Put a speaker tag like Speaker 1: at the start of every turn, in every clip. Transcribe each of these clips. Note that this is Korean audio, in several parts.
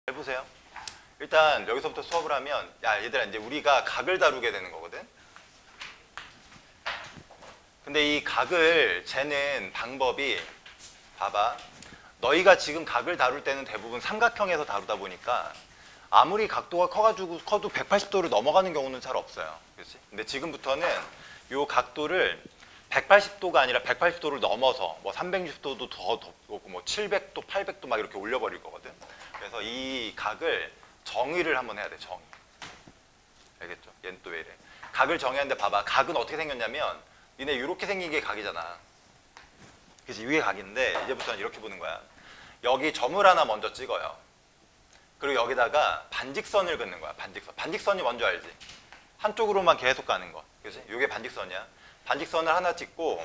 Speaker 1: 해보세요. 일단 여기서부터 수업을 하면 야 얘들아 이제 우리가 각을 다루게 되는 거거든. 근데 이 각을 재는 방법이 봐봐. 너희가 지금 각을 다룰 때는 대부분 삼각형에서 다루다 보니까 아무리 각도가 커도 180도를 넘어가는 경우는 잘 없어요. 그렇지? 근데 지금부터는 이 각도를 180도가 아니라 180도를 넘어서 뭐 360도도 더 높고 뭐 700도, 800도 막 이렇게 올려버릴 거거든. 그래서 이 각을 정의를 한번 해야 돼. 정의. 알겠죠? 얘는 또 왜 이래? 각을 정의하는데 봐봐. 각은 어떻게 생겼냐면 니네 이렇게 생긴 게 각이잖아. 그치? 위에 각인데 이제부터는 이렇게 보는 거야. 여기 점을 하나 먼저 찍어요. 그리고 여기다가 반직선을 긋는 거야. 반직선. 반직선이 뭔지 알지? 한쪽으로만 계속 가는 거. 그치? 이게 반직선이야. 반직선을 하나 찍고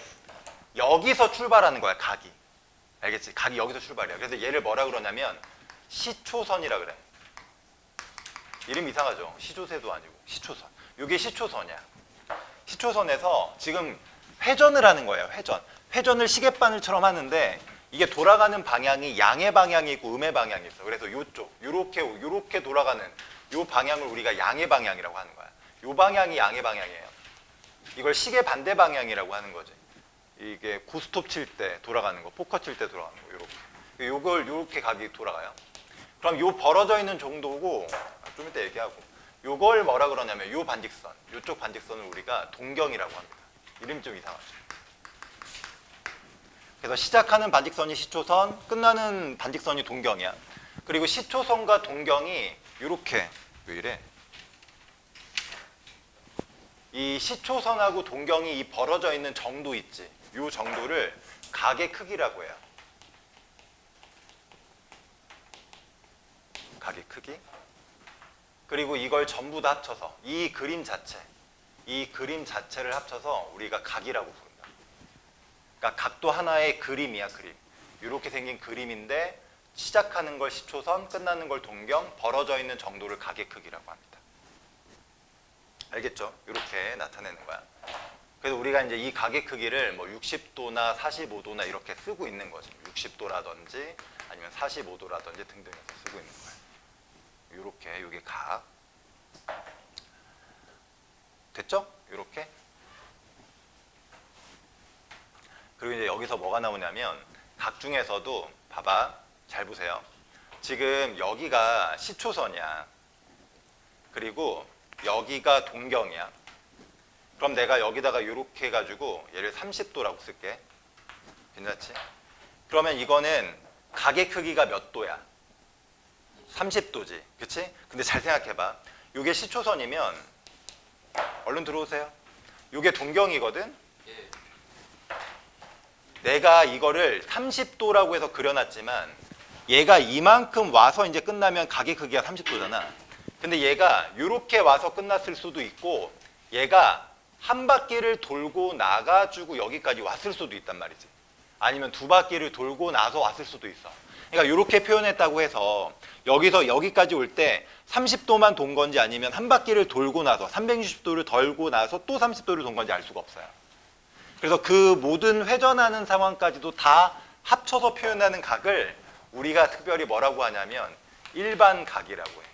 Speaker 1: 여기서 출발하는 거야. 각이. 알겠지? 각이 여기서 출발이야. 그래서 얘를 뭐라 그러냐면 시초선이라 그래. 이름 이상하죠? 시조새도 아니고 시초선. 이게 시초선이야. 시초선에서 지금 회전을 하는 거예요. 회전. 회전을 시계바늘처럼 하는데 이게 돌아가는 방향이 양의 방향이 있고 음의 방향이 있어. 그래서 이쪽, 요렇게 돌아가는 요 방향을 우리가 양의 방향이라고 하는 거야. 요 방향이 양의 방향이에요. 이걸 시계 반대 방향이라고 하는 거지. 이게 고스톱 칠 때 돌아가는 거, 포커 칠 때 돌아가는 거, 요렇게. 요걸 요렇게 각이 돌아가요. 그럼 요 벌어져 있는 정도고, 좀 이따 얘기하고, 요걸 뭐라 그러냐면 요 반직선, 요쪽 반직선을 우리가 동경이라고 합니다. 이름이 좀 이상하죠. 그래서 시작하는 반직선이 시초선, 끝나는 반직선이 동경이야. 그리고 시초선과 동경이 이렇게 왜 이래? 이 시초선하고 동경이 이 벌어져 있는 정도 있지. 이 정도를 각의 크기라고 해요. 각의 크기. 그리고 이걸 전부 다 합쳐서 이 그림 자체를 합쳐서 우리가 각이라고 부른다. 그러니까 각도 하나의 그림이야, 그림. 이렇게 생긴 그림인데 시작하는 걸 시초선, 끝나는 걸 동경, 벌어져 있는 정도를 각의 크기라고 합니다. 알겠죠? 이렇게 나타내는 거야. 그래서 우리가 이제 이 각의 크기를 뭐 60도나 45도나 이렇게 쓰고 있는 거지. 60도라든지 아니면 45도라든지 등등해서 쓰고 있는 거야. 이렇게 이게 각. 됐죠? 이렇게. 그리고 이제 여기서 뭐가 나오냐면 각 중에서도 봐봐. 잘 보세요. 지금 여기가 시초선이야. 그리고 여기가 동경이야. 그럼 내가 여기다가 이렇게 해가지고 얘를 30도라고 쓸게. 괜찮지? 그러면 이거는 각의 크기가 몇 도야? 30도지. 그치? 근데 잘 생각해봐. 이게 시초선이면 얼른 들어오세요. 이게 동경이거든? 내가 이거를 30도라고 해서 그려놨지만 얘가 이만큼 와서 이제 끝나면 각의 크기가 30도잖아. 근데 얘가 이렇게 와서 끝났을 수도 있고 얘가 한 바퀴를 돌고 나가지고 여기까지 왔을 수도 있단 말이지. 아니면 두 바퀴를 돌고 나서 왔을 수도 있어. 그러니까 이렇게 표현했다고 해서 여기서 여기까지 올 때 30도만 돈 건지 아니면 한 바퀴를 돌고 나서 360도를 돌고 나서 또 30도를 돈 건지 알 수가 없어요. 그래서 그 모든 회전하는 상황까지도 다 합쳐서 표현하는 각을 우리가 특별히 뭐라고 하냐면 일반각이라고 해.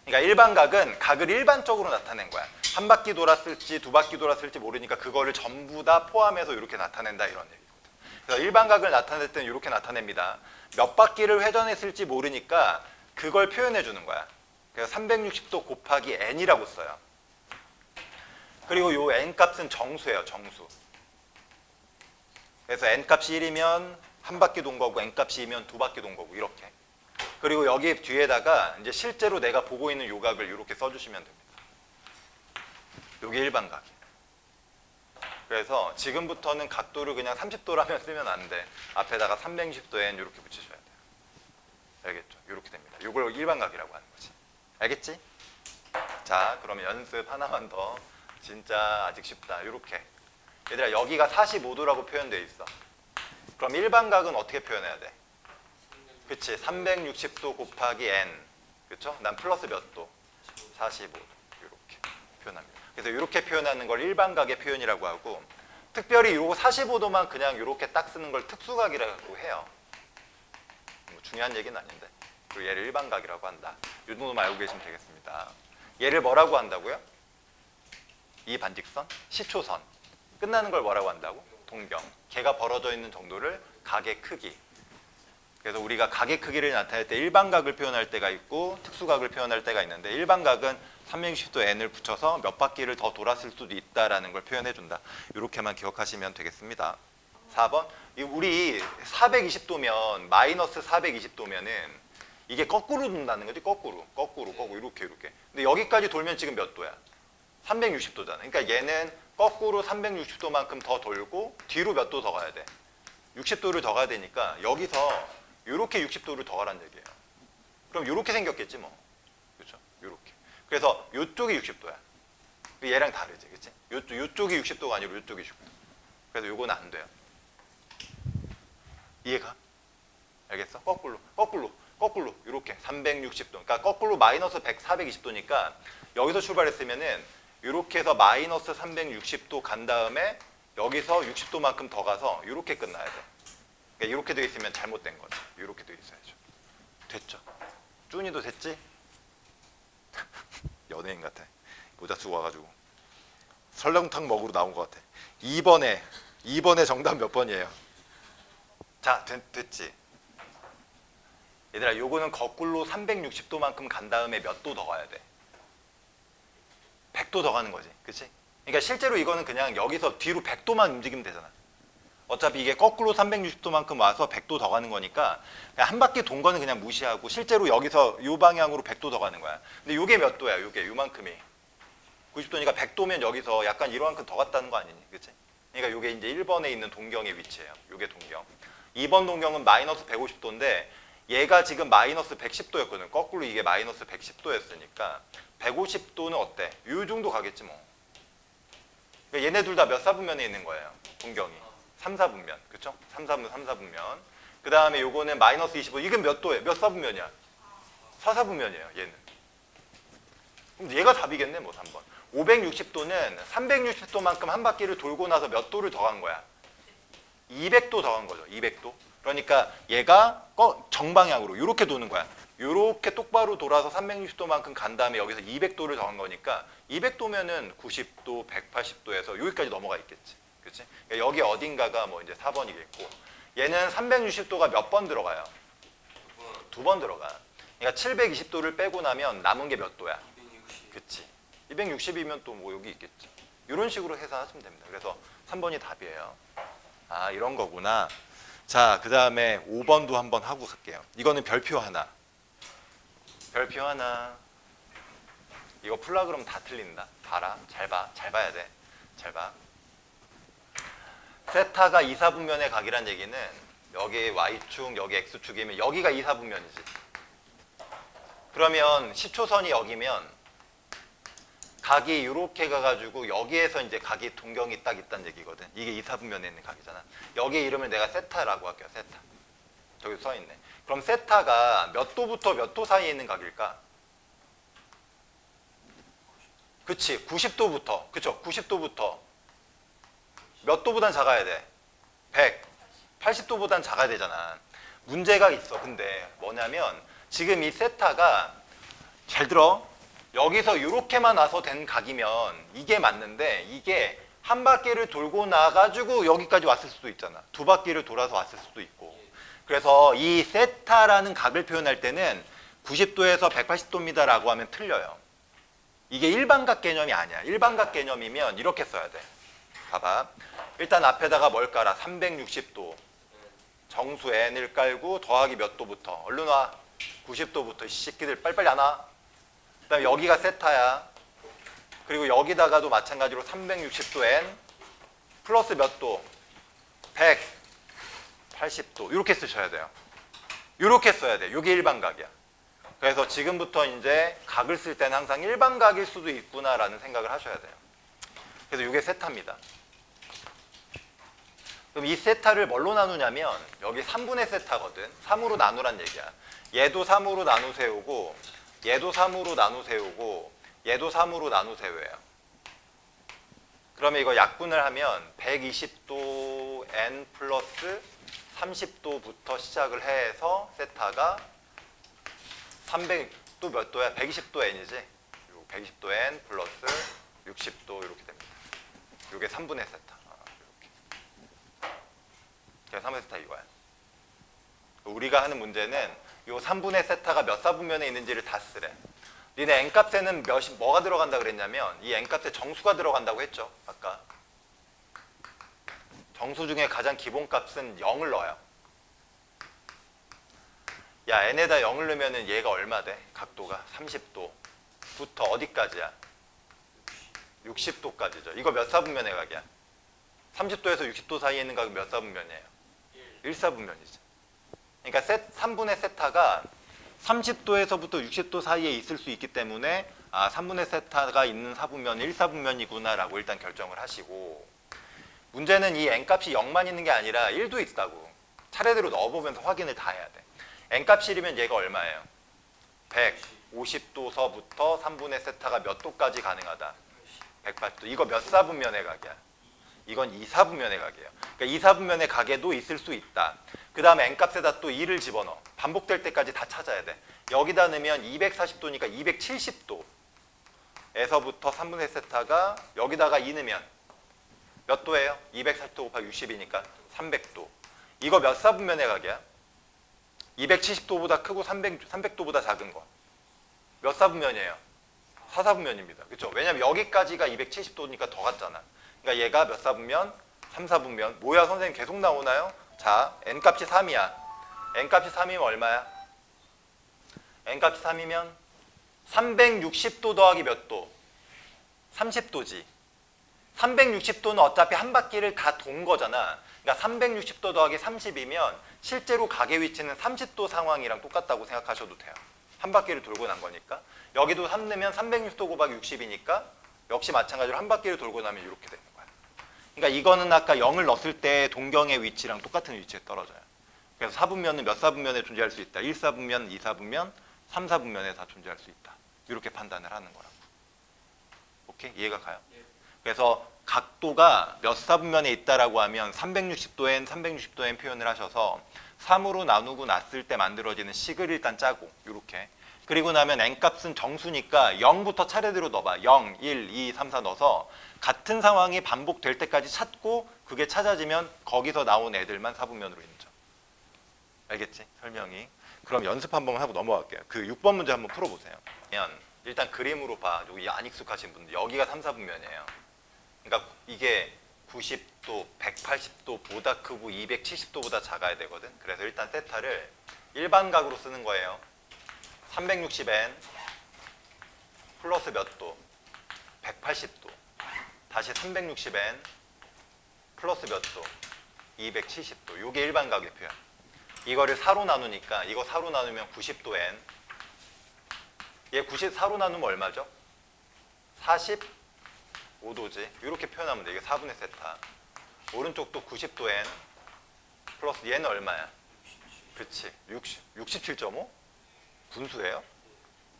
Speaker 1: 그러니까 일반각은 각을 일반적으로 나타낸 거야. 한 바퀴 돌았을지 두 바퀴 돌았을지 모르니까 그거를 전부 다 포함해서 이렇게 나타낸다 이런 얘기거든. 그래서 일반각을 나타낼 때는 이렇게 나타냅니다. 몇 바퀴를 회전했을지 모르니까 그걸 표현해 주는 거야. 그래서 360도 곱하기 n이라고 써요. 그리고 요 n값은 정수예요. 정수. 그래서 n값이 1이면 한 바퀴 돈 거고 n값이 2면 두 바퀴 돈 거고 이렇게. 그리고 여기 뒤에다가 이제 실제로 내가 보고 있는 요각을 이렇게 써주시면 됩니다. 요게 일반각이에요. 그래서 지금부터는 각도를 그냥 30도라면 쓰면 안 돼. 앞에다가 360도엔 이렇게 붙이셔야 돼요. 알겠죠? 이렇게 됩니다. 요걸 일반각이라고 하는 거지. 알겠지? 자, 그러면 연습 하나만 더. 진짜 아직 쉽다. 이렇게. 얘들아, 여기가 45도라고 표현되어 있어. 그럼 일반각은 어떻게 표현해야 돼? 그치? 360도 곱하기 n. 그쵸? 난 플러스 몇 도? 45도. 이렇게 표현합니다. 그래서 이렇게 표현하는 걸 일반각의 표현이라고 하고, 특별히 요거 45도만 그냥 이렇게 딱 쓰는 걸 특수각이라고 해요. 뭐 중요한 얘기는 아닌데. 그리고 얘를 일반각이라고 한다. 이 정도만 알고 계시면 되겠습니다. 얘를 뭐라고 한다고요? 이 반직선, 시초선. 끝나는 걸 뭐라고 한다고? 동경. 걔가 벌어져 있는 정도를 각의 크기. 그래서 우리가 각의 크기를 나타낼 때 일반각을 표현할 때가 있고 특수각을 표현할 때가 있는데 일반각은 360도 n을 붙여서 몇 바퀴를 더 돌았을 수도 있다라는 걸 표현해 준다. 이렇게만 기억하시면 되겠습니다. 4번. 우리 420도면 마이너스 420도면은 이게 거꾸로 돈다는 거지. 거꾸로 이렇게. 근데 여기까지 돌면 지금 몇 도야? 360도잖아. 그러니까 얘는 거꾸로 360도만큼 더 돌고 뒤로 몇 도 더 가야 돼? 60도를 더 가야 되니까 여기서 이렇게 60도를 더 가란 얘기예요. 그럼 이렇게 생겼겠지 뭐. 그렇죠? 이렇게. 그래서 이쪽이 60도야. 얘랑 다르지, 그렇지? 이쪽이 60도가 아니고 이쪽이 60도. 그래서 요거는 안 돼요. 이해가? 알겠어? 거꾸로 이렇게 360도. 그러니까 거꾸로 마이너스 420도니까 여기서 출발했으면은 이렇게 해서 마이너스 360도 간 다음에 여기서 60도만큼 더 가서 이렇게 끝나야 돼. 그러니까 이렇게 돼 있으면 잘못된 거죠. 이렇게 돼 있어야죠. 됐죠? 쭈니도 됐지? 연예인 같아. 모자 쓰고 와가지고 설렁탕 먹으러 나온 것 같아. 2번에 정답 몇 번이에요? 자, 됐지? 얘들아, 요거는 거꾸로 360도만큼 간 다음에 몇 도 더 가야 돼? 100도 더 가는 거지. 그치? 그러니까 실제로 이거는 그냥 여기서 뒤로 100도만 움직이면 되잖아. 어차피 이게 거꾸로 360도만큼 와서 100도 더 가는 거니까 그냥 한 바퀴 돈 거는 그냥 무시하고 실제로 여기서 이 방향으로 100도 더 가는 거야. 근데 이게 몇 도야? 이게 요만큼이 90도니까 100도면 여기서 약간 이만큼 더 갔다는 거 아니니? 그치? 그러니까 이게 이제 1번에 있는 동경의 위치예요. 이게 동경. 2번 동경은 마이너스 150도인데 얘가 지금 마이너스 110도였거든. 거꾸로 이게 마이너스 110도였으니까 150도는 어때? 이 정도 가겠지 뭐. 그러니까 얘네 둘 다 몇 사분면에 있는 거예요? 동경이 3, 4분면. 그쵸? 3, 4분면. 그 다음에 요거는 마이너스 25. 이건 몇 도예요? 몇 사분면이야? 4, 4분면이에요. 얘는. 그럼 얘가 답이겠네 뭐 3번. 560도는 360도만큼 한 바퀴를 돌고 나서 몇 도를 더 간 거야? 200도 더 간 거죠. 200도. 그러니까 얘가 정방향으로 이렇게 도는 거야. 이렇게 똑바로 돌아서 360도만큼 간 다음에 여기서 200도를 더 간 거니까 200도면은 90도, 180도에서 여기까지 넘어가 있겠지. 그렇지? 그러니까 여기 어딘가가 뭐 이제 4번이겠고 얘는 360도가 몇 번 들어가요? 2번 들어가. 그러니까 720도를 빼고 나면 남은 게 몇 도야?
Speaker 2: 260.
Speaker 1: 그치. 260이면 또 뭐 여기 있겠지. 이런 식으로 계산하시면 됩니다. 그래서 3번이 답이에요. 아, 이런 거구나. 자, 그 다음에 5번도 한번 하고 갈게요. 이거는 별표 하나. 별표 하나. 이거 풀라 그러면 다 틀린다. 봐라. 잘 봐. 잘 봐야 돼. 잘 봐. 세타가 2, 4분면의 각이란 얘기는 여기 Y축, 여기 X축이면 여기가 2, 4분면이지. 그러면 시초선이 여기면 각이 이렇게 가가지고 여기에서 이제 각이 동경이 딱 있다는 얘기거든. 이게 2, 4분면에 있는 각이잖아. 여기 이름을 내가 세타라고 할게요. 세타. 저기 써 있네. 그럼 세타가 몇 도부터 몇 도 사이에 있는 각일까? 그치. 90도부터. 그쵸. 90도부터 몇 도보단 작아야 돼? 100. 80도보단 작아야 되잖아. 문제가 있어. 근데 뭐냐면 지금 이 세타가 잘 들어. 여기서 이렇게만 와서 된 각이면 이게 맞는데 이게 한 바퀴를 돌고 나가지고 여기까지 왔을 수도 있잖아. 두 바퀴를 돌아서 왔을 수도 있고. 그래서 이 세타라는 각을 표현할 때는 90도에서 180도입니다 라고 하면 틀려요. 이게 일반각 개념이 아니야. 일반각 개념이면 이렇게 써야 돼. 봐봐. 일단 앞에다가 뭘 깔아? 360도. 정수 n을 깔고 더하기 몇 도부터? 얼른 와. 90도부터. 이 새끼들 빨리빨리 안 와. 그 다음에 여기가 세타야. 그리고 여기다가도 마찬가지로 360도 n 플러스 몇 도? 180도. 이렇게 쓰셔야 돼요. 이렇게 써야 돼. 이게 일반각이야. 그래서 지금부터 이제 각을 쓸 때는 항상 일반각일 수도 있구나라는 생각을 하셔야 돼요. 그래서 이게 세타입니다. 그럼 이 세타를 뭘로 나누냐면 여기 3분의 세타거든. 3으로 나누란 얘기야. 얘도 3으로 나누세우고 얘도 3으로 나누세우고 얘도 3으로 나누세우예요. 그러면 이거 약분을 하면 120도 n 플러스 30도부터 시작을 해서 세타가 300도 몇 도야? 120도 n이지? 120도 n 플러스 60도 이렇게 됩니다. 이게 3분의 세타. 이렇게. 그래서 3분의 세타 이거야. 우리가 하는 문제는 이 3분의 세타가 몇 사분면에 있는지를 다 쓰래. 니네 n값에는 뭐가 들어간다 그랬냐면 이 n값에 정수가 들어간다고 했죠. 아까. 정수 중에 가장 기본값은 0을 넣어요. 야, n에다 0을 넣으면 얘가 얼마 돼? 각도가 30도부터 어디까지야? 60도까지죠. 이거 몇 사분면의 각이야? 30도에서 60도 사이에 있는 각은 몇 사분면이에요? 1사분면이지. 그러니까 3분의 세타가 30도에서부터 60도 사이에 있을 수 있기 때문에 3분의 세타가 있는 사분면이 1사분면이구나 라고 일단 결정을 하시고, 문제는 이 n값이 0만 있는 게 아니라 1도 있다고. 차례대로 넣어보면서 확인을 다 해야 돼. n값이 1이면 얘가 얼마예요? 150도서부터 3분의 세타가 몇 도까지 가능하다? 180도. 이거 몇 사분면의 각이야? 이건 2사분면의 각이에요. 그러니까 2사분면의 각에도 있을 수 있다. 그 다음에 n값에다 또 2를 집어넣어. 반복될 때까지 다 찾아야 돼. 여기다 넣으면 240도니까 270도에서부터 3분의 세타가 여기다가 2 넣으면 몇 도예요? 240도 곱하기 60이니까 300도. 이거 몇 사분면의 각이야? 270도보다 크고 300도보다 작은 거. 몇 사분면이에요? 4사분면입니다. 그렇죠? 왜냐면 여기까지가 270도니까 더 갔잖아. 그러니까 얘가 몇 사분면? 3사분면. 뭐야 선생님 계속 나오나요? 자, n값이 3이야. n값이 3이면 얼마야? n값이 3이면 360도 더하기 몇 도? 30도지. 360도는 어차피 한 바퀴를 다 돈 거잖아. 그러니까 360도 더하기 30이면 실제로 각의 위치는 30도 상황이랑 똑같다고 생각하셔도 돼요. 한 바퀴를 돌고 난 거니까. 여기도 3 넣으면 360도 곱하기 60이니까 역시 마찬가지로 한 바퀴를 돌고 나면 이렇게 되는 거야. 그러니까 이거는 아까 0을 넣었을 때 동경의 위치랑 똑같은 위치에 떨어져요. 그래서 4분면은 몇 사분면에 존재할 수 있다. 1사분면, 2사분면, 3사분면에 다 존재할 수 있다. 이렇게 판단을 하는 거라고. 오케이? 이해가 가요? 그래서 각도가 몇 사분면에 있다라고 하면 360도엔 360도엔 표현을 하셔서 3으로 나누고 났을 때 만들어지는 식을 일단 짜고 이렇게. 그리고 나면 n값은 정수니까 0부터 차례대로 넣어봐. 0, 1, 2, 3, 4 넣어서 같은 상황이 반복될 때까지 찾고 그게 찾아지면 거기서 나온 애들만 사분면으로 인정. 알겠지? 설명이. 그럼 연습 한번 하고 넘어갈게요. 그 6번 문제 한번 풀어보세요. 일단 그림으로 봐. 여기 안 익숙하신 분들. 여기가 3사분면이에요. 그러니까 이게 90도, 180도보다 크고 270도보다 작아야 되거든. 그래서 일단 세타를 일반각으로 쓰는 거예요. 360n 플러스 몇 도? 180도. 다시 360n 플러스 몇 도? 270도. 이게 일반각의 표현. 이거를 4로 나누니까 이거 4로 나누면 90도 n. 얘 94로 나누면 얼마죠? 45도지. 이렇게 표현하면 돼. 이게 4분의 세타. 오른쪽도 90도 n 플러스 얘는 얼마야? 그렇지. 67.5? 분수예요?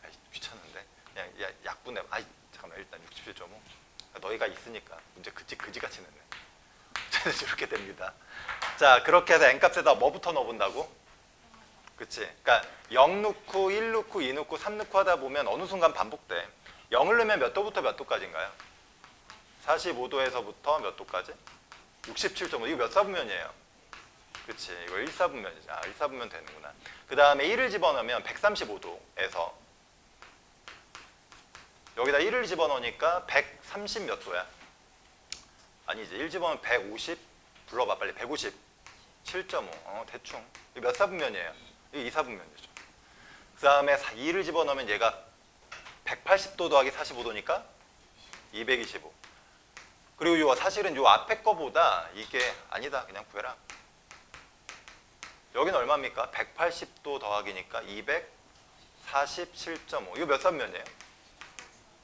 Speaker 1: 아이, 귀찮은데. 그냥 약분해. 아이, 잠깐만. 일단 67.5. 너희가 있으니까 문제 그지같이 냈네. 이렇게 됩니다. 자, 그렇게 해서 n값에다 뭐부터 넣어본다고? 그치? 그러니까 0 넣고 1 넣고 2 넣고 3 넣고 하다 보면 어느 순간 반복돼. 0을 넣으면 몇 도부터 몇 도까지인가요? 45도에서부터 몇 도까지? 67.5. 이거 몇 사분면이에요? 그치? 이거 1사분면이지. 1사분면 되는구나. 그 다음에 1을 집어넣으면 135도에서 여기다 1을 집어넣으니까 130 몇 도야? 아니지. 1 집어넣으면 150. 불러봐 빨리. 157.5. 대충. 이거 몇 사분면이에요? 이거 2사분면이죠. 그 다음에 2를 집어넣으면 얘가 180도 더하기 45도니까 225. 그리고 사실은 요 앞에 거보다 이게 아니다. 그냥 구해라. 여기는 얼마입니까? 180도 더하기니까 247.5. 이거 몇 사분면이에요?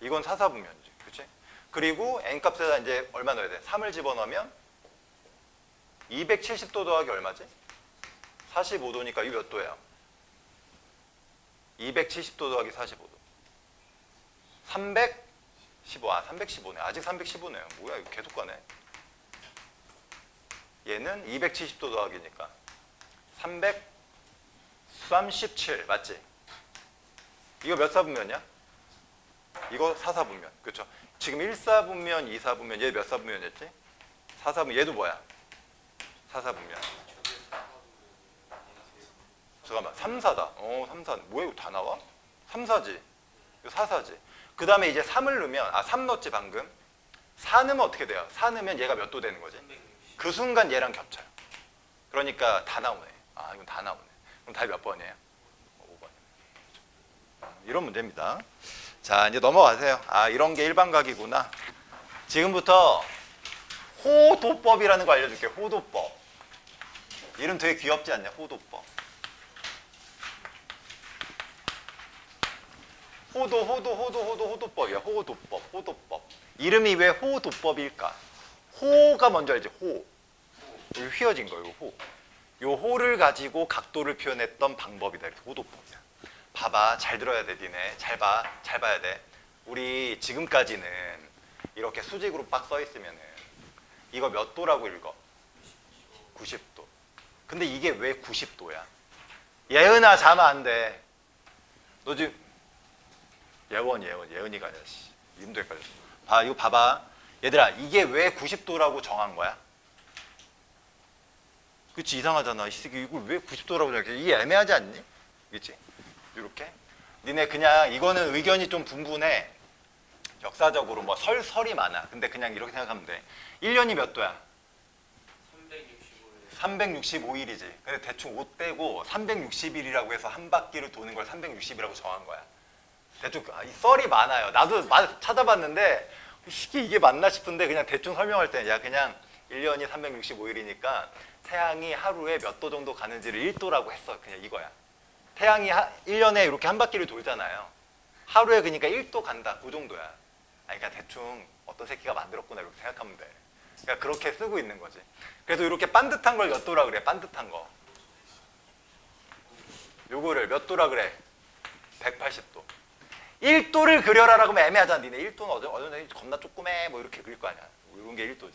Speaker 1: 이건 4사분면이지. 그치? 그리고 n값에다 이제 얼마 넣어야 돼? 3을 집어넣으면 270도 더하기 얼마지? 45도니까 이거 몇 도예요? 270도 더하기 45도. 15. 아, 315네. 아직 315네요. 뭐야, 이거 계속 가네. 얘는 270도 더하기니까 337 맞지? 이거 몇 사분면이야? 이거 4사분면. 그렇죠? 지금 1사분면, 2사분면, 얘 몇 사분면이었지? 4사분면. 얘도 뭐야? 4사분면. 잠깐만, 3사다. 3사. 뭐야, 이거 다 나와? 3사지. 이거 4사지. 그 다음에 이제 3을 넣으면, 3 넣었지, 방금. 4 넣으면 어떻게 돼요? 4 넣으면 얘가 몇 도 되는 거지? 그 순간 얘랑 겹쳐요. 그러니까 다 나오네. 이건 다 나오네. 그럼 답이 몇 번이에요? 5번. 이런 문제입니다. 자, 이제 넘어가세요. 이런 게 일반각이구나. 지금부터 호도법이라는 거 알려줄게요. 호도법. 이름 되게 귀엽지 않냐? 호도법. 호도법이야. 호도법. 이름이 왜 호도법일까? 호가 먼저 알지? 호. 여기 휘어진 거예요. 호. 요 호를 가지고 각도를 표현했던 방법이다. 그래서 호도법이야. 봐봐. 잘 들어야 돼, 니네. 잘 봐. 잘 봐야 돼. 우리 지금까지는 이렇게 수직으로 빡 써 있으면은 이거 몇 도라고 읽어? 90도. 근데 이게 왜 90도야? 예은아, 자면 안 돼. 너 지금 예은이가 아니라 이름도 헷갈렸어. 이거 봐봐. 얘들아, 이게 왜 90도라고 정한 거야? 그치, 이상하잖아. 이 새끼 이걸 왜 90도라고 정해? 이게 애매하지 않니? 그치? 이렇게. 니네 그냥 이거는 의견이 좀 분분해. 역사적으로 뭐 설이 많아. 근데 그냥 이렇게 생각하면 돼. 1년이 몇 도야? 365일이지. 근데 대충 5 떼고 360일이라고 해서 한 바퀴를 도는 걸 360이라고 정한 거야. 대충 이 썰이 많아요. 나도 찾아봤는데 이게 맞나 싶은데 그냥 대충 설명할 때 그냥 1년이 365일이니까 태양이 하루에 몇 도 정도 가는지를 1도라고 했어. 그냥 이거야. 태양이 1년에 이렇게 한 바퀴를 돌잖아요. 하루에 그러니까 1도 간다. 그 정도야. 그러니까 대충 어떤 새끼가 만들었구나 이렇게 생각하면 돼. 그러니까 그렇게 쓰고 있는 거지. 그래서 이렇게 반듯한 걸 몇 도라 그래? 반듯한 거. 요거를 몇 도라 그래? 180도. 1도를 그려라라고 하면 애매하잖아. 니네 1도는 어느 겁나 조그매 뭐 이렇게 그릴 거 아니야. 이런 게 1도지.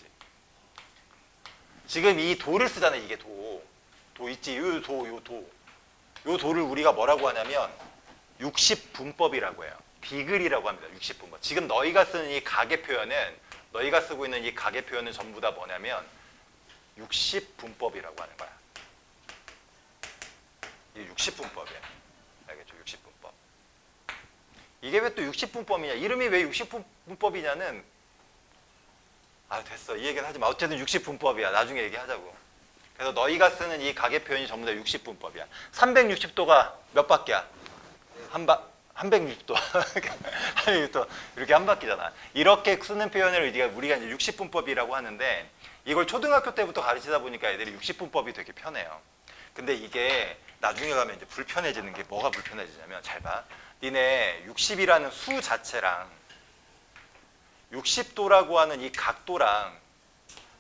Speaker 1: 지금 이 도를 쓰잖아. 이게 도. 도 있지. 요 도를 우리가 뭐라고 하냐면 60분법이라고 해요. 디글이라고 합니다. 60분법. 지금 너희가 쓰는 이 각의 표현은 너희가 쓰고 있는 이 각의 표현은 전부 다 뭐냐면 60분법이라고 하는 거야. 이게 60분법이야. 알겠죠? 60분법. 이게 왜 또 60분법이냐? 이름이 왜 60분법이냐는 됐어. 이 얘기는 하지 마. 어쨌든 60분법이야. 나중에 얘기하자고. 그래서 너희가 쓰는 이 각의 표현이 전부 다 60분법이야. 360도가 몇 바퀴야? 360도. 360도. 이렇게 한 바퀴잖아. 이렇게 쓰는 표현을 우리가 이제 60분법이라고 하는데 이걸 초등학교 때부터 가르치다 보니까 애들이 60분법이 되게 편해요. 근데 이게 나중에 가면 이제 불편해지는 게 뭐가 불편해지냐면 잘 봐. 니네 60이라는 수 자체랑 60도라고 하는 이 각도랑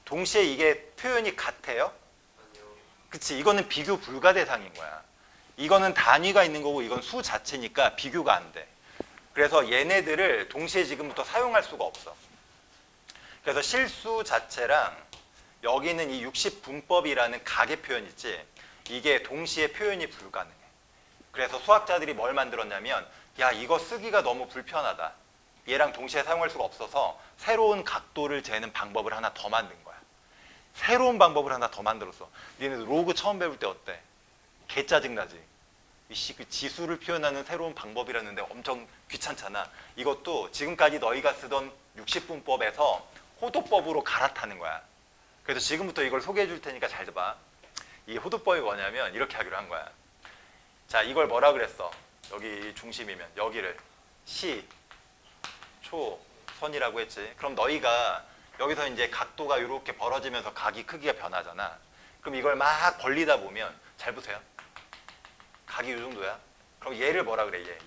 Speaker 1: 동시에 이게 표현이 같아요? 그치? 이거는 비교 불가 대상인 거야. 이거는 단위가 있는 거고 이건 수 자체니까 비교가 안 돼. 그래서 얘네들을 동시에 지금부터 사용할 수가 없어. 그래서 실수 자체랑 여기는 이 60분법이라는 각의 표현 있지? 이게 동시에 표현이 불가능해. 그래서 수학자들이 뭘 만들었냐면 야, 이거 쓰기가 너무 불편하다. 얘랑 동시에 사용할 수가 없어서 새로운 각도를 재는 방법을 하나 더 만든 거야. 새로운 방법을 하나 더 만들었어. 니네 로그 처음 배울 때 어때? 개 짜증나지? 그 지수를 표현하는 새로운 방법이라는데 엄청 귀찮잖아. 이것도 지금까지 너희가 쓰던 60분법에서 호도법으로 갈아타는 거야. 그래서 지금부터 이걸 소개해 줄 테니까 잘 들어봐. 이 호도법이 뭐냐면 이렇게 하기로 한 거야. 자, 이걸 뭐라 그랬어? 여기 중심이면 여기를 시, 초, 선이라고 했지. 그럼 너희가 여기서 이제 각도가 이렇게 벌어지면서 각이 크기가 변하잖아. 그럼 이걸 막 벌리다 보면 잘 보세요. 각이 이 정도야. 그럼 얘를 뭐라 그래? 얘.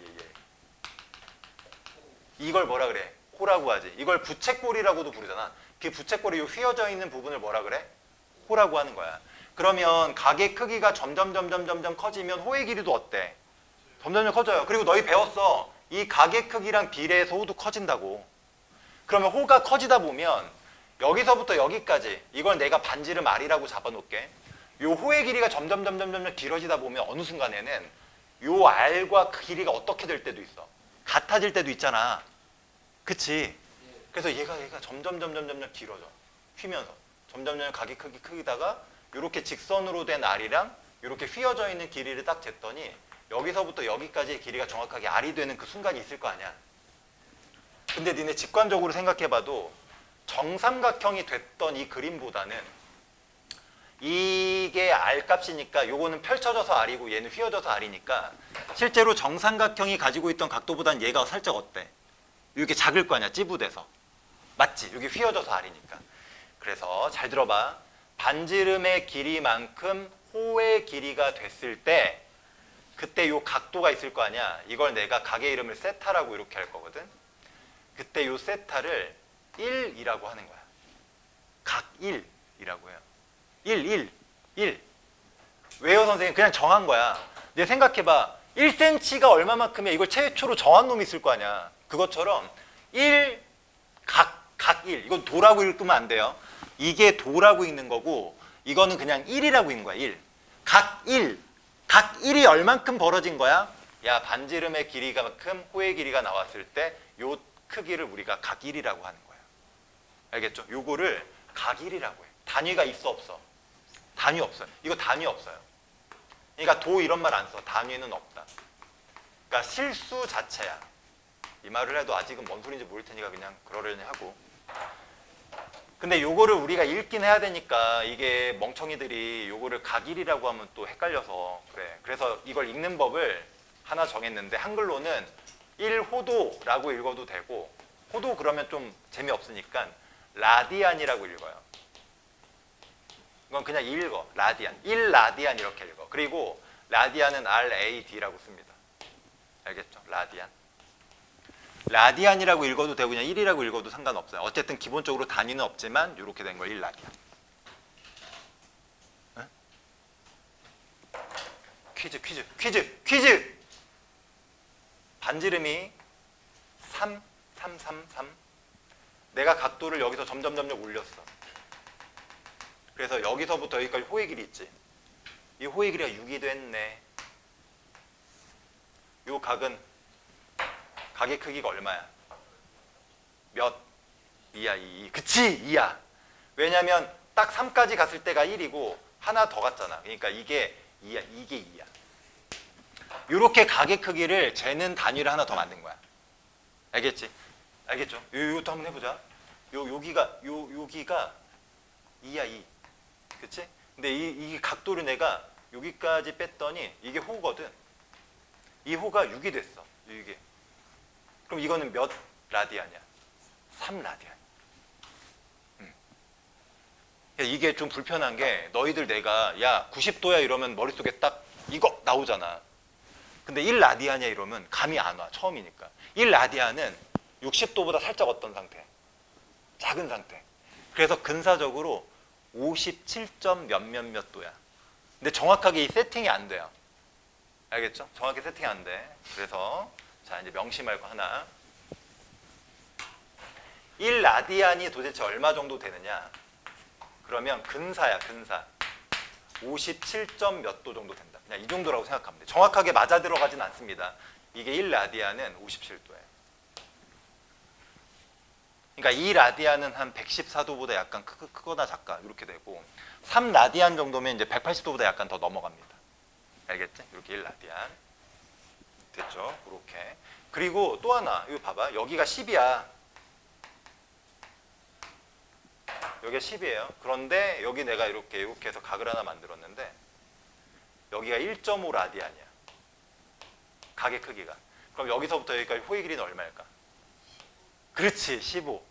Speaker 1: 이걸 뭐라 그래? 호라고 하지. 이걸 부채꼴이라고도 부르잖아. 그 부채꼴이 휘어져 있는 부분을 뭐라 그래? 호라고 하는 거야. 그러면 각의 크기가 점점 커지면 호의 길이도 어때? 점점 커져요. 그리고 너희 배웠어. 이 각의 크기랑 비례해서 호도 커진다고. 그러면 호가 커지다 보면 여기서부터 여기까지 이걸 내가 반지름 R이라고 잡아놓을게. 요 호의 길이가 점점 길어지다 보면 어느 순간에는 요 R과 그 길이가 어떻게 될 때도 있어. 같아질 때도 있잖아. 그치? 그래서 얘가 점점 길어져. 휘면서. 점점 각이 크기다가 이렇게 직선으로 된 R이랑 이렇게 휘어져 있는 길이를 딱 쟀더니 여기서부터 여기까지의 길이가 정확하게 R이 되는 그 순간이 있을 거 아니야. 근데 니네 직관적으로 생각해봐도 정삼각형이 됐던 이 그림보다는 이게 R 값이니까 요거는 펼쳐져서 R이고 얘는 휘어져서 R이니까 실제로 정삼각형이 가지고 있던 각도보다는 얘가 살짝 어때? 이렇게 작을 거 아니야, 찌부돼서. 맞지? 여기 휘어져서 R이니까. 그래서 잘 들어봐. 반지름의 길이만큼 호의 길이가 됐을 때 그때 요 각도가 있을 거 아니야. 이걸 내가 각의 이름을 세타라고 이렇게 할 거거든. 그때 요 세타를 1이라고 하는 거야. 각 1이라고 해요. 1. 왜요, 선생님? 그냥 정한 거야. 이제 생각해봐. 1cm가 얼마만큼이야? 이걸 최초로 정한 놈이 있을 거 아니야. 그것처럼 각 1. 이건 도라고 읽으면 안 돼요. 이게 도라고 읽는 거고 이거는 그냥 1이라고 읽는 거야. 1. 각 1. 각 1이 얼만큼 벌어진 거야? 야, 반지름의 길이만큼 호의 길이가 나왔을 때 요 크기를 우리가 각 1이라고 하는 거야. 알겠죠? 요거를 각 1이라고 해. 단위가 있어 없어? 단위 없어요. 이거 단위 없어요. 그러니까 도 이런 말 안 써. 단위는 없다. 그러니까 실수 자체야. 이 말을 해도 아직은 뭔 소리인지 모를 테니까 그냥 그러려니 하고. 근데 요거를 우리가 읽긴 해야 되니까 이게 멍청이들이 요거를 각일이라고 하면 또 헷갈려서 그래. 그래서 이걸 읽는 법을 하나 정했는데 한글로는 1호도라고 읽어도 되고 호도 그러면 좀 재미없으니까 라디안이라고 읽어요. 이건 그냥 읽어. 라디안. 1라디안 이렇게 읽어. 그리고 라디안은 RAD라고 씁니다. 알겠죠? 라디안. 라디안이라고 읽어도 되고 그냥 1이라고 읽어도 상관없어요. 어쨌든 기본적으로 단위는 없지만 이렇게 된 걸 1라디안. 네? 퀴즈. 반지름이 3. 내가 각도를 여기서 점점 올렸어. 그래서 여기서부터 여기까지 호의 길이 있지. 이 호의 길이가 6이 됐네. 이 각은 각의 크기가 얼마야? 몇? 2야, 2. 그치, 2야. 왜냐면 딱 3까지 갔을 때가 1이고 하나 더 갔잖아. 그러니까 이게 2야, 이게 2야. 이렇게 각의 크기를 재는 단위를 하나 더 만든 거야. 알겠지? 알겠죠? 이것도 한번 해보자. 여기가 2야, 2. 그치? 근데 이 각도를 내가 여기까지 뺐더니 이게 호거든. 이 호가 6이 됐어. 이게. 그럼 이거는 몇 라디안이야? 3라디안. 이게 좀 불편한 게 너희들 내가 야 90도야 이러면 머릿속에 딱 이거 나오잖아. 근데 1라디안이야 이러면 감이 안 와. 처음이니까. 1라디안은 60도보다 살짝 어떤 상태? 작은 상태. 그래서 근사적으로 57점 몇몇 도야. 근데 정확하게 이 세팅이 안 돼요. 알겠죠? 정확히 세팅이 안 돼. 그래서 자 이제 명심할 거 하나. 1라디안이 도대체 얼마 정도 되느냐? 그러면 근사야, 근사. 57점 몇 도 정도 된다. 그냥 이 정도라고 생각하면 돼. 정확하게 맞아 들어가진 않습니다. 이게 1라디안은 57도예요. 그러니까 2라디안은 한 114도보다 약간 크거나 작가 이렇게 되고 3라디안 정도면 이제 180도보다 약간 더 넘어갑니다. 알겠지? 이렇게 1라디안. 됐죠? 그렇게. 그리고 또 하나. 이거 봐봐. 여기가 10이야. 여기가 10이에요. 그런데 여기 내가 이렇게 해서 각을 하나 만들었는데 여기가 1.5라디안이야. 각의 크기가. 그럼 여기서부터 여기까지 호의 길이는 얼마일까? 그렇지, 15.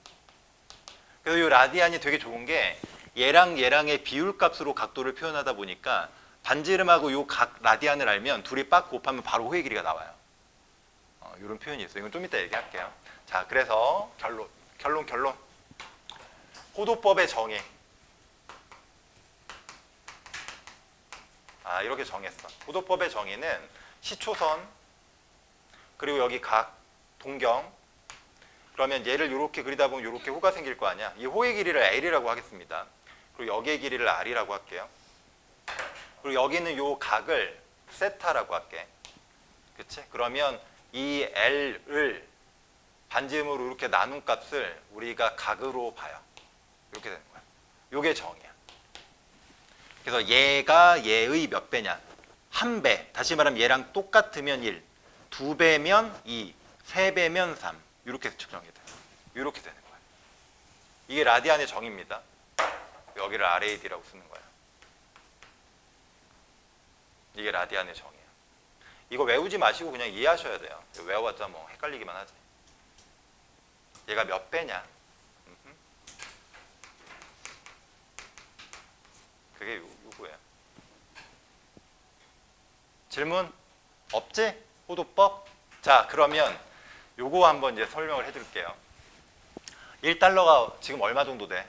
Speaker 1: 그래서 이 라디안이 되게 좋은 게 얘랑 얘랑의 비율값으로 각도를 표현하다 보니까 반지름하고 이 각 라디안을 알면 둘이 빡 곱하면 바로 호의 길이가 나와요. 이런 표현이 있어요. 이건 좀 이따 얘기할게요. 자, 그래서 결론. 호도법의 정의. 이렇게 정했어. 호도법의 정의는 시초선 그리고 여기 각, 동경 그러면 얘를 이렇게 그리다 보면 이렇게 호가 생길 거 아니야. 이 호의 길이를 L이라고 하겠습니다. 그리고 여기의 길이를 R이라고 할게요. 그리고 여기는 요 각을 세타라고 할게. 그치? 그러면 이 L을 반지름으로 이렇게 나눈 값을 우리가 각으로 봐요. 이렇게 되는 거야. 요게 정이야. 그래서 얘가 얘의 몇 배냐? 1배. 다시 말하면 얘랑 똑같으면 1, 2배면 2, 3배면 3. 이렇게 측정이 돼요. 이렇게 되는 거야. 이게 라디안의 정입니다. 여기를 RAD라고 쓰는 거야. 이게 라디안의 정이에요. 이거 외우지 마시고 그냥 이해하셔야 돼요. 외워봤자 뭐 헷갈리기만 하지. 얘가 몇 배냐? 그게 요거예요. 질문 없지? 호도법? 자, 그러면 요거 한번 이제 설명을 해드릴게요. 1달러가 지금 얼마 정도 돼?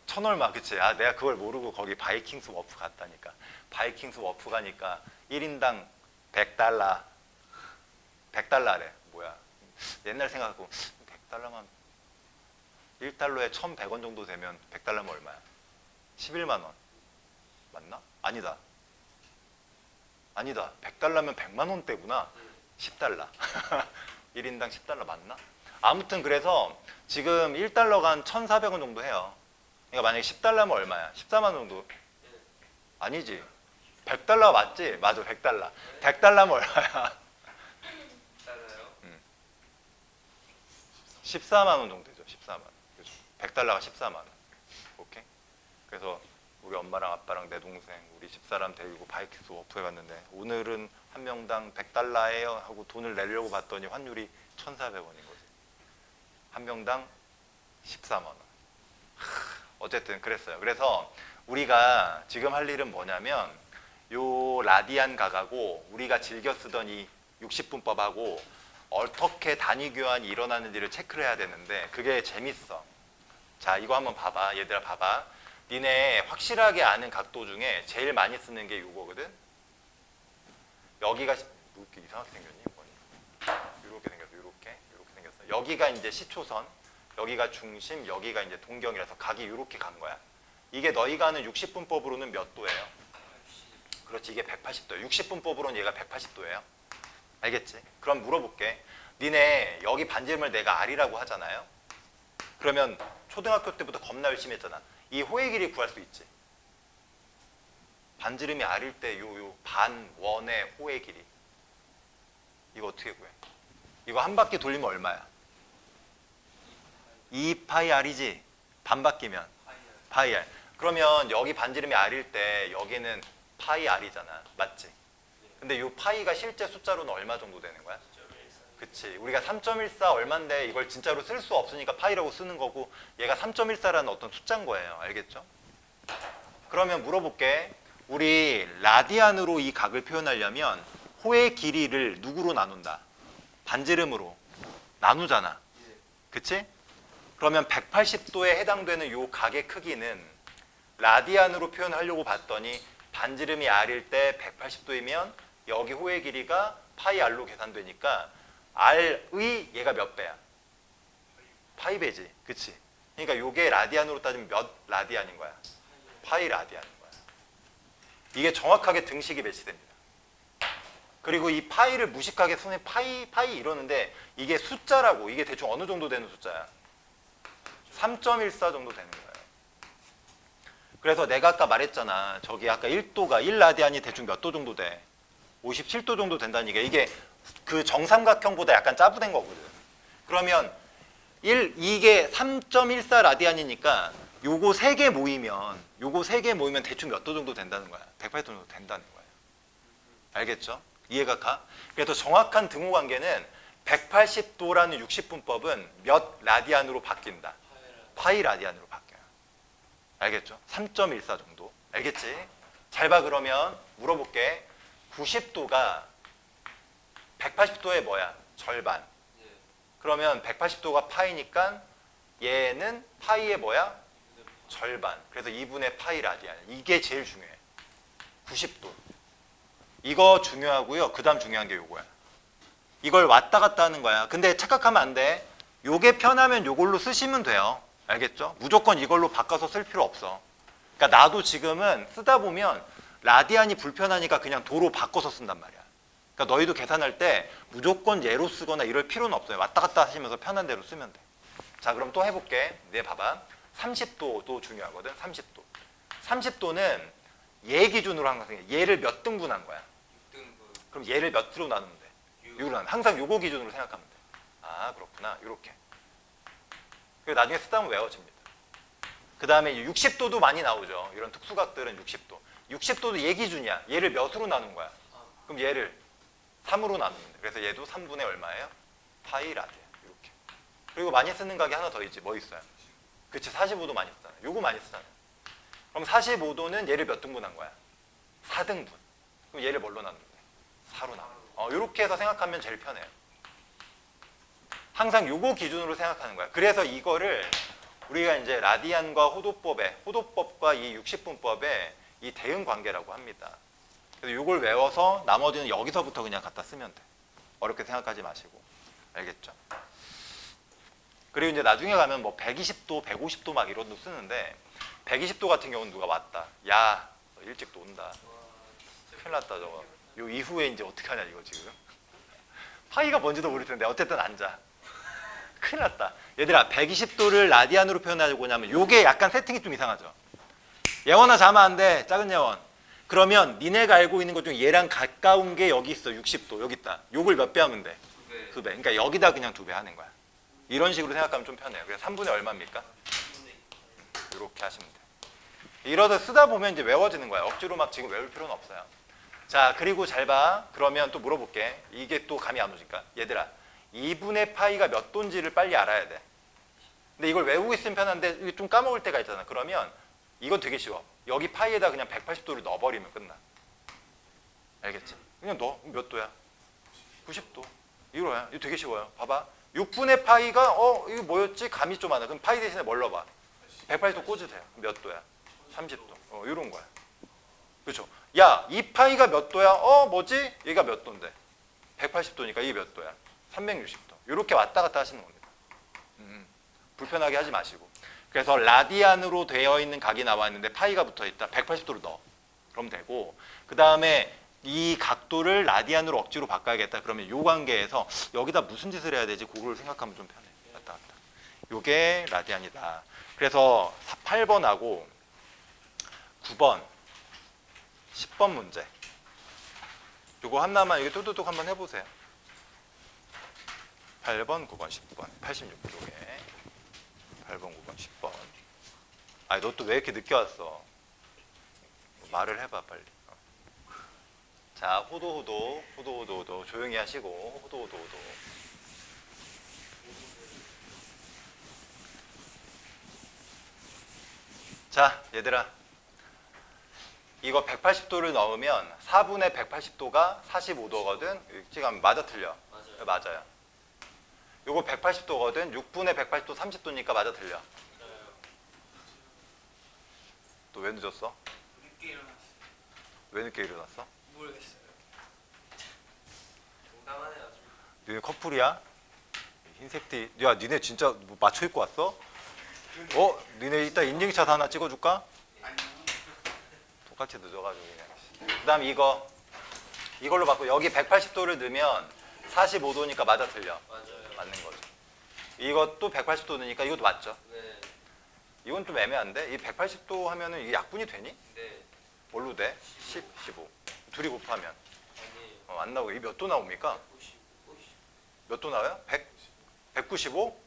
Speaker 1: 1000얼마, 그치? 아, 내가 그걸 모르고 거기 바이킹스 워프 갔다니까. 바이킹스 워프 가니까 1인당 100달러. 100달러래. 뭐야. 옛날 생각하고 100달러만 1달러에 1100원 정도 되면 100달러면 얼마야? 11만 원. 맞나? 아니다. 100달러면 100만 원대구나. 10달러. 1인당 10달러 맞나? 아무튼 그래서 지금 1달러가 한 1,400원 정도 해요. 그러니까 만약에 10달러면 얼마야? 14만 원 정도? 아니지. 100달러 맞지? 맞아, 100달러. 100달러면 얼마야? 14만 원 정도 되죠. 14만 원. 그죠? 100달러가 14만 원. 오케이? 그래서 우리 엄마랑 아빠랑 내 동생, 우리 집사람 데리고 바이킹스 워프에 갔는데 오늘은 한 명당 100달러예요 하고 돈을 내려고 봤더니 환율이 1,400원인 거지. 한 명당 14만 원. 어쨌든 그랬어요. 그래서 우리가 지금 할 일은 뭐냐면 요 라디안 각하고 우리가 즐겨 쓰던 이 60분법하고 어떻게 단위 교환이 일어나는지를 체크를 해야 되는데 그게 재밌어. 자, 이거 한번 봐봐. 얘들아 봐봐. 니네 확실하게 아는 각도 중에 제일 많이 쓰는 게 이거거든. 여기가 뭐 이렇게 이상하게 생겼니? 이렇게 생겼어. 이렇게 생겼어. 여기가 이제 시초선, 여기가 중심, 여기가 이제 동경이라서 각이 이렇게 간 거야. 이게 너희가 아는 60분법으로는 몇 도예요? 그렇지, 이게 180도예요. 60분법으로는 얘가 180도예요. 알겠지? 그럼 물어볼게. 니네 여기 반지름을 내가 R이라고 하잖아요. 그러면 초등학교 때부터 겁나 열심히 했잖아. 이 호의 길이 구할 수 있지. 반지름이 R일 때 요 반원의 호의 길이. 이거 어떻게 구해? 이거 한 바퀴 돌리면 얼마야? 2파이 R이지? 반 바퀴면 파이 R. 그러면 여기 반지름이 R일 때 여기는 파이 R이잖아. 맞지? 근데 요 파이가 실제 숫자로는 얼마 정도 되는 거야? 그치. 우리가 3.14 얼만데 이걸 진짜로 쓸 수 없으니까 파이라고 쓰는 거고 얘가 3.14라는 어떤 숫자인 거예요. 알겠죠? 그러면 물어볼게. 우리 라디안으로 이 각을 표현하려면 호의 길이를 누구로 나눈다? 반지름으로 나누잖아. 그치? 그러면 180도에 해당되는 요 각의 크기는 라디안으로 표현하려고 봤더니 반지름이 R일 때 180도이면 여기 호의 길이가 파이 R로 계산되니까 R의 얘가 몇 배야? 파이 배지. 그치? 그러니까 요게 라디안으로 따지면 몇 라디안인 거야? 파이 라디안인 거야. 이게 정확하게 등식이 배치됩니다. 그리고 이 파이를 무식하게 손에 파이 이러는데 이게 숫자라고. 이게 대충 어느 정도 되는 숫자야? 3.14 정도 되는 거예요. 그래서 내가 아까 말했잖아. 저기 아까 1도가 1라디안이 대충 몇 도 정도 돼? 57도 정도 된다는 이게 그 정삼각형보다 약간 짜부된 거거든. 그러면 이게 3.14 라디안이니까 요거 3개 모이면 대충 몇 도 정도 된다는 거야. 180도 정도 된다는 거야. 알겠죠? 이해가 가? 그래서 정확한 등호 관계는 180도라는 60분법은 몇 라디안으로 바뀐다? 파이 라디안으로 바뀌어요. 알겠죠? 3.14 정도. 알겠지? 잘 봐. 그러면 물어볼게. 90도가 180도의 뭐야? 절반. 그러면 180도가 파이니까 얘는 파이의 뭐야? 절반. 그래서 2분의 파이 라디안. 이게 제일 중요해. 90도. 이거 중요하고요. 그 다음 중요한 게 요거야. 이걸 왔다 갔다 하는 거야. 근데 착각하면 안 돼. 요게 편하면 요걸로 쓰시면 돼요. 알겠죠? 무조건 이걸로 바꿔서 쓸 필요 없어. 그러니까 나도 지금은 쓰다 보면 라디안이 불편하니까 그냥 도로 바꿔서 쓴단 말이야. 그러니까 너희도 계산할 때 무조건 얘로 쓰거나 이럴 필요는 없어요. 왔다 갔다 하시면서 편한 대로 쓰면 돼. 자, 그럼 또 해볼게. 네, 봐봐. 30도도 중요하거든. 30도. 30도는 얘 기준으로 한 거야. 얘를 몇 등분한 거야?
Speaker 2: 6등분.
Speaker 1: 그럼 얘를 몇으로 나누면 돼? 6으로 나누면 항상 요거 기준으로 생각하면 돼. 아, 그렇구나. 요렇게. 그리고 나중에 쓰다 보면 외워집니다. 그 다음에 60도도 많이 나오죠. 이런 특수각들은 60도. 60도도 얘 기준이야. 얘를 몇으로 나눈 거야? 그럼 얘를 3으로 나누면 돼. 그래서 얘도 3분의 얼마예요? 파이 라디안. 이렇게. 그리고 많이 쓰는 각이 하나 더 있지. 뭐 있어요? 그치, 45도 많이 쓰잖아. 요거 많이 쓰잖아. 그럼 45도는 얘를 몇 등분한 거야? 4등분. 그럼 얘를 뭘로 나누는 거야? 4로 나누는 거야. 이렇게 해서 생각하면 제일 편해요. 항상 요거 기준으로 생각하는 거야. 그래서 이거를 우리가 이제 라디안과 호도법과 이 60분법의 이 대응 관계라고 합니다. 그래서 이걸 외워서 나머지는 여기서부터 그냥 갖다 쓰면 돼. 어렵게 생각하지 마시고. 알겠죠? 그리고 이제 나중에 가면 뭐 120도, 150도 막 이런 도 쓰는데 120도 같은 경우는 누가 왔다. 야, 너 일찍 또 온다. 큰일 났다 저거. 요 이후에 이제 어떻게 하냐 이거 지금. 파이가 뭔지도 모를 텐데 어쨌든 앉아. 큰일 났다. 얘들아, 120도를 라디안으로 표현하려고 하냐면 요게 약간 세팅이 좀 이상하죠. 예원아 자면 안 돼. 작은 예원. 그러면 니네가 알고 있는 것 중에 얘랑 가까운 게 여기 있어. 60도. 여기 있다. 요걸 몇 배 하면 돼?
Speaker 2: 2배.
Speaker 1: 2배. 그러니까 여기다 그냥 2배 하는 거야. 이런 식으로 생각하면 좀 편해요. 그래서 3분의 얼마입니까? 이렇게 하시면 돼. 이러다 쓰다 보면 이제 외워지는 거야. 억지로 막 지금 외울 필요는 없어요. 자, 그리고 잘 봐. 그러면 또 물어볼게. 이게 또 감이 안 오니까. 얘들아, 2분의 파이가 몇 도인지를 빨리 알아야 돼. 근데 이걸 외우고 있으면 편한데 이게 좀 까먹을 때가 있잖아. 그러면 이건 되게 쉬워. 여기 파이에다 그냥 180도를 넣어버리면 끝나. 알겠지? 그냥 넣어. 몇 도야? 90도. 이거야. 이거 되게 쉬워요. 봐봐. 6분의 파이가 이거 뭐였지? 감이 좀 안 와. 그럼 파이 대신에 뭘 넣어봐? 180도 꽂으세요. 몇 도야? 30도. 이런 거야. 그렇죠? 야, 이 파이가 몇 도야? 뭐지? 얘가 몇 도인데? 180도니까 이게 몇 도야? 360도. 이렇게 왔다 갔다 하시는 겁니다. 불편하게 하지 마시고. 그래서 라디안으로 되어 있는 각이 나와 있는데 파이가 붙어 있다. 180도로 넣어. 그럼 되고, 그 다음에 이 각도를 라디안으로 억지로 바꿔야겠다. 그러면 이 관계에서 여기다 무슨 짓을 해야 되지? 그걸 생각하면 좀 편해. 왔다 갔다. 요게 라디안이다. 그래서 8번하고 9번, 10번 문제. 요거 하나만 이게 뚜두둑 한번 해보세요. 8번, 9번, 10번, 86쪽에 8번, 9번, 10번. 아니, 너 또 왜 이렇게 늦게 왔어? 말을 해봐 빨리. 자, 호도 조용히 하시고 호도. 자, 얘들아, 이거 180도를 넣으면 4분의 180도가 45도거든. 지금 맞아 틀려?
Speaker 2: 맞아요.
Speaker 1: 맞아요. 요거 180도거든. 6분의 180도 30도니까 맞아 틀려?
Speaker 2: 맞아요.
Speaker 1: 또 왜 늦었어?
Speaker 2: 늦게 일어났어요.
Speaker 1: 왜 늦게 일어났어?
Speaker 2: 모르겠어요. 농담하네요. 좀.
Speaker 1: 니네 커플이야? 흰색 티. 야, 니네 진짜 뭐 맞춰 입고 왔어? 니네 이따 인증샷 하나 찍어줄까? 똑같이 늦어가지고 그냥. 그 다음 이걸로 바꿔. 여기 180도를 넣으면 45도니까 맞아 틀려?
Speaker 2: 맞아요.
Speaker 1: 맞는 거죠. 이것도 180도 넣으니까 이것도 맞죠?
Speaker 2: 네.
Speaker 1: 이건 좀 애매한데? 이 180도 하면은 이게 약분이 되니?
Speaker 2: 네.
Speaker 1: 뭘로 돼? 10, 15. 둘이 곱하면
Speaker 2: 아니에요.
Speaker 1: 안 나오고. 이 몇 도 나옵니까?
Speaker 2: 50.
Speaker 1: 몇 도 나와요? 100? 195?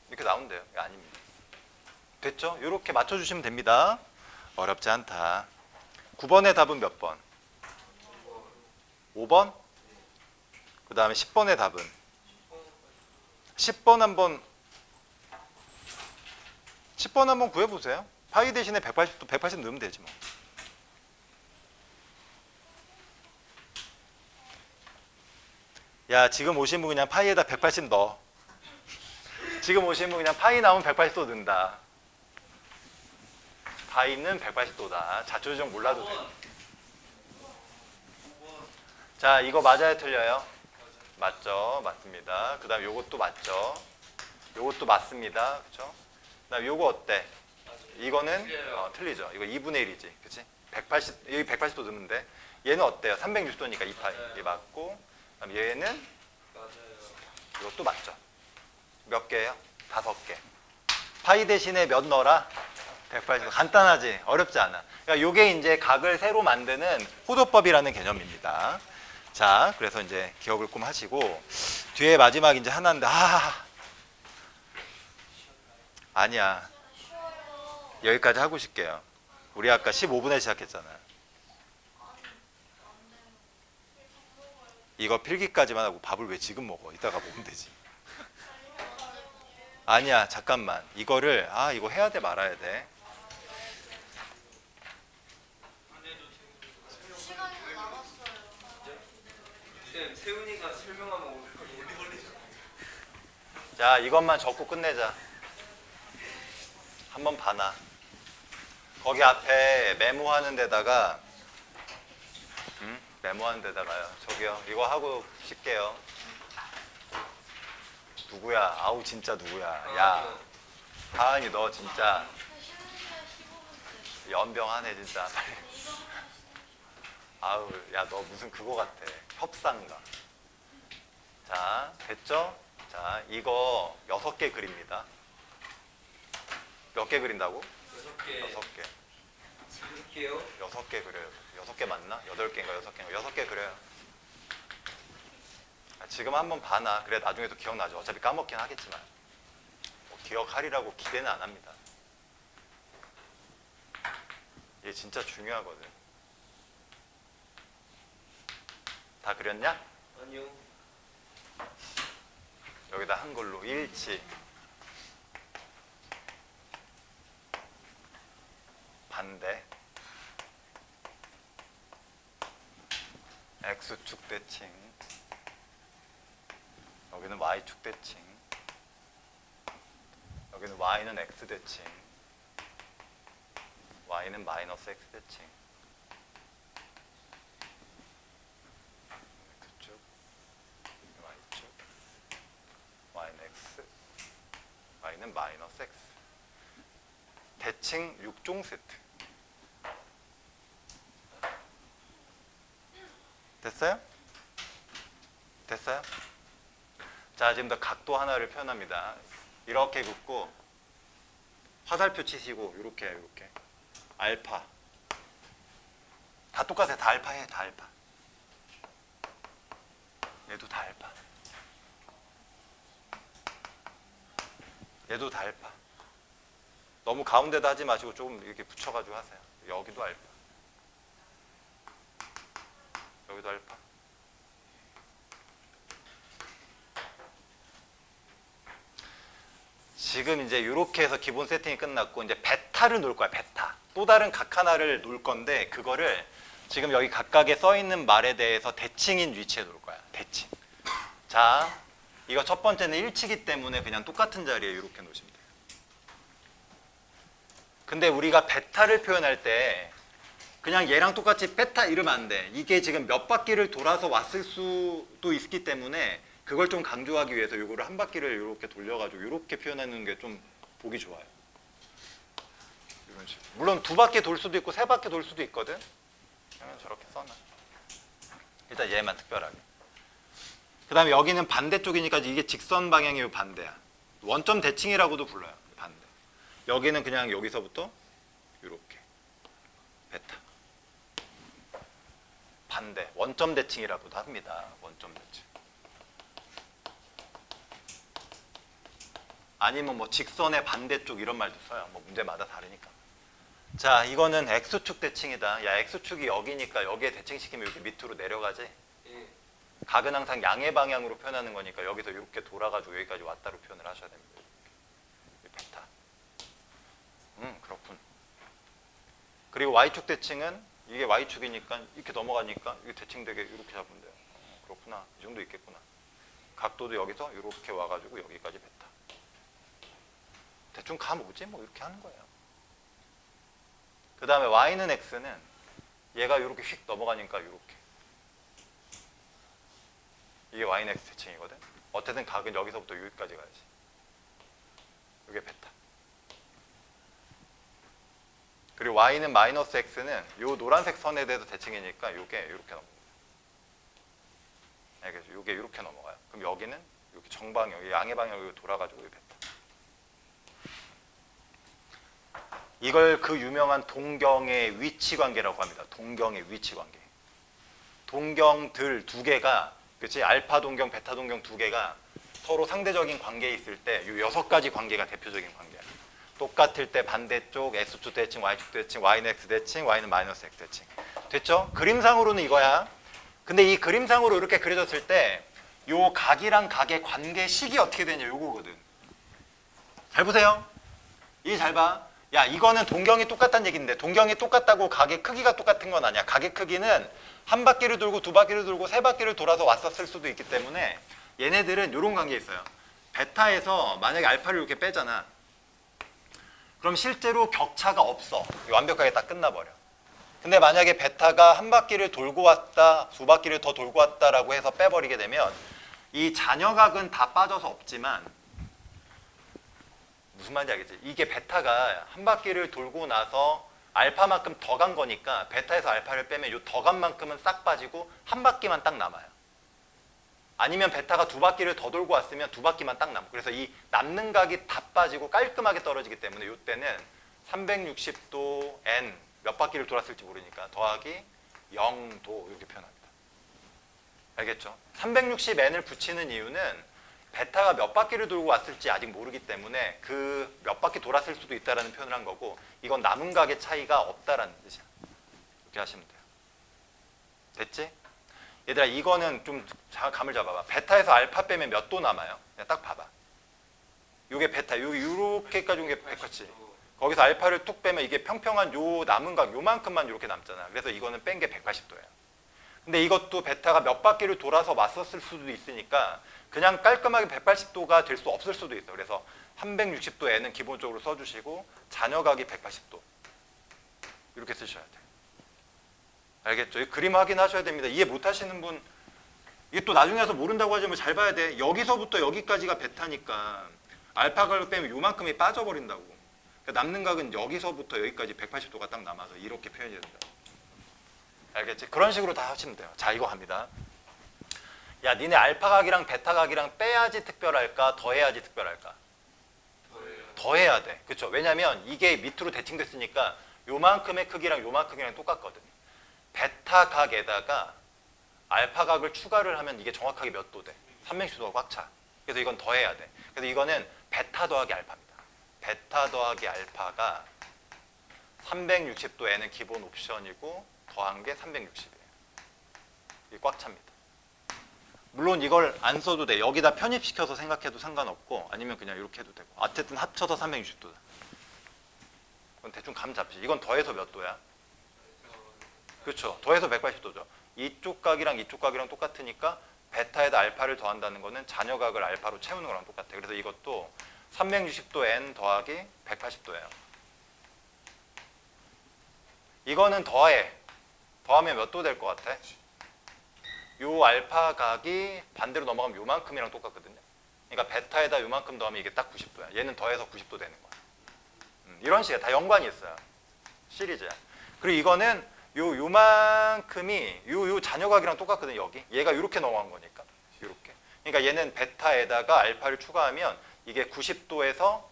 Speaker 1: 이렇게 나온대요. 이게 아닙니다. 됐죠? 이렇게 맞춰주시면 됩니다. 어렵지 않다. 9번의 답은 몇 번? 5번? 그 다음에 10번의 답은? 10번 한번 구해보세요. 파이 대신에 180도 180 넣으면 되지 뭐. 야, 지금 오신 분 그냥 파이에다 180 넣어. 지금 오신 분 그냥 파이 나오면 180도 넣는다. 파이는 180도다. 자초지종 몰라도 돼. 자, 이거 맞아요, 틀려요? 맞죠? 맞습니다. 그 다음에 요것도 맞죠? 요것도 맞습니다. 그쵸? 그 다음에 요거 어때? 이거는
Speaker 2: 틀려요.
Speaker 1: 틀리죠. 이거 2분의 1이지. 그치? 180, 여기 180도 넣는데 얘는 어때요? 360도니까 2파이.
Speaker 2: 맞아요.
Speaker 1: 이게 맞고 그다음 얘는
Speaker 2: 맞아요.
Speaker 1: 이것도 맞죠. 몇 개예요? 5개. 파이 대신에 몇 넣어라? 180도. 간단하지? 어렵지 않아. 그러니까 요게 이제 각을 새로 만드는 호도법이라는 개념입니다. 자, 그래서 이제 기억을 좀 하시고 뒤에 마지막 이제 하나인데 아니야. 여기까지 하고 싶게요. 우리 아까 15분에 시작했잖아. 이거 필기까지만 하고 밥을 왜 지금 먹어? 이따가 먹으면 되지. 아니야, 잠깐만. 이거를 이거 해야 돼 말아야 돼.
Speaker 2: 쌤, 세훈이가 설명하면 오래 걸리죠.
Speaker 1: 자, 이것만 적고 끝내자. 한번 봐놔. 거기 앞에 메모하는 데다가 메모하는 데다가요. 저기요. 이거 하고 쉴게요. 누구야? 아우 진짜 누구야? 야, 하은이 너 진짜 연병하네 진짜. 아우, 야 너 무슨 그거 같아. 협상가. 자, 됐죠? 자, 이거 6개 그립니다. 몇 개 그린다고?
Speaker 2: 6개.
Speaker 1: 6개.
Speaker 2: 6개요?
Speaker 1: 6개 그려요. 6개 맞나? 8개인가 6개인가? 6개 그려요. 지금 한번 봐놔. 그래 나중에도 기억나죠. 어차피 까먹긴 하겠지만 뭐 기억하리라고 기대는 안 합니다. 이게 진짜 중요하거든. 다 그렸냐?
Speaker 2: 아니요.
Speaker 1: 여기다 한글로 일치 반대 X축 대칭 여기는 Y축 대칭 여기는 Y는 X 대칭 Y는 마이너스 X 대칭 X축 Y축 Y는 X Y는 마이너스 X 대칭 6종 세트 됐어요? 됐어요? 자, 지금 더 각도 하나를 표현합니다. 이렇게 긋고 화살표 치시고 이렇게 알파 다 똑같아. 다 알파 해. 다 알파. 얘도 다 알파. 얘도 다 알파. 너무 가운데다 하지 마시고 조금 이렇게 붙여가지고 하세요. 여기도 알파. 여기도 알파. 지금 이제 이렇게 해서 기본 세팅이 끝났고 이제 베타를 놓을 거야. 베타. 또 다른 각 하나를 놓을 건데 그거를 지금 여기 각각에 써 있는 말에 대해서 대칭인 위치에 놓을 거야. 대칭. 자, 이거 첫 번째는 일치기 때문에 그냥 똑같은 자리에 이렇게 놓으시면 돼요. 근데 우리가 베타를 표현할 때 그냥 얘랑 똑같이 베타 이러면 안 돼. 이게 지금 몇 바퀴를 돌아서 왔을 수도 있기 때문에 그걸 좀 강조하기 위해서 이거를 한 바퀴를 이렇게 돌려가지고 이렇게 표현하는 게 좀 보기 좋아요. 이런 식으로. 물론 2바퀴 돌 수도 있고 3바퀴 돌 수도 있거든. 그러면 저렇게 써놔. 일단 얘만 특별하게. 그 다음에 여기는 반대쪽이니까 이게 직선 방향이 반대야. 원점 대칭이라고도 불러요. 반대. 여기는 그냥 여기서부터 이렇게 베타. 반대. 원점 대칭이라고도 합니다. 원점 대칭. 아니면 뭐 직선의 반대쪽 이런 말도 써요. 뭐 문제마다 다르니까. 자, 이거는 X축 대칭이다. 야, X축이 여기니까 여기에 대칭시키면 이렇게 밑으로 내려가지.
Speaker 2: 예.
Speaker 1: 각은 항상 양의 방향으로 표현하는 거니까 여기서 이렇게 돌아가지고 여기까지 왔다로 표현을 하셔야 됩니다. 베타. 그렇군. 그리고 Y축 대칭은 이게 Y축이니까 이렇게 넘어가니까 이게 대칭되게 이렇게 잡으면 돼요. 그렇구나. 이 정도 있겠구나. 각도도 여기서 이렇게 와가지고 여기까지 베타. 대충 감 오지? 뭐 이렇게 하는 거예요. 그 다음에 Y는 X는 얘가 이렇게 휙 넘어가니까 이렇게. 이게 y는 x 대칭이거든. 어쨌든 각은 여기서부터 여기까지 가야지. 이게 베타. 그리고 y는 마이너스 x는 요 노란색 선에 대해서 대칭이니까 요게 이렇게 넘어가요. 알겠죠? 요게 이렇게 넘어가요. 그럼 여기는 여기 정방향, 양의 방향으로 돌아가지고 여기 베타. 이걸 그 유명한 동경의 위치 관계라고 합니다. 동경의 위치 관계. 동경들 두 개가, 그치? 알파 동경, 베타 동경 두 개가 서로 상대적인 관계에 있을 때 이 6가지 관계가 대표적인 관계야. 똑같을 때 반대쪽 x축 대칭, y축 대칭, y는 x 대칭, y는 마이너스 x 대칭. 됐죠? 그림상으로는 이거야. 근데 이 그림상으로 이렇게 그려졌을 때 요 각이랑 각의 관계식이 어떻게 되냐 요거거든. 잘 보세요. 이 잘 봐. 야, 이거는 동경이 똑같다는 얘기인데 동경이 똑같다고 각의 크기가 똑같은 건 아니야. 각의 크기는 한 바퀴를 돌고 두 바퀴를 돌고 세 바퀴를 돌아서 왔었을 수도 있기 때문에 얘네들은 이런 관계에 있어요. 베타에서 만약에 알파를 이렇게 빼잖아. 그럼 실제로 격차가 없어. 완벽하게 딱 끝나버려. 근데 만약에 베타가 한 바퀴를 돌고 왔다, 두 바퀴를 더 돌고 왔다라고 해서 빼버리게 되면 이 잔여각은 다 빠져서 없지만 무슨 말인지 알겠지? 이게 베타가 한 바퀴를 돌고 나서 알파만큼 더 간 거니까 베타에서 알파를 빼면 이 더 간 만큼은 싹 빠지고 한 바퀴만 딱 남아요. 아니면 베타가 두 바퀴를 더 돌고 왔으면 두 바퀴만 딱 남고 그래서 이 남는 각이 다 빠지고 깔끔하게 떨어지기 때문에 이때는 360도 n 몇 바퀴를 돌았을지 모르니까 더하기 0도 이렇게 표현합니다. 알겠죠? 360n을 붙이는 이유는 베타가 몇 바퀴를 돌고 왔을지 아직 모르기 때문에 그 몇 바퀴 돌았을 수도 있다는 표현을 한 거고 이건 남은 각의 차이가 없다라는 뜻이야. 이렇게 하시면 돼요. 됐지? 얘들아 이거는 좀 감을 잡아봐. 베타에서 알파 빼면 몇 도 남아요? 그냥 딱 봐봐. 요게 베타, 요렇게까지 온 게 베타지. 거기서 알파를 뚝 빼면 이게 평평한 요 남은 각 요만큼만 이렇게 남잖아. 그래서 이거는 뺀 게 180도예요. 근데 이것도 베타가 몇 바퀴를 돌아서 왔었을 수도 있으니까 그냥 깔끔하게 180도가 될 수 없을 수도 있어. 그래서 360도 n은 기본적으로 써주시고 잔여각이 180도 이렇게 쓰셔야 돼. 알겠죠? 이 그림 확인하셔야 됩니다. 이해 못하시는 분 이게 또 나중에 와서 모른다고 하지만 잘 봐야 돼. 여기서부터 여기까지가 베타니까 알파각을 빼면 요만큼이 빠져버린다고. 그러니까 남는 각은 여기서부터 여기까지 180도가 딱 남아서 이렇게 표현이 된다. 알겠지? 그런 식으로 다 하시면 돼요. 자, 이거 합니다. 야, 니네 알파각이랑 베타각이랑 빼야지 특별할까? 더해야지 특별할까? 더해야 돼. 그렇죠? 왜냐면 이게 밑으로 대칭됐으니까 요만큼의 크기랑 요만큼이랑 똑같거든. 베타각에다가 알파각을 추가를 하면 이게 정확하게 몇 도 돼? 360도가 꽉 차. 그래서 이건 더해야 돼. 그래서 이거는 베타 더하기 알파입니다. 베타 더하기 알파가 360도 n은 기본 옵션이고 더한 게 360이에요. 이게 꽉 찹니다. 물론 이걸 안 써도 돼. 여기다 편입시켜서 생각해도 상관없고 아니면 그냥 이렇게 해도 되고 어쨌든 합쳐서 360도다. 그건 대충 감 잡지. 이건 더해서 몇 도야? 그렇죠. 더해서 180도죠. 이쪽 각이랑 이쪽 각이랑 똑같으니까 베타에다 알파를 더한다는 거는 잔여각을 알파로 채우는 거랑 똑같아. 그래서 이것도 360도 n 더하기 180도예요. 이거는 더해. 더하면 몇 도 될 것 같아? 요 알파 각이 반대로 넘어가면 요만큼이랑 똑같거든요. 그러니까 베타에다 요만큼 더하면 이게 딱 90도야. 얘는 더해서 90도 되는 거야. 이런 식의 다 연관이 있어요. 시리즈야. 그리고 이거는 요만큼이 요 잔여각이랑 똑같거든요. 여기 얘가 이렇게 넘어간 거니까 이렇게. 그러니까 얘는 베타에다가 알파를 추가하면 이게 90도에서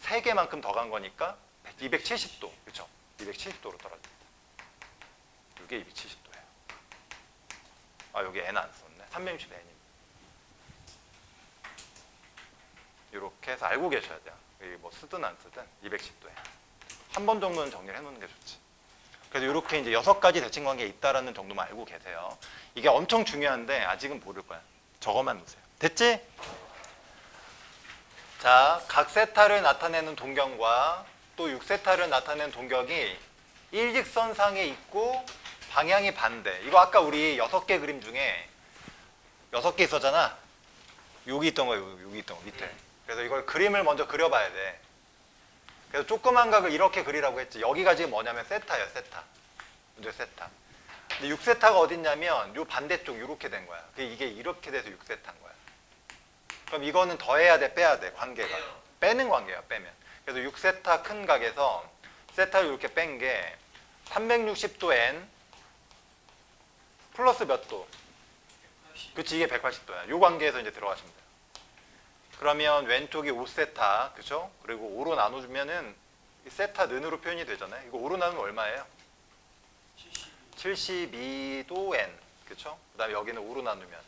Speaker 1: 3개만큼 더 간 거니까 270도. 그렇죠? 270도로 떨어집니다. 이게 270도예요. 아, 여기 n 안 썼네. 360n입니다. 이렇게 해서 알고 계셔야 돼요. 여기 뭐 쓰든 안 쓰든 210도예요. 한 번 정도는 정리를 해놓는 게 좋지. 그래서 이렇게 이제 6가지 대칭 관계에 있다라는 정도만 알고 계세요. 이게 엄청 중요한데 아직은 모를 거야. 저거만 놓으세요. 됐지? 자, 각 세타를 나타내는 동경과 또 6세타를 나타내는 동경이 일직선상에 있고 방향이 반대. 이거 아까 우리 6개 그림 중에 6개 있었잖아. 여기 있던 거예요. 여기 있던 거 밑에. 그래서 이걸 그림을 먼저 그려봐야 돼. 그래서 조그만 각을 이렇게 그리라고 했지. 여기가 지금 뭐냐면 세타예요. 세타. 먼저 세타. 근데 6세타가 어딨냐면 요 반대쪽 이렇게 된 거야. 이게 이렇게 돼서 6세타인 거야. 그럼 이거는 더해야 돼, 빼야 돼, 관계가. 빼는 관계야, 빼면. 그래서 6세타 큰 각에서 세타를 이렇게 뺀 게 360도 n 플러스 몇 도? 그치, 이게 180도야. 요 관계에서 이제 들어가시면 돼요. 그러면 왼쪽이 5세타, 그죠? 그리고 5로 나눠주면은 이 세타 는으로 표현이 되잖아요. 이거 5로 나누면 얼마예요? 72도 n, 그쵸? 그 다음에 여기는 5로 나누면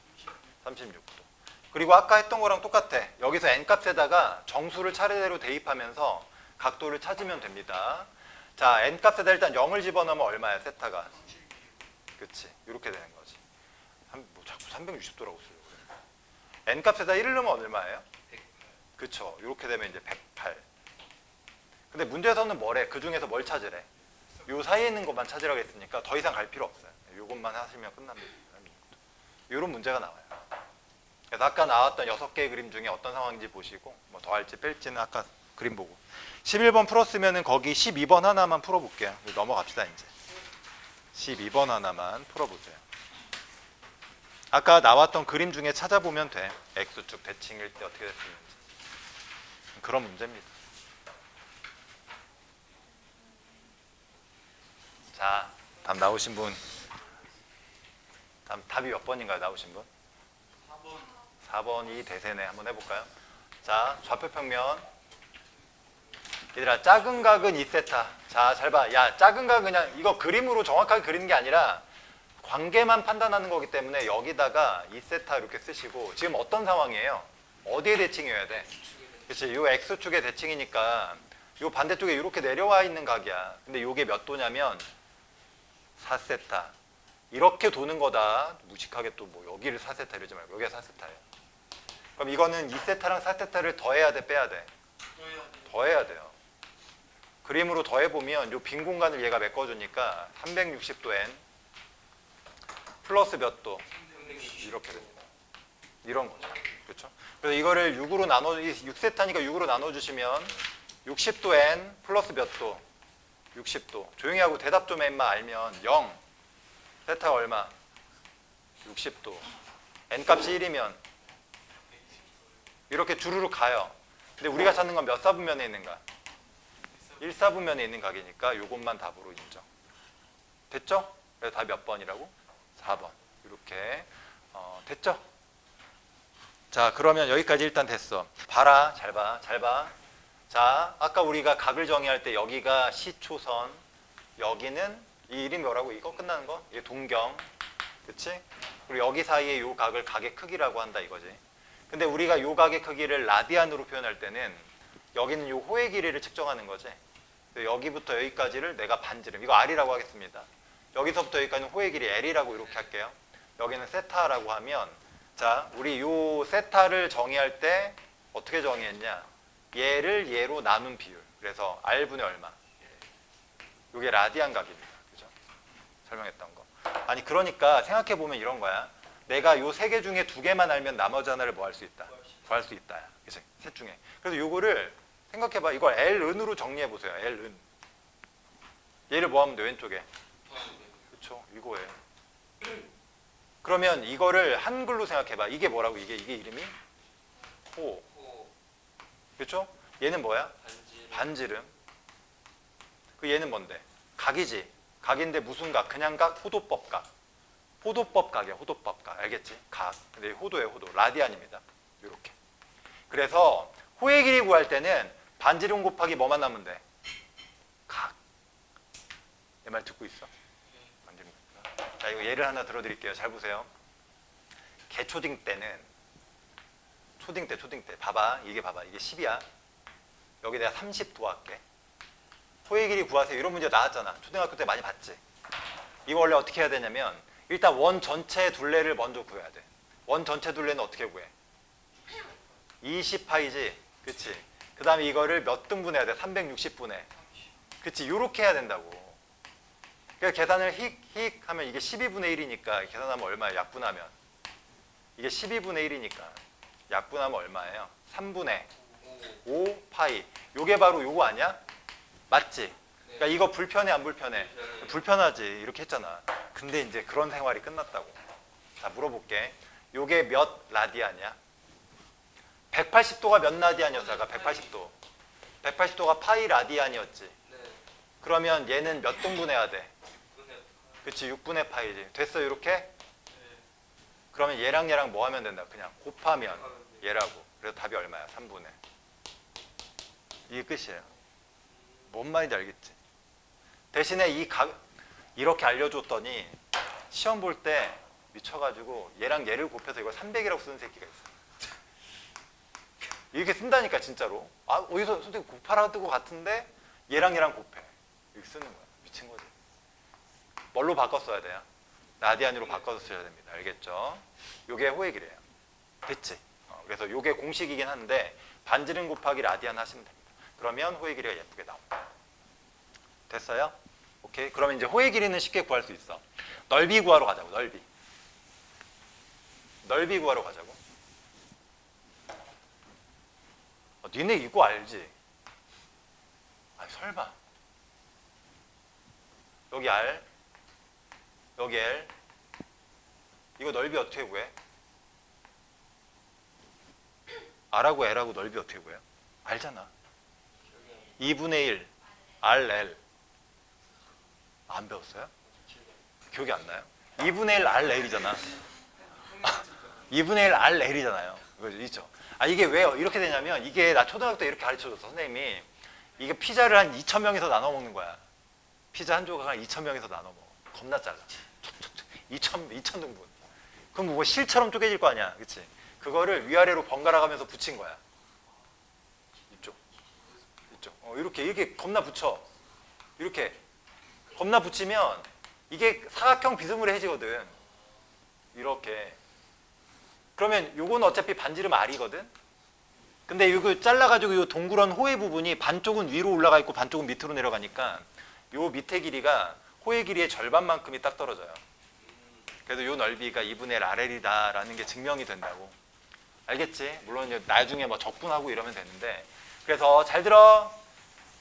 Speaker 1: 36도. 그리고 아까 했던 거랑 똑같아. 여기서 n 값에다가 정수를 차례대로 대입하면서 각도를 찾으면 됩니다. 자, n 값에다 일단 0을 집어넣으면 얼마야, 세타가? 그치, 이렇게 되는 거지. 뭐 자꾸 360도라고 쓰려고 그래. n 값에다 1을 넣으면 얼마예요?
Speaker 2: 108.
Speaker 1: 그쵸, 이렇게 되면 이제 108. 근데 문제에서는 뭐래? 그 중에서 뭘 찾으래? 요 사이에 있는 것만 찾으라고 했으니까 더 이상 갈 필요 없어요. 요것만 하시면 끝납니다. 이런 문제가 나와요. 그래서 아까 나왔던 6개의 그림 중에 어떤 상황인지 보시고 뭐 더 할지 뺄지는 아까 그림 보고 11번 풀었으면은 거기 12번 하나만 풀어볼게요. 넘어갑시다. 이제 12번 하나만 풀어보세요. 아까 나왔던 그림 중에 찾아보면 돼. X축 대칭일 때 어떻게 됐었는지. 그런 문제입니다. 자, 다음 나오신 분. 다음 답이 몇 번인가요? 나오신 분? 4번이 대세네. 한번 해볼까요? 자, 좌표 평면. 얘들아, 작은 각은 2세타. 자, 잘 봐. 야, 작은 각은 그냥 이거 그림으로 정확하게 그리는 게 아니라 관계만 판단하는 거기 때문에 여기다가 2세타 이렇게 쓰시고 지금 어떤 상황이에요? 어디에 대칭해야 돼? 그치, 요 X축의 대칭이니까 요 반대쪽에 이렇게 내려와 있는 각이야. 근데 요게 몇 도냐면 4세타. 이렇게 도는 거다. 무식하게 또 뭐 여기를 4세타 이러지 말고 여기가 4세타예요. 그럼 이거는 2세타랑 4세타를 더해야 돼, 빼야 돼? 더해야 돼요. 그림으로 더해보면 요 빈 공간을 얘가 메꿔주니까 360도 n 플러스 몇 도? 이렇게 됩니다. 이런 거죠. 그렇죠? 그래서 이거를 6으로 나눠, 6세타니까 6으로 나눠주시면 60도 n 플러스 몇 도? 60도. 조용히 하고 대답 좀 해, 인마. 알면 0. 세타가 얼마? 60도. n 값이 1이면 이렇게 주르륵 가요. 근데 우리가 찾는 건 몇 사분면에 있는가? 1사분면에 있는 각이니까 이것만 답으로 인정. 됐죠? 그래서 답이 몇 번이라고? 4번. 이렇게 됐죠? 자, 그러면 여기까지 일단 됐어. 봐라. 잘 봐. 잘 봐. 자, 아까 우리가 각을 정의할 때 여기가 C초선, 여기는 이 이름이 뭐라고? 이거 끝나는 거? 이게 동경. 그치? 그리고 여기 사이에 이 각을 각의 크기라고 한다 이거지. 근데 우리가 이 각의 크기를 라디안으로 표현할 때는 여기는 이 호의 길이를 측정하는 거지. 여기부터 여기까지를 내가 반지름, 이거 R이라고 하겠습니다. 여기서부터 여기까지는 호의 길이 L이라고 이렇게 할게요. 여기는 세타라고 하면, 자, 우리 요 세타를 정의할 때 어떻게 정의했냐? 얘를 얘로 나눈 비율. 그래서 R분의 얼마? 이게 라디안 각입니다. 그죠? 설명했던 거. 아니, 그러니까 생각해보면 이런 거야. 내가 요 3개 중에 2개만 알면 나머지 하나를 뭐 할 수 있다? 구할 수 있다. 그치? 셋 중에. 그래서 요거를 생각해봐. 이걸 L은으로 정리해보세요. L은. 얘를 뭐 하면 돼? 왼쪽에. 그쵸? 이거예요. 그러면 이거를 한글로 생각해봐. 이게 뭐라고? 이게 이름이? 호. 그쵸? 얘는 뭐야? 반지름. 그 얘는 뭔데? 각이지. 각인데 무슨 각? 그냥 각? 호도법 각. 호도법 각이야. 호도법 각. 알겠지? 각. 근데 호도예요. 호도. 라디안입니다. 이렇게. 그래서 호의 길이 구할 때는 반지름 곱하기 뭐만 나면 돼? 각. 내 말 듣고 있어? 반지름 곱하기. 자, 이거 예를 하나 들어드릴게요. 잘 보세요. 개초딩 때는 초딩 때 봐봐. 이게 10이야. 여기 내가 30 도할게. 호의 길이 구하세요. 이런 문제 나왔잖아. 초등학교 때 많이 봤지. 이거 원래 어떻게 해야 되냐면 일단 원 전체 둘레를 먼저 구해야 돼. 원 전체 둘레는 어떻게 구해? 20파이지. 그치? 그 다음에 이거를 몇 등분해야 돼? 360분해. 그치? 요렇게 해야 된다고. 그러니까 계산을 힉 하면 이게 12분의 1이니까 계산하면 얼마예요? 약분하면. 이게 12분의 1이니까 약분하면 얼마예요? 3분의 5 파이. 요게 바로 요거 아니야? 맞지? 그러니까 이거 불편해 안 불편해? 불편하지. 이렇게 했잖아. 근데 이제 그런 생활이 끝났다고. 자, 물어볼게. 요게 몇 라디안이야? 180도가 몇 라디안이었어? 아까 180도. 180도가 파이 라디안이었지.
Speaker 2: 네.
Speaker 1: 그러면 얘는 몇 등분해야 돼?
Speaker 2: 분해.
Speaker 1: 그치, 6분의 파이지. 됐어, 이렇게?
Speaker 2: 네.
Speaker 1: 그러면 얘랑 얘랑 뭐 하면 된다? 그냥 곱하면
Speaker 2: 하면 돼.
Speaker 1: 얘라고. 그래서 답이 얼마야? 3분의. 이게 끝이에요. 뭔 말인지 알겠지? 대신에 이렇게 알려줬더니 시험 볼 때 미쳐가지고 얘랑 얘를 곱해서 이걸 300이라고 쓰는 새끼가 있어. 이렇게 쓴다니까 진짜로. 아, 어디서 선생님 곱하라는 것 같은데 얘랑 얘랑 곱해. 이렇게 쓰는 거야. 미친 거지. 뭘로 바꿔 써야 돼요? 라디안으로 바꿔서 써야 됩니다. 알겠죠? 요게 호의 길이에요. 됐지? 그래서 요게 공식이긴 한데 반지름 곱하기 라디안 하시면 됩니다. 그러면 호의 길이가 예쁘게 나옵니다. 됐어요? 오케이. 그러면 이제 호의 길이는 쉽게 구할 수 있어. 넓이 구하러 가자고. 넓이. 넓이 구하러 가자고. 니네 이거 알지? 아니 설마. 여기 R, 여기 L. 이거 넓이 어떻게 구해? R하고 L하고 넓이 어떻게 구해요? 알잖아. 2분의 1 RL. 안 배웠어요? 기억이 안 나요? 2분의 1 RL이잖아. 2분의 1 RL이잖아요. 이거 있죠? 아, 이게 왜 이렇게 되냐면 이게 나 초등학교 때 이렇게 가르쳐줬어. 선생님이 이게 피자를 한 2,000명에서 나눠 먹는 거야. 피자 한 조각 한 2,000명에서 나눠 먹어. 겁나 잘라. 2,000 등분. 그럼 뭐 실처럼 쪼개질 거 아니야. 그치? 그거를 위아래로 번갈아 가면서 붙인 거야. 이쪽. 이렇게 겁나 붙여. 이렇게 겁나 붙이면 이게 사각형 비스무리해지거든. 이렇게. 그러면 요건 어차피 반지름 R이거든. 근데 이거 잘라가지고 요 동그란 호의 부분이 반쪽은 위로 올라가 있고 반쪽은 밑으로 내려가니까 요 밑에 길이가 호의 길이의 절반만큼이 딱 떨어져요. 그래서 요 넓이가 2분의 1 RL이다라는 게 증명이 된다고. 알겠지? 물론 나중에 뭐 적분하고 이러면 되는데. 그래서 잘 들어.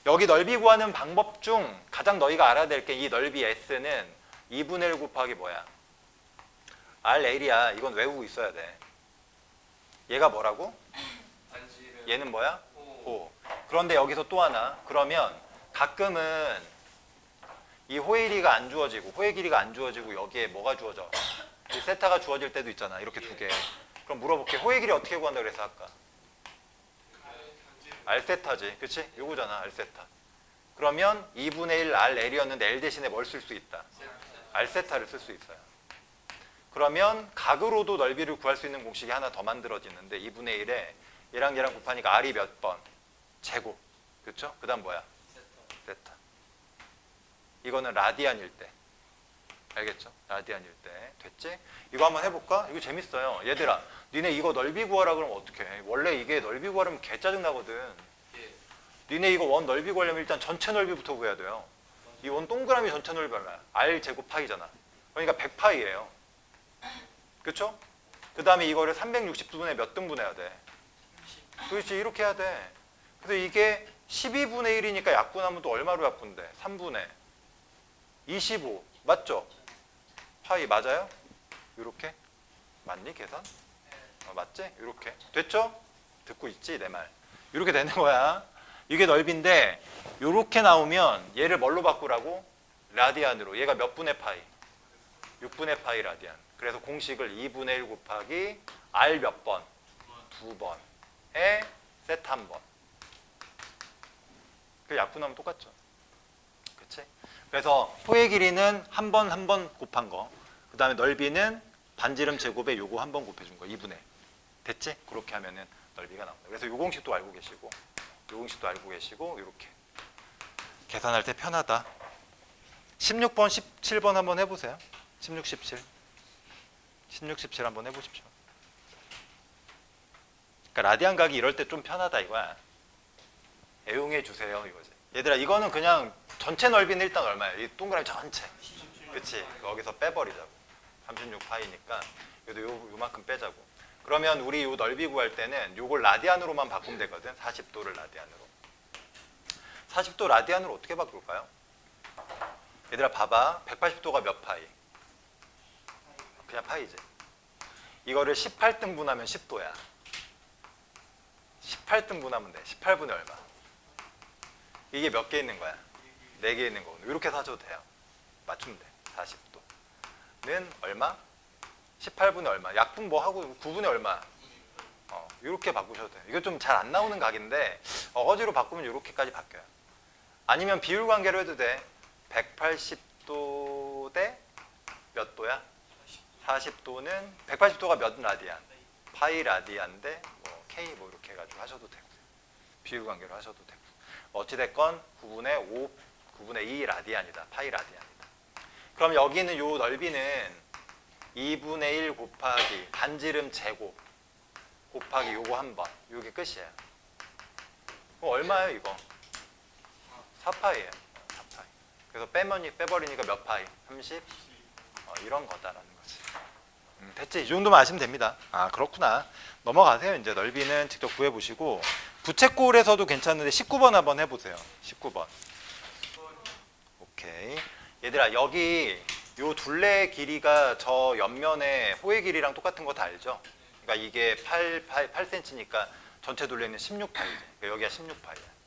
Speaker 1: 여기 넓이 구하는 방법 중 가장 너희가 알아야 될 게 이 넓이 S는 2분의 1 곱하기 뭐야? RL이야. 이건 외우고 있어야 돼. 얘가 뭐라고?
Speaker 2: 반지름.
Speaker 1: 얘는 뭐야?
Speaker 2: 오.
Speaker 1: 호. 그런데 여기서 또 하나. 그러면 가끔은 이 호의 길이가 안 주어지고 호의 길이가 안 주어지고 여기에 뭐가 주어져? 이 세타가 주어질 때도 있잖아. 이렇게 두 개. 그럼 물어볼게. 호의 길이 어떻게 구한다 그래서 아까? R세타지. 그치? 요거잖아. R세타. 그러면 2분의 1 RL이었는데 L 대신에 뭘 쓸 수 있다? R세타를 쓸 수 있어요. 그러면 각으로도 넓이를 구할 수 있는 공식이 하나 더 만들어지는데 2분의 1에 얘랑 얘랑 곱하니까 R이 몇 번? 제곱. 그렇죠? 그 다음 뭐야? 세타. 이거는 라디안일 때. 알겠죠? 라디안일 때. 됐지? 이거 한번 해볼까? 이거 재밌어요. 얘들아, 니네 이거 넓이 구하라 그러면 어떡해? 원래 이게 넓이 구하려면 개 짜증나거든.
Speaker 2: 예.
Speaker 1: 니네 이거 원 넓이 구하려면 일단 전체 넓이부터 구해야 돼요. 이 원 동그라미 전체 넓이 얼마야? R 제곱 파이잖아. 그러니까 100파이예요. 그쵸? 그 다음에 이거를 360분의 몇 등분해야 돼? 그렇지, 이렇게 해야 돼. 그래서 이게 12분의 1이니까 약분하면 또 얼마로 약분돼? 3분의 25. 맞죠? 파이 맞아요? 이렇게? 맞니 계산? 맞지? 이렇게. 됐죠? 듣고 있지 내 말. 이렇게 되는 거야. 이게 넓이인데 이렇게 나오면 얘를 뭘로 바꾸라고? 라디안으로. 얘가 몇 분의 파이? 6분의 파이 라디안. 그래서 공식을 2분의 1 곱하기 R 몇 번? 2번에 세타 한 번. 그 약분하면 똑같죠. 그치? 그래서 호의 길이는 한 번 곱한 거. 그 다음에 넓이는 반지름 제곱에 요거 한 번 곱해준 거. 2분의 1. 됐지? 그렇게 하면은 넓이가 나옵니다. 그래서 요 공식도 알고 계시고 요 공식도 알고 계시고 이렇게 계산할 때 편하다. 16번, 17번 한번 해보세요. 16, 17. 16, 17 한번 해보십시오. 그러니까 라디안 각이 이럴 때 좀 편하다 이거야. 애용해 주세요 이거지. 얘들아 이거는 그냥 전체 넓이는 일단 얼마야? 이 동그라미 전체. 그치? 거기서 빼버리자고. 36파이니까 요만큼 빼자고. 그러면 우리 요 넓이 구할 때는 요걸 라디안으로만 바꾸면 되거든. 40도를 라디안으로. 40도 라디안으로 어떻게 바꿀까요? 얘들아 봐봐. 180도가 몇 파이? 그냥 파이지. 이거를 18등분하면 10도야. 18등분하면 돼. 18분의 얼마? 이게 몇 개 있는 거야? 4개 있는 거거든. 이렇게 해서 하셔도 돼요. 맞추면 돼. 40도는 얼마? 18분의 얼마? 약분 뭐 하고 9분의 얼마? 이렇게 바꾸셔도 돼요. 이거 좀 잘 안 나오는 각인데 어거지로 바꾸면 이렇게까지 바뀌어요. 아니면 비율 관계로 해도 돼. 180도 대 몇 도야? 40도는 180도가 몇 라디안? 파이 라디안 대 뭐 K 뭐 이렇게 해가지고 하셔도 되고 비율 관계로 하셔도 되고 어찌됐건 9분의 5, 9분의 2 라디안이다. 파이 라디안이다. 그럼 여기는 요 넓이는 2분의 1 곱하기 반지름 제곱 곱하기 요거 한 번. 요게 끝이에요. 그럼 얼마예요 이거? 4파이예요. 4파이. 그래서 빼버리니까 몇 파이? 30? 이런 거다라는 거지. 됐지? 이 정도만 아시면 됩니다. 아 그렇구나. 넘어가세요. 이제 넓이는 직접 구해보시고 부채꼴에서도 괜찮은데 19번 한번 해보세요. 19번. 오케이. 얘들아 여기 요 둘레의 길이가 저 옆면의 호의 길이랑 똑같은 거 다 알죠? 그러니까 이게 8cm니까 전체 둘레는 16파이지. 그러니까 여기가 16파이야.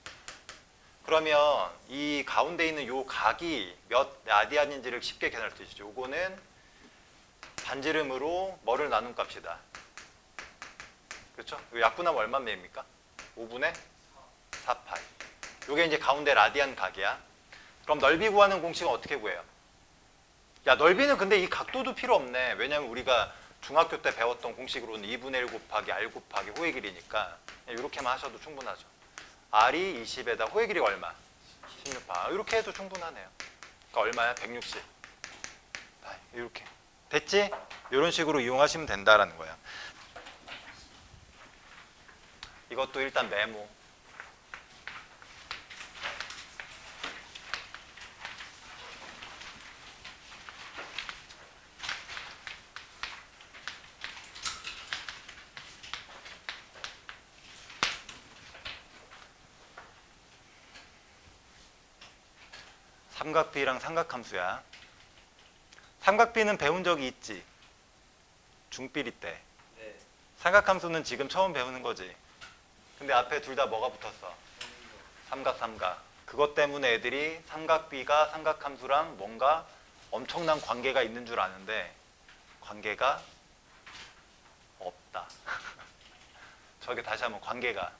Speaker 1: 그러면 이 가운데 있는 요 각이 몇 라디안인지를 쉽게 계산할 수 있죠. 요거는 반지름으로 뭐를 나눈 값이다. 그렇죠? 약분하면 얼마입니까? 5분의 4파이. 요게 이제 가운데 라디안 각이야. 그럼 넓이 구하는 공식은 어떻게 구해요? 야 넓이는 근데 이 각도도 필요 없네. 왜냐면 우리가 중학교 때 배웠던 공식으로는 2분의 1 곱하기 R 곱하기 호의 길이니까 이렇게만 하셔도 충분하죠. R이 20에다 호의 길이가 얼마? 16파. 이렇게 해도 충분하네요. 그러니까 얼마야? 160. 이렇게. 됐지? 이런 식으로 이용하시면 된다라는 거야. 이것도 일단 메모. 삼각비랑 삼각함수야. 삼각비는 배운 적이 있지? 중비리 때.
Speaker 2: 네.
Speaker 1: 삼각함수는 지금 처음 배우는 거지. 근데 앞에 둘 다 뭐가 붙었어? 삼각. 그것 때문에 애들이 삼각비가 삼각함수랑 뭔가 엄청난 관계가 있는 줄 아는데 관계가 없다. 저기 다시 한번 관계가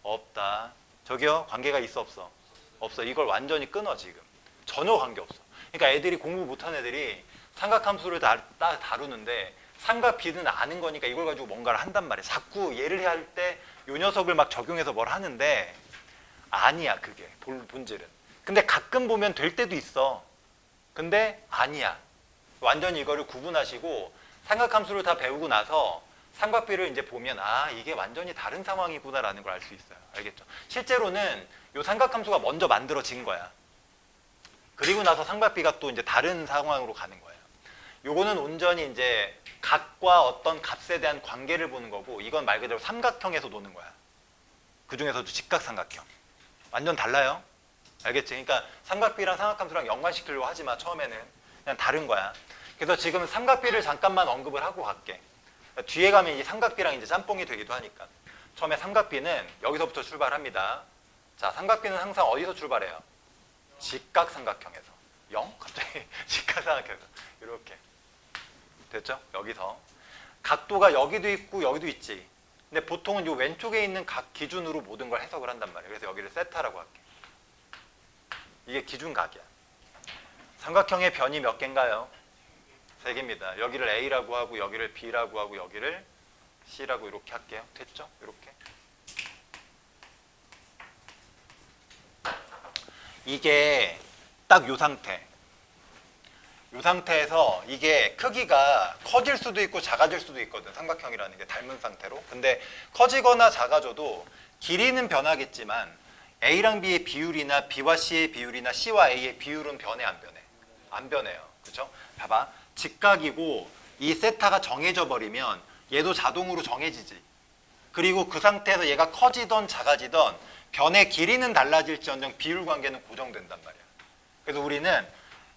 Speaker 1: 없다. 저기요? 관계가 있어 없어? 없어. 이걸 완전히 끊어 지금. 전혀 관계없어. 그러니까 애들이 공부 못한 애들이 삼각함수를 다루는데 삼각비는 아는 거니까 이걸 가지고 뭔가를 한단 말이야. 자꾸 예를 할 때 요 녀석을 막 적용해서 뭘 하는데 아니야 그게 본질은. 근데 가끔 보면 될 때도 있어. 근데 아니야. 완전히 이거를 구분하시고 삼각함수를 다 배우고 나서 삼각비를 이제 보면 아 이게 완전히 다른 상황이구나라는 걸 알 수 있어요. 알겠죠? 실제로는 요 삼각함수가 먼저 만들어진 거야. 그리고 나서 삼각비가 또 이제 다른 상황으로 가는 거예요. 요거는 온전히 이제 각과 어떤 값에 대한 관계를 보는 거고 이건 말 그대로 삼각형에서 노는 거야. 그 중에서도 직각삼각형. 완전 달라요. 알겠지? 그러니까 삼각비랑 삼각함수랑 연관시키려고 하지 마. 처음에는 그냥 다른 거야. 그래서 지금 삼각비를 잠깐만 언급을 하고 갈게. 뒤에 가면 이 삼각비랑 이제 짬뽕이 되기도 하니까. 처음에 삼각비는 여기서부터 출발합니다. 자, 삼각비는 항상 어디서 출발해요? 직각삼각형에서. 0? 갑자기 직각삼각형에서. 이렇게. 됐죠? 여기서. 각도가 여기도 있고 여기도 있지. 근데 보통은 이 왼쪽에 있는 각 기준으로 모든 걸 해석을 한단 말이에요. 그래서 여기를 세타라고 할게. 이게 기준각이야. 삼각형의 변이 몇 개인가요? 3개입니다. 여기를 A라고 하고 여기를 B라고 하고 여기를 C라고 이렇게 할게요. 됐죠? 이렇게. 이게 딱 요 상태. 이 상태에서 이게 크기가 커질 수도 있고 작아질 수도 있거든. 삼각형이라는 게 닮은 상태로. 근데 커지거나 작아져도 길이는 변하겠지만 A랑 B의 비율이나 B와 C의 비율이나 C와 A의 비율은 변해 안 변해? 안 변해요. 그렇죠? 봐봐. 직각이고 이 세타가 정해져 버리면 얘도 자동으로 정해지지. 그리고 그 상태에서 얘가 커지던 작아지던 변의 길이는 달라질지언정 비율 관계는 고정된단 말이야. 그래서 우리는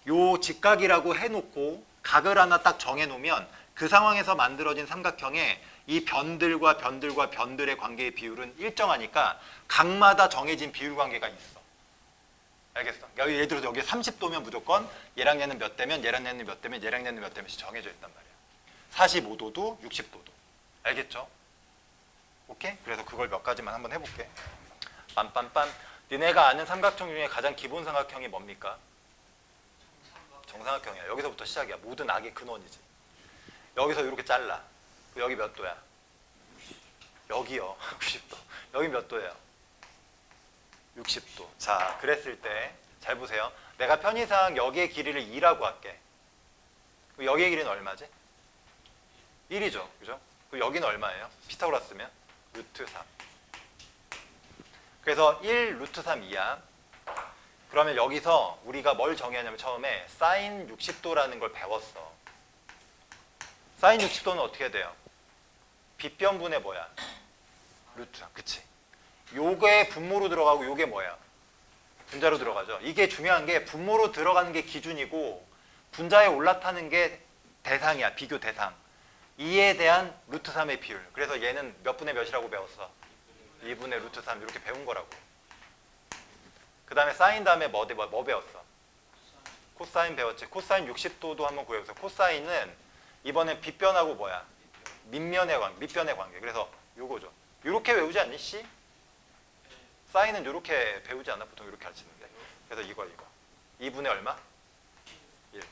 Speaker 1: 요 직각이라고 해놓고 각을 하나 딱 정해놓으면 그 상황에서 만들어진 삼각형에 이 변들과 변들과 변들의 관계의 비율은 일정하니까 각마다 정해진 비율 관계가 있어. 알겠어? 예를 들어서 여기 30도면 무조건 얘랑 얘는 몇 대면 얘랑 얘는 몇 대면 얘랑 얘는 몇 대면씩 정해져 있단 말이야. 45도도 60도도. 알겠죠? 오케이? 그래서 그걸 몇 가지만 한번 해볼게. 빰빰빰. 니네가 아는 삼각형 중에 가장 기본 삼각형이 뭡니까? 정삼각형이야. 여기서부터 시작이야. 모든 악의 근원이지. 여기서 이렇게 잘라. 여기 몇 도야? 여기요. 90도. 여기 몇 도예요? 60도. 자, 그랬을 때 잘 보세요. 내가 편의상 여기의 길이를 2라고 할게. 여기의 길이는 얼마지? 1이죠. 그죠? 그럼 여기는 얼마예요? 피타고라스면? 루트 3. 그래서 1 루트 3 이하. 그러면 여기서 우리가 뭘 정의하냐면 처음에 사인 60도라는 걸 배웠어. 사인 60도는 어떻게 돼요? 빗변분의 뭐야? 루트 3. 그치? 요게 분모로 들어가고 요게 뭐야? 분자로 들어가죠. 이게 중요한 게 분모로 들어가는 게 기준이고 분자에 올라타는 게 대상이야. 비교 대상. 2에 대한 루트 3의 비율. 그래서 얘는 몇 분의 몇이라고 배웠어? 2분의 루트 3 이렇게 배운 거라고. 그 다음에 사인 다음에 뭐 배웠어? 코사인 배웠지. 코사인 60도도 한번 구해보세요. 코사인은 이번엔 빗변하고 뭐야? 밑변의 관계. 그래서 요거죠. 요렇게 외우지 않니? C? 사인은 요렇게 배우지 않나? 보통 이렇게 가르치는데. 그래서 이거. 2분의 얼마? 1.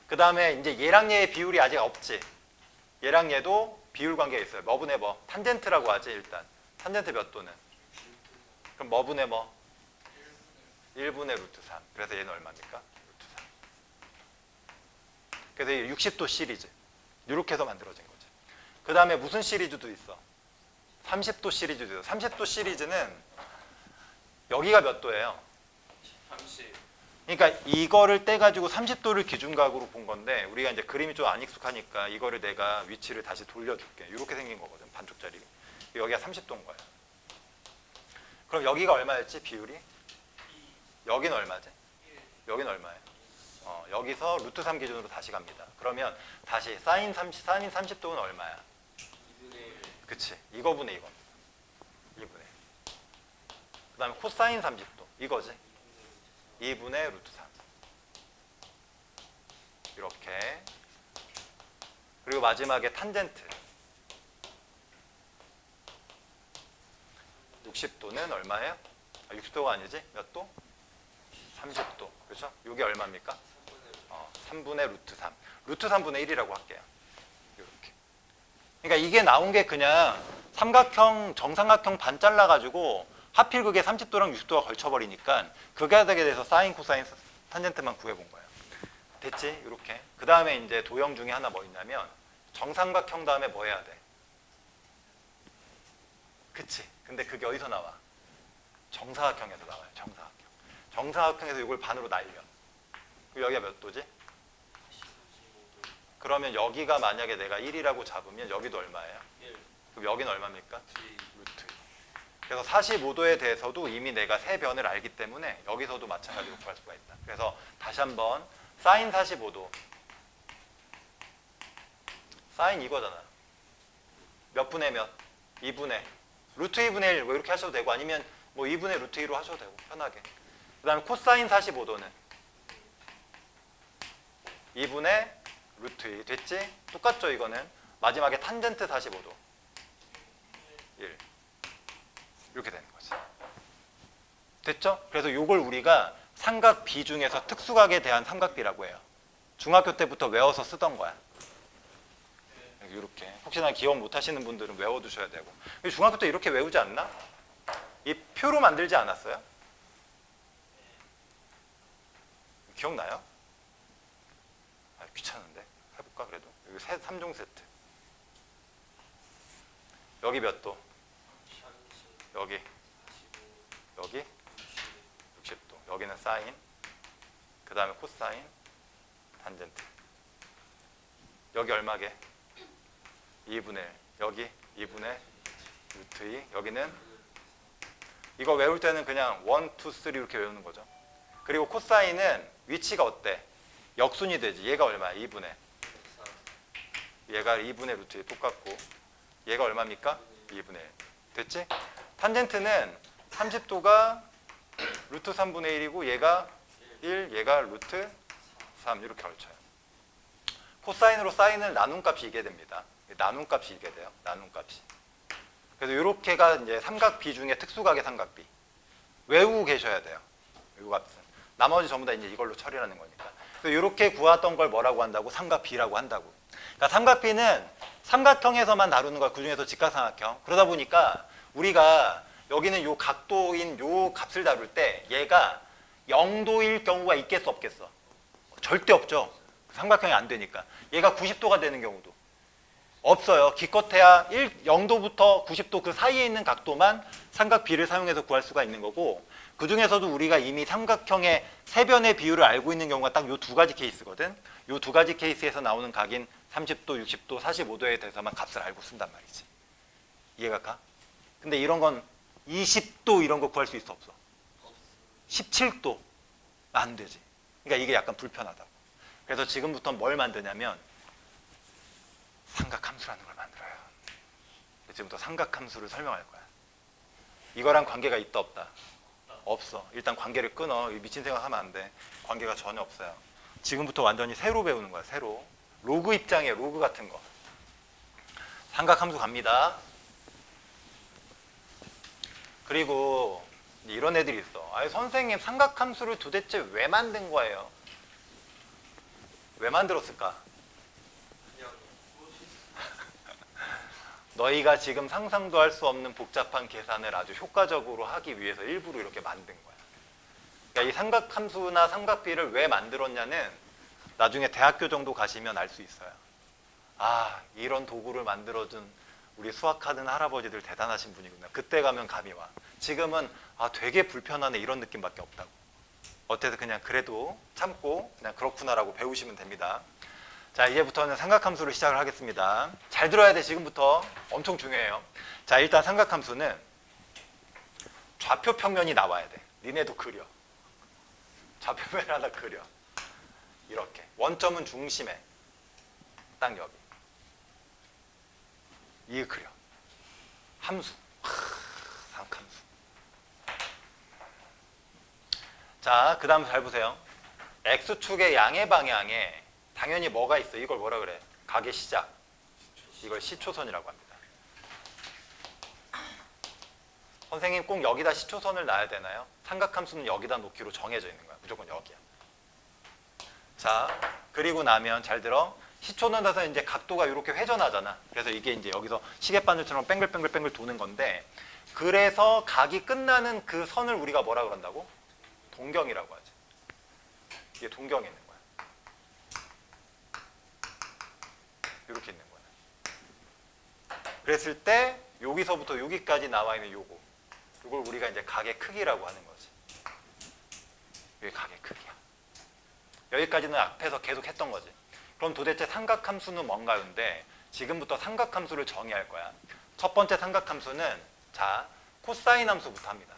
Speaker 1: 그 다음에 이제 얘랑 얘의 비율이 아직 없지. 얘랑 얘도 비율 관계가 있어요. 뭐분의 뭐? 탄젠트라고 하지 일단. 탄젠트 몇 도는? 그럼 뭐분의 뭐? 1분의 루트 3. 그래서 얘는 얼마입니까? 루트 3. 그래서 이 60도 시리즈. 이렇게 해서 만들어진 거지. 그 다음에 무슨 시리즈도 있어? 30도 시리즈도 있어. 30도 시리즈는 여기가 몇 도예요?
Speaker 2: 30.
Speaker 1: 그러니까 이거를 떼가지고 30도를 기준각으로 본 건데 우리가 이제 그림이 좀 안 익숙하니까 이거를 내가 위치를 다시 돌려줄게. 이렇게 생긴 거거든. 반쪽짜리. 여기가 30도인 거야. 그럼 여기가 얼마였지? 비율이? 여기는 얼마지? 여기는 얼마예요? 여기서 루트 3 기준으로 다시 갑니다. 그러면 다시 사인 30도는 얼마야?
Speaker 2: 2분의 1.
Speaker 1: 그치. 이거분의 이거. 2분의. 그 다음에 코사인 30도. 이거지. 2분의 루트 3. 이렇게. 그리고 마지막에 탄젠트. 60도는 얼마예요? 60도가 아니지? 몇 도? 30도. 그렇죠? 이게 얼마입니까? 3분의 루트 3. 루트 3분의 1이라고 할게요. 이렇게. 그러니까 이게 나온 게 그냥 삼각형, 정삼각형 반 잘라가지고 하필 그게 30도랑 60도가 걸쳐버리니까 그게 되게 돼서 사인, 코사인, 탄젠트만 구해본 거예요. 됐지? 이렇게. 그 다음에 이제 도형 중에 하나 뭐 있냐면 정삼각형 다음에 뭐 해야 돼? 그치? 근데 그게 어디서 나와? 정사각형에서 나와요. 정사각형. 정사각형에서 이걸 반으로 날려. 그럼 여기가 몇 도지? 그러면 여기가 만약에 내가 1이라고 잡으면 여기도 얼마예요?
Speaker 2: 1.
Speaker 1: 그럼 여기는 얼마입니까?
Speaker 2: 2.
Speaker 1: 루트. 그래서 45도에 대해서도 이미 내가 세 변을 알기 때문에 여기서도 마찬가지로 구할 수가 있다. 그래서 다시 한번 사인 45도. 사인 이거잖아. 몇 분의 몇? 2분의. 루트 2분의 1 뭐 이렇게 하셔도 되고 아니면 뭐 2분의 루트 2로 하셔도 되고 편하게. 그 다음에 코사인 45도는 2분의 루트 2 됐지? 똑같죠 이거는. 마지막에 탄젠트 45도 1 이렇게 되는 거지. 됐죠? 그래서 이걸 우리가 삼각비 중에서 특수각에 대한 삼각비라고 해요. 중학교 때부터 외워서 쓰던 거야. 이렇게. 혹시나 기억 못 하시는 분들은 외워두셔야 되고. 중학교 때 이렇게 외우지 않나? 이 표로 만들지 않았어요? 기억나요? 아, 귀찮은데. 해볼까 그래도. 여기 3종 세트. 여기 몇 도? 여기. 여기 60도. 여기는 사인. 그 다음에 코사인. 탄젠트. 여기 얼마게? 2분의 1. 여기 2분의 루트 2. 여기는 이거 외울 때는 그냥 1, 2, 3 이렇게 외우는 거죠. 그리고 코사인은 위치가 어때? 역순이 되지. 얘가 얼마야? 2분의. 얘가 2분의 루트 1 똑같고 얘가 얼마입니까? 2분의 1. 됐지? 탄젠트는 30도가 루트 3분의 1이고 얘가 1, 얘가 루트 3 이렇게 걸쳐요. 코사인으로 사인을 나눈 값이 이게 됩니다. 나눈 값이 이게 돼요. 나눈 값이. 그래서 이렇게가 이제 삼각비 중에 특수각의 삼각비. 외우고 계셔야 돼요. 이 값은. 나머지 전부 다 이제 이걸로 처리하는 거니까. 그래서 이렇게 구하던 걸 뭐라고 한다고? 삼각비라고 한다고. 그러니까 삼각비는 삼각형에서만 다루는 거야. 그 중에서 직각삼각형. 그러다 보니까 우리가 여기는 요 각도인 요 값을 다룰 때 얘가 0도일 경우가 있겠어 없겠어? 절대 없죠. 삼각형이 안 되니까. 얘가 90도가 되는 경우도 없어요. 기껏해야 0도부터 90도 그 사이에 있는 각도만 삼각비를 사용해서 구할 수가 있는 거고, 그 중에서도 우리가 이미 삼각형의 세변의 비율을 알고 있는 경우가 딱 요 두 가지 케이스거든. 요 두 가지 케이스에서 나오는 각인 30도, 60도, 45도에 대해서만 값을 알고 쓴단 말이지. 이해가 가? 근데 이런 건 20도 이런 거 구할 수 있어 없어? 17도 안 되지. 그러니까 이게 약간 불편하다고. 그래서 지금부터 뭘 만드냐면 삼각함수라는 걸 만들어요. 지금부터 삼각함수를 설명할 거야. 이거랑 관계가 있다 없다? 없어. 일단 관계를 끊어. 미친 생각하면 안 돼. 관계가 전혀 없어요. 지금부터 완전히 새로 배우는 거야. 새로. 로그 입장에 로그 같은 거. 삼각함수 갑니다. 그리고 이런 애들이 있어. 아니 선생님 삼각함수를 도대체 왜 만든 거예요? 왜 만들었을까? 너희가 지금 상상도 할 수 없는 복잡한 계산을 아주 효과적으로 하기 위해서 일부러 이렇게 만든 거야. 그러니까 이 삼각함수나 삼각비를 왜 만들었냐는 나중에 대학교 정도 가시면 알 수 있어요. 아, 이런 도구를 만들어준 우리 수학하는 할아버지들 대단하신 분이구나. 그때 가면 감이 와. 지금은 아, 되게 불편하네 이런 느낌밖에 없다고. 어때서 그냥 그래도 참고 그냥 그렇구나라고 배우시면 됩니다. 자, 이제부터는 삼각함수를 시작을 하겠습니다. 잘 들어야 돼. 지금부터 엄청 중요해요. 자, 일단 삼각함수는 좌표 평면이 나와야 돼. 니네도 그려. 좌표평면 하나 그려. 이렇게. 원점은 중심에. 딱 여기. 이게 그려. 함수. 삼각함수. 자, 그 다음 잘 보세요. X축의 양의 방향에 당연히 뭐가 있어? 이걸 뭐라 그래? 각의 시작. 이걸 시초선이라고 합니다. 선생님 꼭 여기다 시초선을 놔야 되나요? 삼각함수는 여기다 놓기로 정해져 있는 거야. 무조건 여기야. 자, 그리고 나면 잘 들어. 시초는 나서 이제 각도가 이렇게 회전하잖아. 그래서 이게 이제 여기서 시계바늘처럼 뱅글뱅글뱅글 도는 건데, 그래서 각이 끝나는 그 선을 우리가 뭐라 그런다고? 동경이라고 하지. 이게 동경이 있는 거야. 이렇게 있는 거야. 그랬을 때 여기서부터 여기까지 나와 있는 요거, 이걸 우리가 이제 각의 크기라고 하는 거지. 이게 각의 크기야. 여기까지는 앞에서 계속 했던 거지. 그럼 도대체 삼각함수는 뭔가인데 지금부터 삼각함수를 정의할 거야. 첫 번째 삼각함수는 자, 코사인 함수부터 합니다.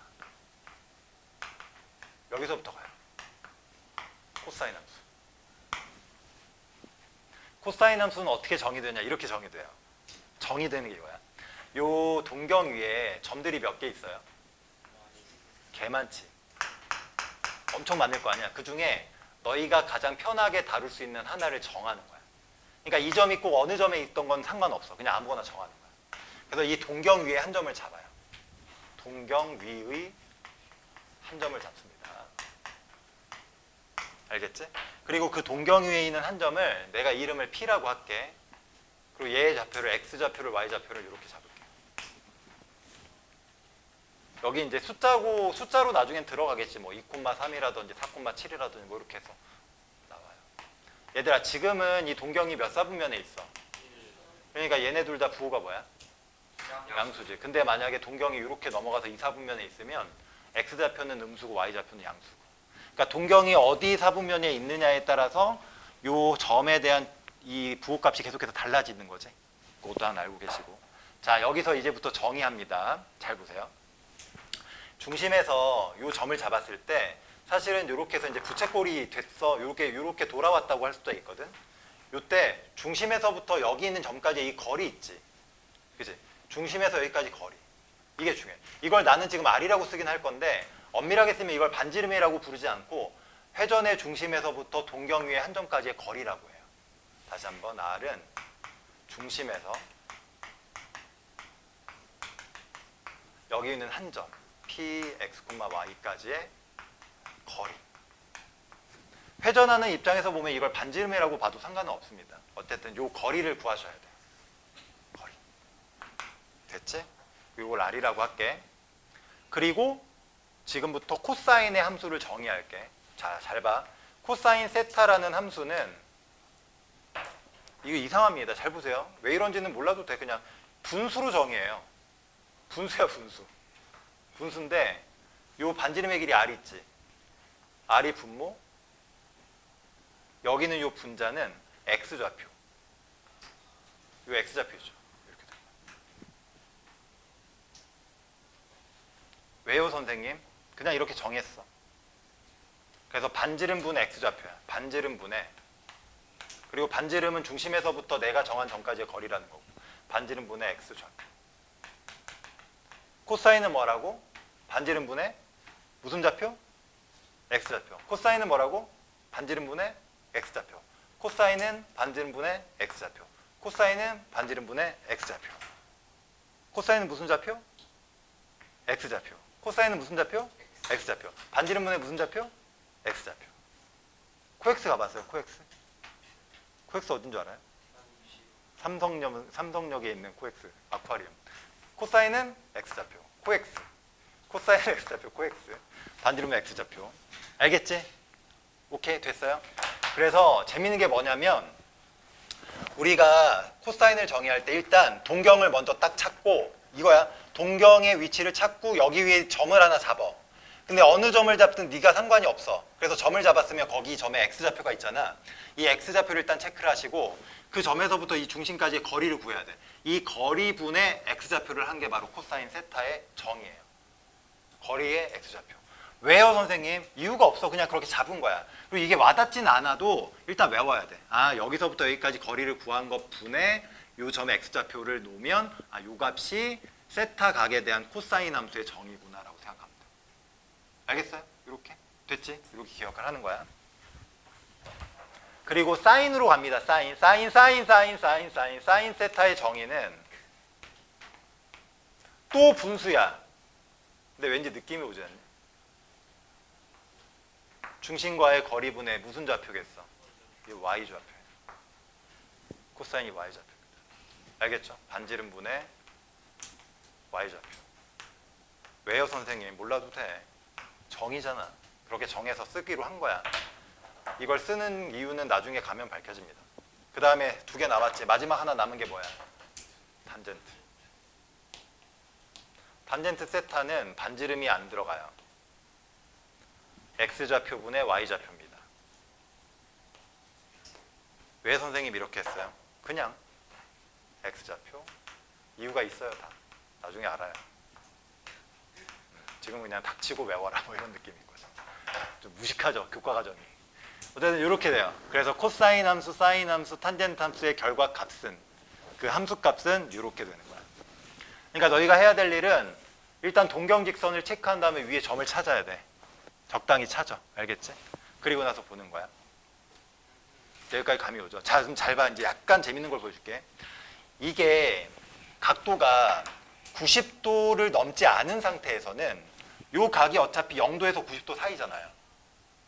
Speaker 1: 여기서부터 가요. 코사인 함수. 코사인 함수는 어떻게 정의되냐? 이렇게 정의돼요. 정의되는 게 이거야. 요 동경 위에 점들이 몇 개 있어요? 개 많지. 엄청 많을 거 아니야. 그 중에 너희가 가장 편하게 다룰 수 있는 하나를 정하는 거야. 그러니까 이 점이 꼭 어느 점에 있던 건 상관없어. 그냥 아무거나 정하는 거야. 그래서 이 동경 위에 한 점을 잡아요. 동경 위의 한 점을 잡습니다. 알겠지? 그리고 그 동경 위에 있는 한 점을 내가 이름을 P라고 할게. 그리고 얘의 좌표를 X좌표를 Y좌표를 이렇게 잡을게. 여기 이제 숫자로 나중엔 들어가겠지. 뭐 2,3이라든지 4,7이라든지 뭐 이렇게 해서 나와요. 얘들아, 지금은 이 동경이 몇 사분면에 있어? 그러니까 얘네 둘 다 부호가 뭐야? 양수지. 근데 만약에 동경이 이렇게 넘어가서 2사분면에 있으면 X좌표는 음수고 Y좌표는 양수고. 그러니까 동경이 어디 사분면에 있느냐에 따라서 요 점에 대한 이 부호값이 계속해서 달라지는 거지. 그것도 하나 알고 계시고. 자, 여기서 이제부터 정의합니다. 잘 보세요. 중심에서 요 점을 잡았을 때 사실은 이렇게 해서 이제 부채꼴이 됐어. 요렇게 돌아왔다고 할 수도 있거든. 요때 중심에서부터 여기 있는 점까지 이 거리 있지. 그치? 중심에서 여기까지 거리. 이게 중요해. 이걸 나는 지금 R이라고 쓰긴 할 건데 엄밀하게 쓰면 이걸 반지름이라고 부르지 않고 회전의 중심에서부터 동경 위의 한 점까지의 거리라고 해요. 다시 한번 R은 중심에서 여기 있는 한 점 Px, Y까지의 거리. 회전하는 입장에서 보면 이걸 반지름이라고 봐도 상관은 없습니다. 어쨌든 요 거리를 구하셔야 돼요. 거리. 됐지? 이걸 R이라고 할게. 그리고 지금부터 코사인의 함수를 정의할게. 자, 잘 봐. 코사인 세타라는 함수는 이거 이상합니다. 잘 보세요. 왜 이런지는 몰라도 돼. 그냥 분수로 정의해요. 분수야, 분수. 분수인데 요 반지름의 길이 R 있지. R이 분모. 여기는 요 분자는 X좌표. 요 X좌표죠. 이렇게 돼. 왜요, 선생님? 그냥 이렇게 정했어. 그래서 반지름분의 X좌표야. 반지름분의. 그리고 반지름은 중심에서부터 내가 정한 점까지의 거리라는 거고. 반지름분의 X좌표. 코사인은 뭐라고? 반지름분의 무슨 좌표? X좌표. 코사인은 뭐라고? 반지름분의 X좌표. 코사인은 반지름분의 X좌표. 코사인은 반지름분의 X좌표. 코사인은 무슨 좌표? X좌표. 코사인은 무슨 좌표? X좌표. 반지름분의 무슨 좌표? X좌표. 코엑스 가봤어요? 코엑스? 코엑스 어딘 줄 알아요? 삼성역에 있는 코엑스 아쿠아리움. 코사인은 X좌표. 코엑스. 코사인은 X좌표. 코엑스. 반지름은 X좌표. 알겠지? 오케이, 됐어요? 그래서 재밌는 게 뭐냐면 우리가 코사인을 정의할 때 일단 동경을 먼저 딱 찾고 이거야. 동경의 위치를 찾고 여기 위에 점을 하나 잡아. 근데 어느 점을 잡든 네가 상관이 없어. 그래서 점을 잡았으면 거기 점에 X좌표가 있잖아. 이 X좌표를 일단 체크를 하시고 그 점에서부터 이 중심까지의 거리를 구해야 돼. 이 거리분의 X좌표를 한 게 바로 코사인 세타의 정의예요. 거리의 X좌표. 왜요, 선생님? 이유가 없어. 그냥 그렇게 잡은 거야. 그리고 이게 와닿진 않아도 일단 외워야 돼. 아, 여기서부터 여기까지 거리를 구한 것 분의 요 점의 X좌표를 놓으면 아, 요 값이 세타 각에 대한 코사인 함수의 정의구나라고 생각하면 돼. 알겠어요? 이렇게? 됐지? 이렇게 기억을 하는 거야. 그리고 사인으로 갑니다. 사인 세타의 정의는 또 분수야. 근데 왠지 느낌이 오지 않니? 중심과의 거리분의 무슨 좌표겠어? 이게 Y좌표야. 코사인이 Y좌표입니다. 알겠죠? 반지름분의 Y좌표. 왜요, 선생님? 몰라도 돼. 정의잖아. 그렇게 정해서 쓰기로 한 거야. 이걸 쓰는 이유는 나중에 가면 밝혀집니다. 그 다음에 2개 남았지. 마지막 하나 남은 게 뭐야? 탄젠트. 탄젠트 세타는 반지름이 안 들어가요. X좌표분의 Y좌표입니다. 왜 선생님 이렇게 했어요? 그냥 X좌표. 이유가 있어요, 다. 나중에 알아요. 지금 그냥 닥치고 외워라 뭐 이런 느낌인 거죠. 좀 무식하죠, 교과 과정이. 어쨌든 이렇게 돼요. 그래서 코사인 함수, 사인 함수, 탄젠트 함수의 결과 값은 그 함수 값은 이렇게 되는 거야. 그러니까 너희가 해야 될 일은 일단 동경직선을 체크한 다음에 위에 점을 찾아야 돼. 적당히 찾아. 알겠지? 그리고 나서 보는 거야. 여기까지 감이 오죠. 자, 그럼 잘 봐. 이제 약간 재밌는 걸 보여줄게. 이게 각도가 90도를 넘지 않은 상태에서는 요 각이 어차피 0도에서 90도 사이잖아요.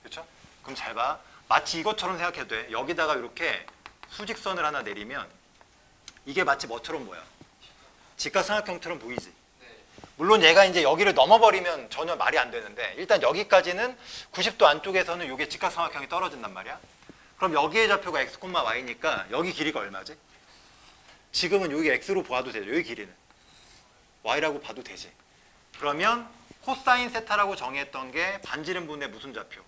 Speaker 1: 그렇죠? 그럼 잘 봐. 마치 이것처럼 생각해도 돼. 여기다가 이렇게 수직선을 하나 내리면 이게 마치 뭐처럼 보여? 직각삼각형처럼 보이지? 물론 얘가 이제 여기를 넘어버리면 전혀 말이 안 되는데 일단 여기까지는 90도 안쪽에서는 이게 직각삼각형이 떨어진단 말이야. 그럼 여기의 좌표가 x, y니까 여기 길이가 얼마지? 지금은 여기 x로 봐도 되죠. 여기 길이는 y라고 봐도 되지. 그러면 코사인 세타라고 정의했던 게 반지름분의 무슨 좌표?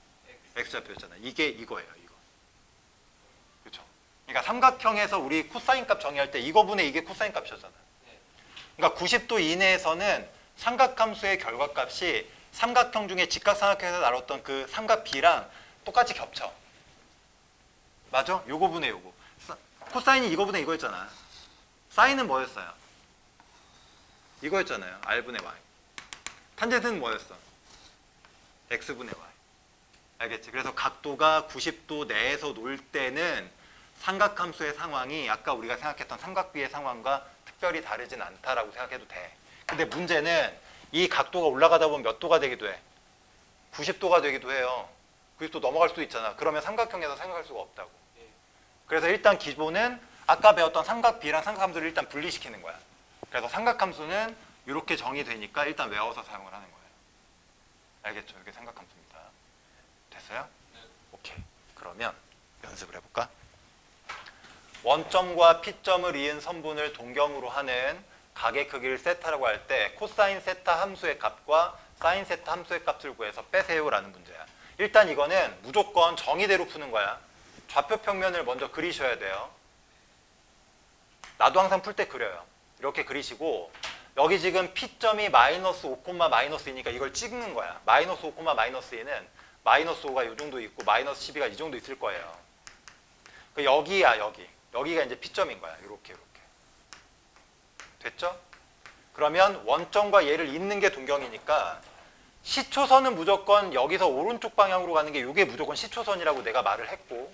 Speaker 1: x좌표였잖아. 이게 이거예요. 이거. 그렇죠? 그러니까 삼각형에서 우리 코사인 값 정의할 때 이거분의 이게 코사인 값이었잖아. 그러니까 90도 이내에서는 삼각함수의 결과값이 삼각형 중에 직각삼각형에서 나눴던 그 삼각 B랑 똑같이 겹쳐. 맞아? 요거 분의 요거. 코사인이 이거분의 이거였잖아. 사인은 뭐였어요? 이거였잖아요. R분의 Y. 탄젠트는 뭐였어? X분의 Y. 알겠지? 그래서 각도가 90도 내에서 놀 때는 삼각함수의 상황이 아까 우리가 생각했던 삼각비의 상황과 특별히 다르진 않다라고 생각해도 돼. 근데 문제는 이 각도가 올라가다 보면 몇 도가 되기도 해? 90도가 되기도 해요. 90도 넘어갈 수도 있잖아. 그러면 삼각형에서 생각할 수가 없다고. 그래서 일단 기본은 아까 배웠던 삼각비랑 삼각함수를 일단 분리시키는 거야. 그래서 삼각함수는 이렇게 정의되니까 일단 외워서 사용을 하는 거예요. 알겠죠? 이게 삼각함수입니다. 됐어요? 오케이. 그러면 연습을 해볼까? 원점과 P점을 이은 선분을 동경으로 하는 각의 크기를 세타라고 할 때 코사인 세타 함수의 값과 사인 세타 함수의 값을 구해서 빼세요라는 문제야. 일단 이거는 무조건 정의대로 푸는 거야. 좌표 평면을 먼저 그리셔야 돼요. 나도 항상 풀 때 그려요. 이렇게 그리시고 여기 지금 P점이 마이너스 5, 마이너스 2니까 이걸 찍는 거야. 마이너스 5, 마이너스 2는 마이너스 5가 이 정도 있고 마이너스 12가 이 정도 있을 거예요. 여기야 여기. 여기가 이제 P점인 거야. 이렇게. 됐죠? 그러면 원점과 얘를 잇는 게 동경이니까 시초선은 무조건 여기서 오른쪽 방향으로 가는 게 이게 무조건 시초선이라고 내가 말을 했고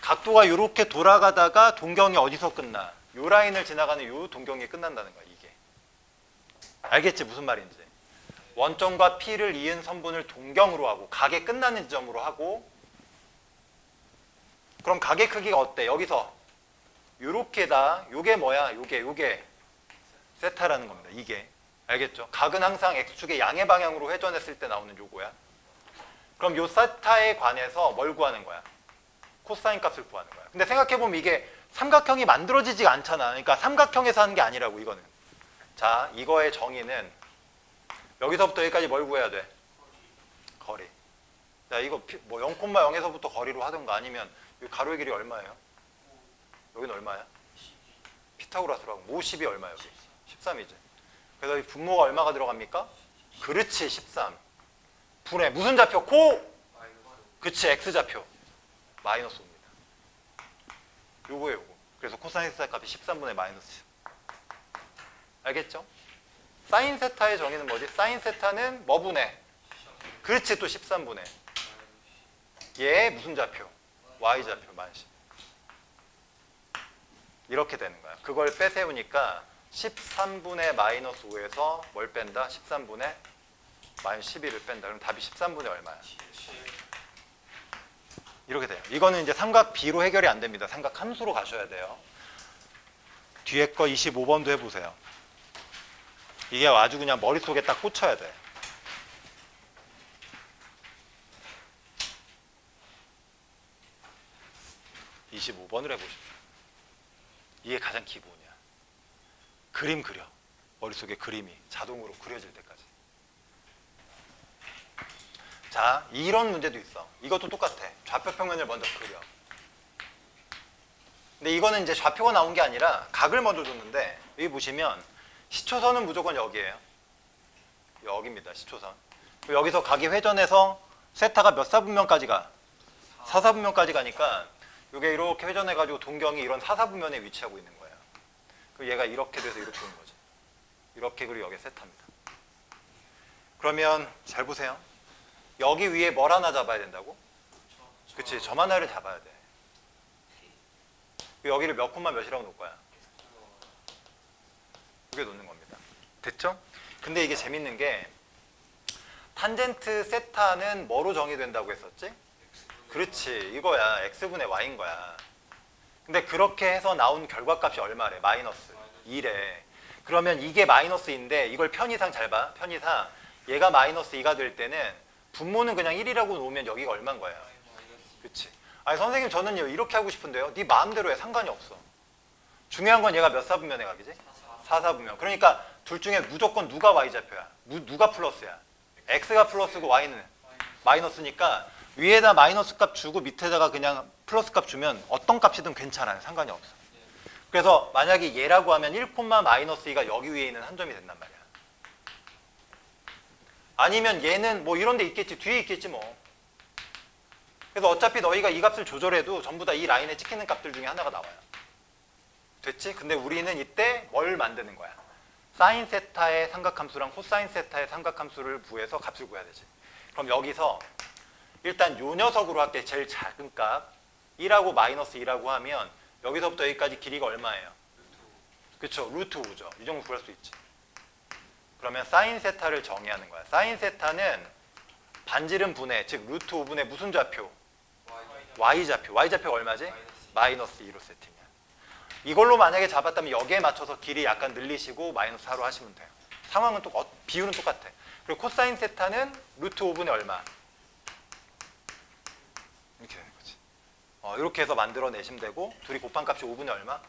Speaker 1: 각도가 이렇게 돌아가다가 동경이 어디서 끝나? 요 라인을 지나가는 요 동경이 끝난다는 거야. 이게. 알겠지? 무슨 말인지. 원점과 P를 이은 선분을 동경으로 하고 각의 끝나는 지점으로 하고 그럼 각의 크기가 어때? 여기서 요렇게다. 요게 뭐야? 요게 세타라는 겁니다. 이게. 알겠죠? 각은 항상 X축의 양의 방향으로 회전했을 때 나오는 요거야. 그럼 요 세타에 관해서 뭘 구하는 거야? 코사인 값을 구하는 거야. 근데 생각해보면 이게 삼각형이 만들어지지가 않잖아. 그러니까 삼각형에서 하는 게 아니라고 이거는. 자, 이거의 정의는 여기서부터 여기까지 뭘 구해야 돼? 거리. 자, 이거 뭐 0,0에서부터 거리로 하던가 아니면 이 가로의 길이 얼마예요? 여기는 얼마야? 피타고라스로 하고 모 10이 얼마야 여기? 13이지. 그래서 이 분모가 얼마가 들어갑니까? 그렇지 13. 분의 무슨 좌표? 그치 X좌표. 마이너스 5입니다. 요거예요 요거. 그래서 코사인 세타 값이 13분의 마이너스 10. 알겠죠? 사인 세타의 정의는 뭐지? 사인 세타는 뭐 분의? 그렇지 또 13분의. 얘 무슨 좌표? Y좌표 마이너스 10. 이렇게 되는 거야. 그걸 빼세우니까 13분의 마이너스 5에서 뭘 뺀다? 13분의 마이너스 12를 뺀다. 그럼 답이 13분의 얼마야? 이렇게 돼요. 이거는 이제 삼각 B로 해결이 안 됩니다. 삼각 함수로 가셔야 돼요. 뒤에 거 25번도 해보세요. 이게 아주 그냥 머릿속에 딱 꽂혀야 돼. (25번을) 해보십시오. 이게 가장 기본이야. 그림 그려. 머릿속에 그림이 자동으로 그려질 때까지. 자, 이런 문제도 있어. 이것도 똑같아. 좌표 평면을 먼저 그려. 근데 이거는 이제 좌표가 나온 게 아니라 각을 먼저 줬는데 여기 보시면 시초선은 무조건 여기예요. 여기입니다. 시초선. 여기서 각이 회전해서 세타가 몇 사분면까지 가? 4사분면까지 가니까 이게 이렇게 회전해가지고 동경이 이런 4사분면에 위치하고 있는 거예요. 그리고 얘가 이렇게 돼서 이렇게 오는 거죠. 이렇게 그리고 여기 세타입니다. 그러면 잘 보세요. 여기 위에 뭘 하나 잡아야 된다고? 그치, 점 하나를 잡아야 돼. 여기를 몇 콤마 몇이라고 놓을 거야? 두개 놓는 겁니다. 됐죠? 근데 이게 재밌는 게 탄젠트 세타는 뭐로 정의된다고 했었지? 그렇지, 이거야. X분의 Y인 거야. 근데 그렇게 해서 나온 결과값이 얼마래? 마이너스 2래. 그러면 이게 마이너스인데 이걸 편의상 잘 봐. 편의상 얘가 마이너스 2가 될 때는 분모는 그냥 1이라고 놓으면 여기가 얼마인 거예요? 그치. 아니 선생님 저는 이렇게 하고 싶은데요. 네 마음대로 해. 상관이 없어. 중요한 건 얘가 몇 사분면에 각이지? 4사분면. 그러니까 둘 중에 무조건 누가 Y좌표야? 누가 플러스야? X가 플러스고 Y는 마이너스니까 위에다 마이너스 값 주고 밑에다가 그냥 플러스 값 주면 어떤 값이든 괜찮아요. 상관이 없어. 그래서 만약에 얘라고 하면 1, 마이너스 2가 여기 위에 있는 한 점이 된단 말이야. 아니면 얘는 뭐 이런 데 있겠지. 뒤에 있겠지 뭐. 그래서 어차피 너희가 이 값을 조절해도 전부 다 이 라인에 찍히는 값들 중에 하나가 나와요. 됐지? 근데 우리는 이때 뭘 만드는 거야? 사인 세타의 삼각함수랑 코사인 세타의 삼각함수를 구해서 값을 구해야 되지. 그럼 여기서 일단 요 녀석으로 할게. 제일 작은 값 1하고 마이너스 2라고 하면 여기서부터 여기까지 길이가 얼마예요? 그쵸? 루트 5죠. 이 정도 구할 수 있지. 그러면 사인 세타를 정의하는 거야. 사인 세타는 반지름 분의, 즉 루트 5분의 무슨 좌표? y좌표. y좌표가 얼마지? 마이너스 2로 세팅이야. 이걸로 만약에 잡았다면 여기에 맞춰서 길이 약간 늘리시고 마이너스 4로 하시면 돼요. 상황은 비율은 똑같아. 그리고 코사인 세타는 루트 5분의 얼마? 이렇게 되는 거지. 이렇게 해서 만들어내시면 되고 둘이 곱한 값이 5분의 얼마?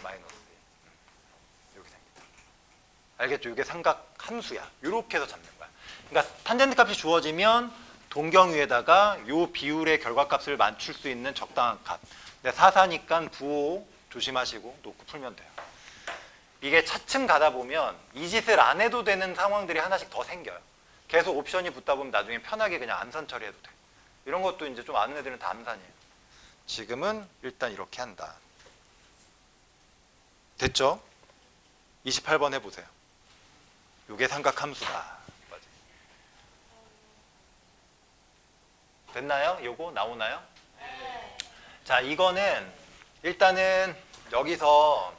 Speaker 1: 마이너스 2. 이렇게 됩니다. 알겠죠? 이게 삼각 함수야. 이렇게 해서 잡는 거야. 그러니까 탄젠트 값이 주어지면 동경 위에다가 요 비율의 결과값을 맞출 수 있는 적당한 값. 근데 사사니까 부호 조심하시고 놓고 풀면 돼요. 이게 차츰 가다 보면 이 짓을 안 해도 되는 상황들이 하나씩 더 생겨요. 계속 옵션이 붙다 보면 나중에 편하게 그냥 암산 처리해도 돼. 이런 것도 이제 좀 아는 애들은 다 암산이에요. 지금은 일단 이렇게 한다. 됐죠? 28번 해보세요. 요게 삼각함수다. 됐나요? 요거 나오나요? 네. 자, 이거는 일단은 여기서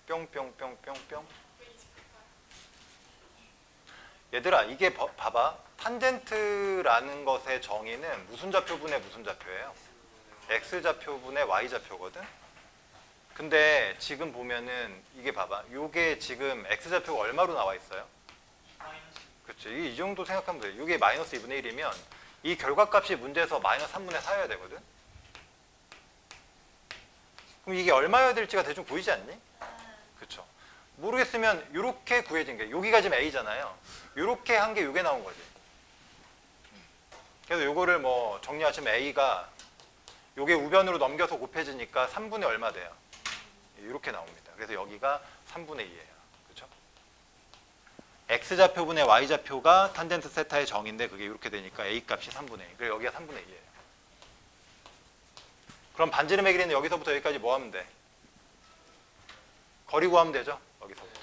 Speaker 1: 뿅뿅뿅뿅뿅. 얘들아, 이게 봐봐. 탄젠트라는 것의 정의는 무슨 좌표분의 무슨 좌표예요? x좌표분의 y좌표거든? 근데 지금 보면은 이게 봐봐. 요게 지금 x좌표가 얼마로 나와 있어요? 그치? 이 정도 생각하면 돼. 요게 마이너스 2분의 1이면 이 결과값이 문제에서 마이너스 3분의 4여야 되거든? 그럼 이게 얼마여야 될지가 대충 보이지 않니? 그쵸? 모르겠으면 이렇게 구해진 게 여기가 지금 a잖아요. 이렇게 한 게 이게 나온 거지. 그래서 요거를 뭐 정리하시면 a가 요게 우변으로 넘겨서 곱해지니까 3분의 얼마 돼요? 이렇게 나옵니다. 그래서 여기가 3분의 2예요. 그렇죠? x좌표분의 y좌표가 탄젠트 세타의 정인데 그게 이렇게 되니까 a 값이 3분의 2. 그래서 여기가 3분의 2예요. 그럼 반지름의 길이는 여기서부터 여기까지 뭐 하면 돼? 거리 구하면 되죠? 여기서부터.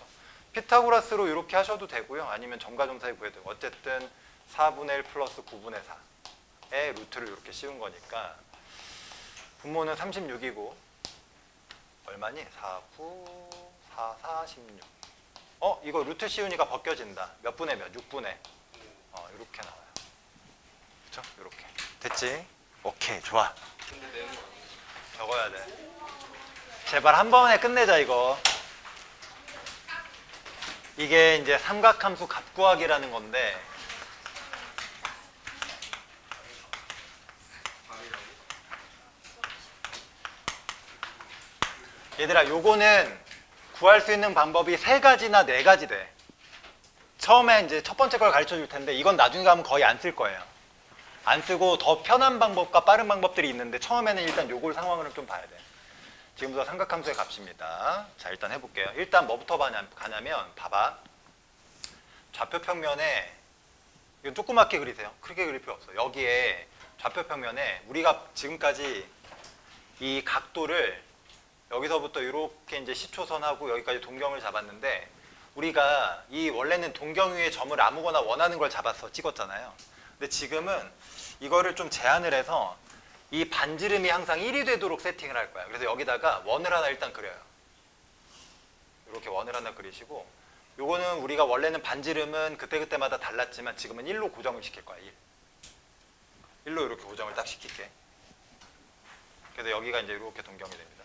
Speaker 1: 피타고라스로 이렇게 하셔도 되고요. 아니면 점과점사에 구해도 되고. 어쨌든 4분의 1 플러스 9분의 4의 루트를 이렇게 씌운 거니까 분모는 36이고 얼마니? 4, 9, 4, 4, 16. 이거 루트 씌우니까 벗겨진다. 몇 분의 몇? 6분의. 이렇게 나와요. 그쵸? 이렇게. 됐지? 오케이, 좋아. 적어야 돼. 제발 한 번에 끝내자, 이거. 이게 이제 삼각함수 값 구하기라는 건데 얘들아, 요거는 구할 수 있는 방법이 3가지나 4가지 돼. 처음에 이제 첫 번째 걸 가르쳐 줄 텐데 이건 나중에 가면 거의 안 쓸 거예요. 안 쓰고 더 편한 방법과 빠른 방법들이 있는데 처음에는 일단 요걸 상황을 좀 봐야 돼. 지금부터 삼각함수의 값입니다. 자, 일단 해볼게요. 일단 뭐부터 가냐면 봐봐. 좌표 평면에 이건 조그맣게 그리세요. 크게 그릴 필요 없어. 여기에 좌표 평면에 우리가 지금까지 이 각도를 여기서부터 이렇게 이제 시초선하고 여기까지 동경을 잡았는데 우리가 이 원래는 동경 위에 점을 아무거나 원하는 걸 잡아서 찍었잖아요. 근데 지금은 이거를 좀 제한을 해서 이 반지름이 항상 1이 되도록 세팅을 할 거야. 그래서 여기다가 원을 하나 일단 그려요. 이렇게 원을 하나 그리시고 요거는 우리가 원래는 반지름은 그때그때마다 달랐지만 지금은 1로 고정을 시킬 거야. 1로 이렇게 고정을 딱 시킬게. 그래서 여기가 이제 이렇게 동경이 됩니다.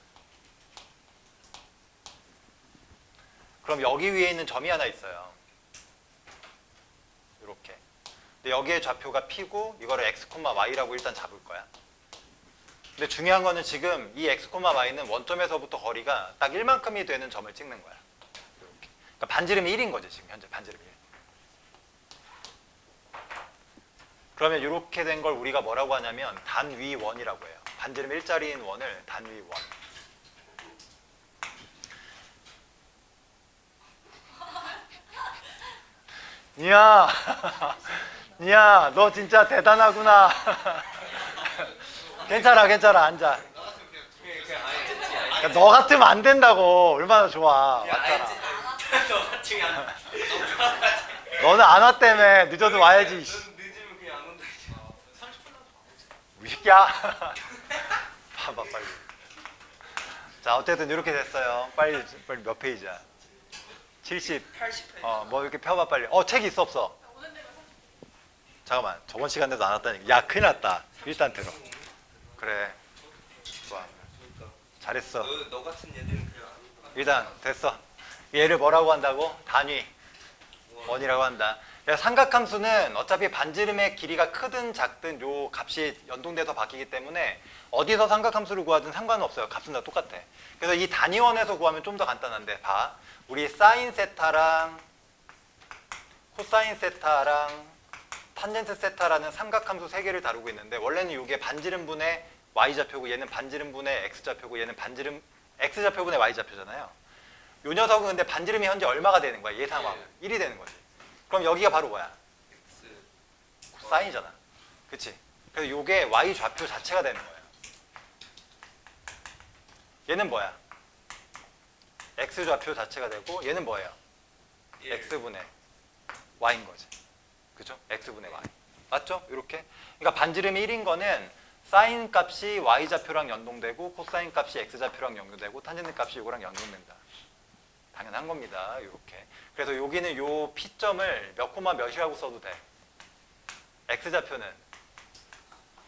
Speaker 1: 그럼 여기 위에 있는 점이 하나 있어요. 이렇게. 근데 여기에 좌표가 P고 이거를 x, y라고 일단 잡을 거야. 근데 중요한 거는 지금 이 x, y는 원점에서부터 거리가 딱 1만큼이 되는 점을 찍는 거야. 이렇게. 그러니까 반지름이 1인 거지, 지금 현재 반지름이 1. 그러면 이렇게 된 걸 우리가 뭐라고 하냐면 단위원이라고 해요. 반지름 1짜리인 원을 단위원. 니야, 니야, 너 진짜 대단하구나. 괜찮아, 괜찮아, 앉아.
Speaker 2: 그냥 알겠지.
Speaker 1: 야, 너 같으면 안 된다고. 얼마나 좋아.
Speaker 2: 그냥
Speaker 1: 맞잖아.
Speaker 2: 알지. 너 같이 그냥.
Speaker 1: 너는 안 왔다며. 늦어도 와야지.
Speaker 2: 넌 늦으면 그냥 안 온다. 30분 남았어.
Speaker 1: 이 새끼야. 봐봐, 빨리. 자, 어쨌든 이렇게 됐어요. 빨리 몇 페이지야? 70.
Speaker 2: 80회.
Speaker 1: 뭐 이렇게 펴봐, 빨리. 책 있어, 없어? 잠깐만. 저번 시간에도 안 왔다니까. 야, 큰일 났다. 일단 들어. 그래. 좋아. 잘했어.
Speaker 2: 너 같은 얘들은 그냥 안 온다.
Speaker 1: 일단 됐어. 얘를 뭐라고 한다고? 단위. 원이라고 한다. 야, 삼각함수는 어차피 반지름의 길이가 크든 작든 요 값이 연동돼서 바뀌기 때문에 어디서 삼각함수를 구하든 상관은 없어요. 값은 다 똑같아. 그래서 이 단위원에서 구하면 좀 더 간단한데 봐. 우리 사인 세타랑 코사인 세타랑 탄젠트 세타라는 삼각함수 세 개를 다루고 있는데 원래는 이게 반지름분의 y좌표고 얘는 반지름분의 x좌표고 얘는 반지름 x좌표분의 y좌표잖아요. 요 녀석은 근데 반지름이 현재 얼마가 되는 거야? 예상하고 1이 되는 거지. 그럼 여기가 바로 뭐야?
Speaker 2: X.
Speaker 1: 사인이잖아. 그치? 그래서 요게 y좌표 자체가 되는 거예요. 얘는 뭐야? x좌표 자체가 되고 얘는 뭐예요? x분의 y인 거지. 그죠? x분의 y. 맞죠? 이렇게. 그러니까 반지름이 1인 거는 사인 값이 y좌표랑 연동되고 코사인 값이 x좌표랑 연동되고 탄젠트 값이 요거랑 연동된다. 당연한 겁니다. 이렇게. 그래서 여기는 요 P점을 몇 코마 몇이라고 써도 돼. x좌표는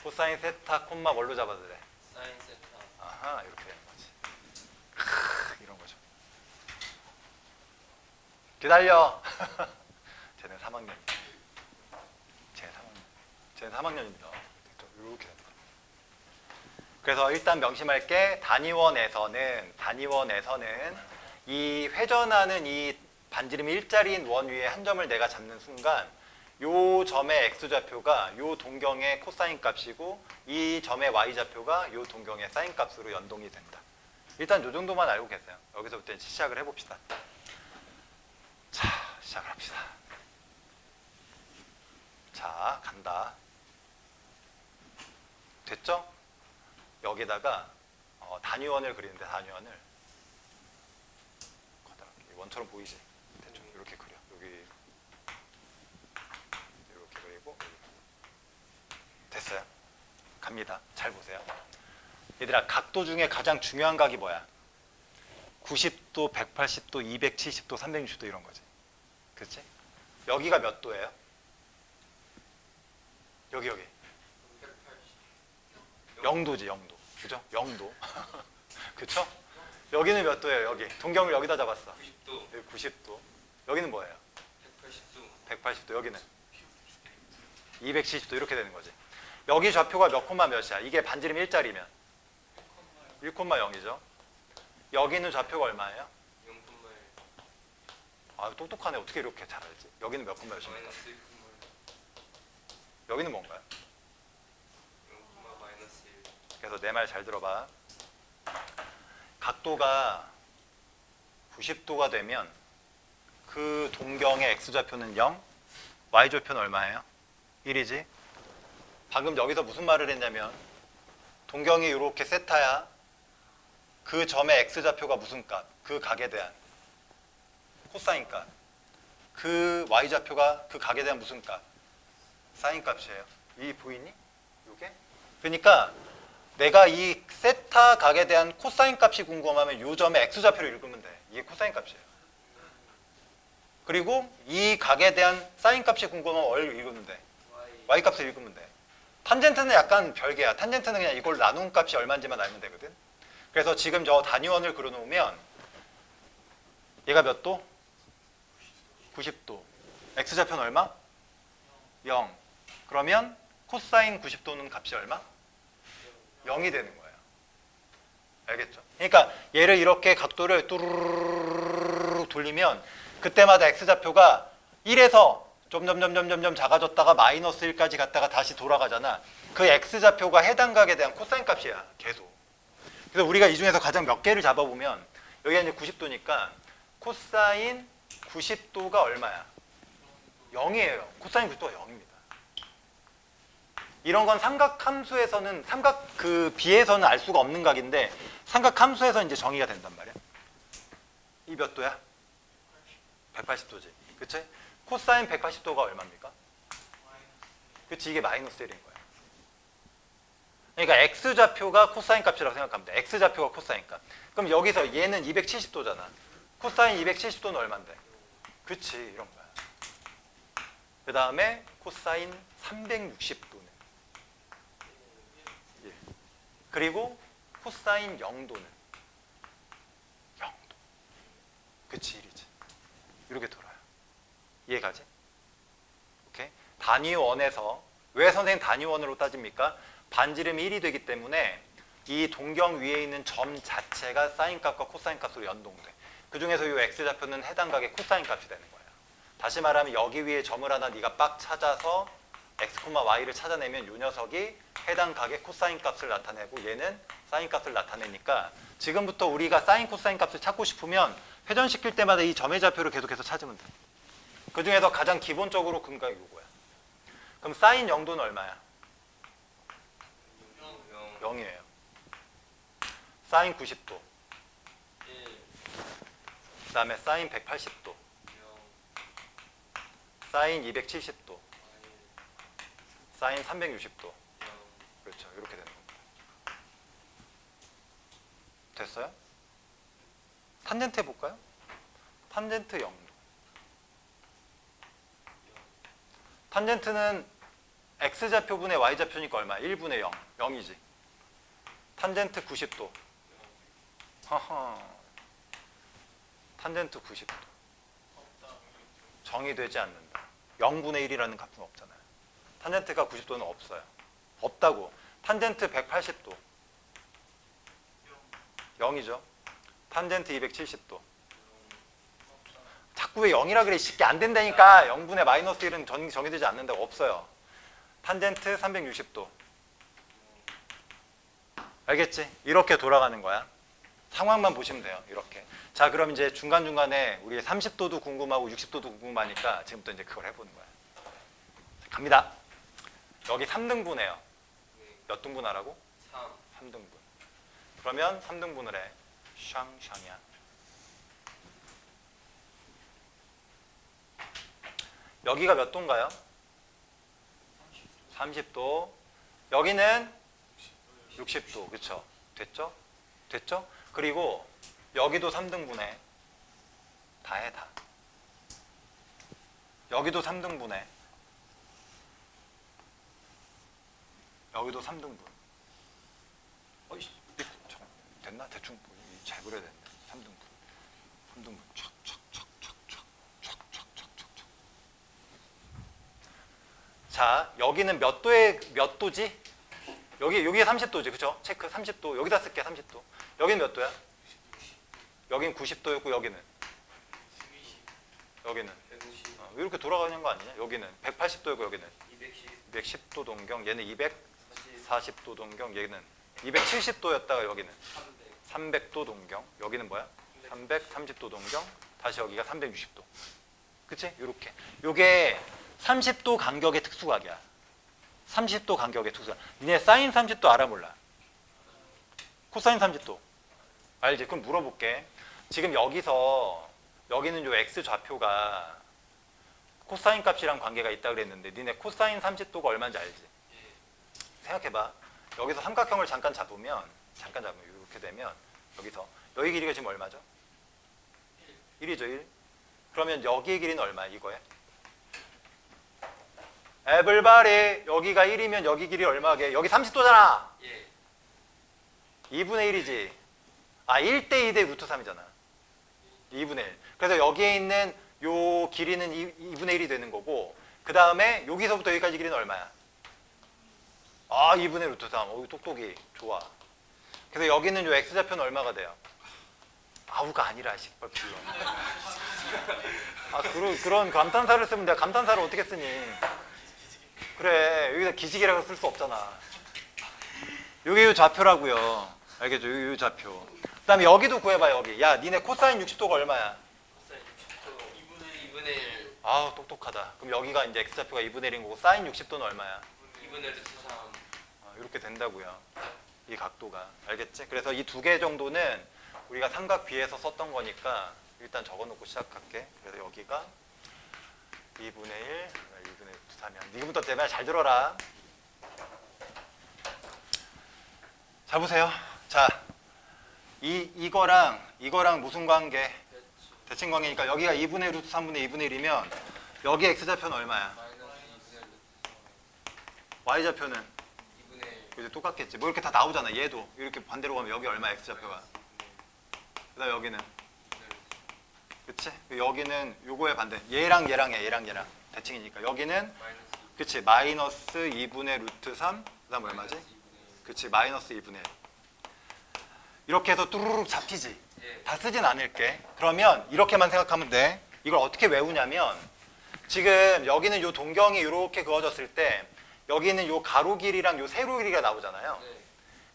Speaker 1: 코사인 세타 콤마 뭘로 잡아도 돼.
Speaker 2: 사인 세타.
Speaker 1: 아하, 이렇게 되는 거지. 이런 거죠. 기다려. 쟤는 3학년. 쟤는 3학년입니다. 이렇게 됩니다. 그래서 일단 명심할게. 단위원에서는 이 회전하는 이 반지름이 일자리인 원 위에 한 점을 내가 잡는 순간 요 점의 x좌표가 요 동경의 코사인 값이고 이 점의 y좌표가 요 동경의 사인 값으로 연동이 된다. 일단 요 정도만 알고 계세요. 여기서부터 이제 시작을 해봅시다. 자, 시작을 합시다. 자, 간다. 됐죠? 여기다가 단위원을 그리는데 단위원을 원처럼 보이지? 대충 이렇게 그려. 여기 이렇게 그리고 됐어요. 갑니다. 잘 보세요. 얘들아, 각도 중에 가장 중요한 각이 뭐야? 90도, 180도, 270도, 360도 이런 거지. 그렇지? 여기가 몇 도예요? 여기
Speaker 2: 180.
Speaker 1: 0도지, 0도. 그죠? 0도. 그쵸? 여기는 몇 도예요? 여기. 동경을 여기다 잡았어.
Speaker 2: 90도.
Speaker 1: 여기 90도. 여기는 뭐예요?
Speaker 2: 180도.
Speaker 1: 180도. 여기는 270도 이렇게 되는 거지. 여기 좌표가 몇 콤마 몇이야? 이게 반지름 일자리면 1,0이죠. 여기는 좌표가 얼마예요?
Speaker 2: 0,1.
Speaker 1: 아, 똑똑하네. 어떻게 이렇게 잘 알지? 여기는 몇 콤마 몇입니까?
Speaker 2: 마이너스 1,.
Speaker 1: 여기는 뭔가요?
Speaker 2: 0, 마이너스 1.
Speaker 1: 그래서 내 말 잘 들어봐. 각도가 90도가 되면 그 동경의 x좌표는 0, y좌표는 얼마예요? 1이지. 방금 여기서 무슨 말을 했냐면 동경이 이렇게 세타야. 그 점의 x좌표가 무슨 값? 그 각에 대한 코사인 값. 그 y좌표가 그 각에 대한 무슨 값? 사인 값이에요. 이 보이니? 요게? 그러니까 내가 이 세타 각에 대한 코사인 값이 궁금하면 이 점의 x좌표를 읽으면 돼. 이게 코사인 값이에요. 그리고 이 각에 대한 사인 값이 궁금하면 얼 읽으면 돼. y 값을 읽으면 돼. 탄젠트는 약간 별개야. 탄젠트는 그냥 이걸 나눈 값이 얼마인지만 알면 되거든. 그래서 지금 저 단위원을 그려놓으면 얘가 몇 도? 90도. x좌표는 얼마? 0. 그러면 코사인 90도는 값이 얼마? 0이 되는 거예요. 알겠죠? 그러니까 얘를 이렇게 각도를 뚜루루루루 돌리면 그때마다 x좌표가 1에서 점점점점점 작아졌다가 마이너스 1까지 갔다가 다시 돌아가잖아. 그 x좌표가 해당 각에 대한 코사인 값이야. 계속. 그래서 우리가 이 중에서 가장 몇 개를 잡아보면 여기가 이제 90도니까 코사인 90도가 얼마야? 0이에요. 코사인 90도가 0입니다. 이런 건 삼각함수에서는 삼각 그 비에서는 알 수가 없는 각인데 삼각함수에서 이제 정의가 된단 말이야. 이 몇 도야? 180도지. 그치? 코사인 180도가 얼마입니까? 그치, 이게 마이너스 1인 거야. 그러니까 x좌표가 코사인 값이라고 생각하면 돼. x좌표가 코사인 값. 그럼 여기서 얘는 270도잖아. 코사인 270도는 얼만데? 그치, 이런 거야. 그 다음에 코사인 360도는 1. 그리고 코사인 0도는 0도. 그치, 1이지. 이렇게 돌아요. 이해가지? 오케이? 단위원에서 왜 선생님 단위원으로 따집니까? 반지름이 1이 되기 때문에 이 동경 위에 있는 점 자체가 사인 값과 코사인 값으로 연동돼. 그 중에서 이 x좌표는 해당 각의 코사인 값이 되는 거예요. 다시 말하면 여기 위에 점을 하나 네가 빡 찾아서 x, y를 찾아내면 이 녀석이 해당 각의 코사인 값을 나타내고 얘는 사인 값을 나타내니까 지금부터 우리가 사인, 코사인 값을 찾고 싶으면 회전시킬 때마다 이 점의 좌표를 계속해서 찾으면 돼. 그 중에서 가장 기본적으로 근각이 이거야. 그럼 사인 0도는 얼마야? 0이에요. 사인 90도.
Speaker 2: 1.
Speaker 1: 그 다음에 사인 180도.
Speaker 2: 0.
Speaker 1: 사인 270도.
Speaker 2: 1.
Speaker 1: 사인 360도.
Speaker 2: 0.
Speaker 1: 그렇죠. 이렇게 되는 겁니다. 됐어요? 탄젠트 해볼까요? 탄젠트 0도. 탄젠트는 x좌표분의 y좌표니까 얼마야? 1분의 0. 0이지. 탄젠트 90도. 허허. 탄젠트 90도. 정의되지 않는다. 0분의 1이라는 값은 없잖아요. 탄젠트가 90도는 없어요. 없다고. 탄젠트 180도. 0이죠. 탄젠트 270도. 자꾸 왜 0이라 그래? 쉽게 안 된다니까. 0분의 마이너스 1은 정의되지 않는다고. 없어요. 탄젠트 360도. 알겠지? 이렇게 돌아가는 거야. 상황만 보시면 돼요. 이렇게. 자, 그럼 이제 중간중간에 우리 30도도 궁금하고 60도도 궁금하니까 지금부터 이제 그걸 해보는 거야. 갑니다. 여기 3등분해요. 몇 등분 하라고?
Speaker 2: 3.
Speaker 1: 3등분. 그러면 3등분을 해. 샹샹이야. 여기가 몇 도인가요? 30도. 여기는 60도. 그쵸? 됐죠? 됐죠? 그리고 여기도 3등분해. 다 해, 다. 여기도 3등분해. 여기도 3등분. 어이씨, 잠깐 됐나? 대충 잘 그려야 되는데. 3등분. 3등분. 촥촥촥촥촥촥촥촥촥. 자, 여기는 몇 도지? 여기가 30도지, 그쵸? 체크 30도. 여기다 쓸게, 30도. 여기는 몇 도야? 여기는 90도였고, 여기는? 여기는?
Speaker 2: 150.
Speaker 1: 이렇게 돌아가는 거 아니냐? 여기는 180도였고, 여기는?
Speaker 2: 210.
Speaker 1: 210도 동경, 얘는
Speaker 2: 40.
Speaker 1: 240도 동경, 얘는 270도였다가 여기는
Speaker 2: 300.
Speaker 1: 300도 동경, 여기는 뭐야? 330도 동경, 다시 여기가 360도. 그치? 요렇게. 요게 30도 간격의 특수각이야. 30도 간격의 특수각. 니네 사인 30도 알아 몰라? 코사인 30도. 알지? 그럼 물어볼게. 지금 여기는 요 x 좌표가 코사인 값이랑 관계가 있다 그랬는데 니네 코사인 30도가 얼마인지 알지? 생각해봐. 여기서 삼각형을 잠깐 잡으면 이렇게 되면 여기서 여기 길이가 지금 얼마죠? 1이죠, 1. 그러면 여기의 길이는 얼마야, 이거에? 에블바리, 여기가 1이면 여기 길이 얼마게? 여기 30도잖아.
Speaker 2: 예.
Speaker 1: 2분의 1이지. 아, 1대 2대 루트 3이잖아. 2분의 1. 그래서 여기에 있는 요 길이는 2분의 1이 되는 거고, 그 다음에 여기서부터 여기까지 길이는 얼마야? 아, 2분의 루트 3. 오, 똑똑이. 좋아. 그래서 여기는 요 x좌표는 얼마가 돼요? 아우가 아니라 식벌 불러. 아, 그런 감탄사를 쓰면 내가 감탄사를 어떻게 쓰니? 그래, 여기다 기지개라고 쓸 수 없잖아. 요게 요 좌표라고요. 알겠죠? 요 좌표. 그 다음에 여기도 구해봐, 여기. 야, 니네 코사인 60도가 얼마야?
Speaker 2: 코사인 60도. 2분의 1.
Speaker 1: 아우 똑똑하다. 그럼 여기가 이제 x좌표가 2분의 1인 거고 사인 60도는 얼마야?
Speaker 2: 2분의 루트 3.
Speaker 1: 이렇게 된다고요. 이 각도가. 알겠지? 그래서 이 두 개 정도는 우리가 삼각 B에서 썼던 거니까 일단 적어놓고 시작할게. 그래서 여기가 2분의 1, 2분의 루트 3이야. 지금부터 내 말 잘 들어라. 자 보세요. 자 이거랑 무슨 관계? 대칭 관계니까 여기가 2분의 루트 3분의 2분의 1이면 여기 x좌표는 얼마야?
Speaker 2: 마이너스 2분의 루트
Speaker 1: y좌표는
Speaker 2: 2분의 1.
Speaker 1: 이제 똑같겠지. 뭐 이렇게 다 나오잖아. 얘도 이렇게 반대로 가면 여기 얼마 x좌표가. 그다음 여기는 그치? 여기는 요거의 반대. 얘랑 대칭이니까 여기는
Speaker 2: 마이너스
Speaker 1: 그치 마이너스 2분의 루트 3 그다음 얼마지?
Speaker 2: 2분의 1.
Speaker 1: 그치 마이너스 2분의 1 이렇게 해서 뚜루룩 잡히지.
Speaker 2: 예.
Speaker 1: 다 쓰진 않을게. 그러면 이렇게만 생각하면 돼. 이걸 어떻게 외우냐면 지금 여기는 요 동경이 이렇게 그어졌을 때 여기는 요 가로 길이랑 요 세로 길이가 나오잖아요.
Speaker 2: 네.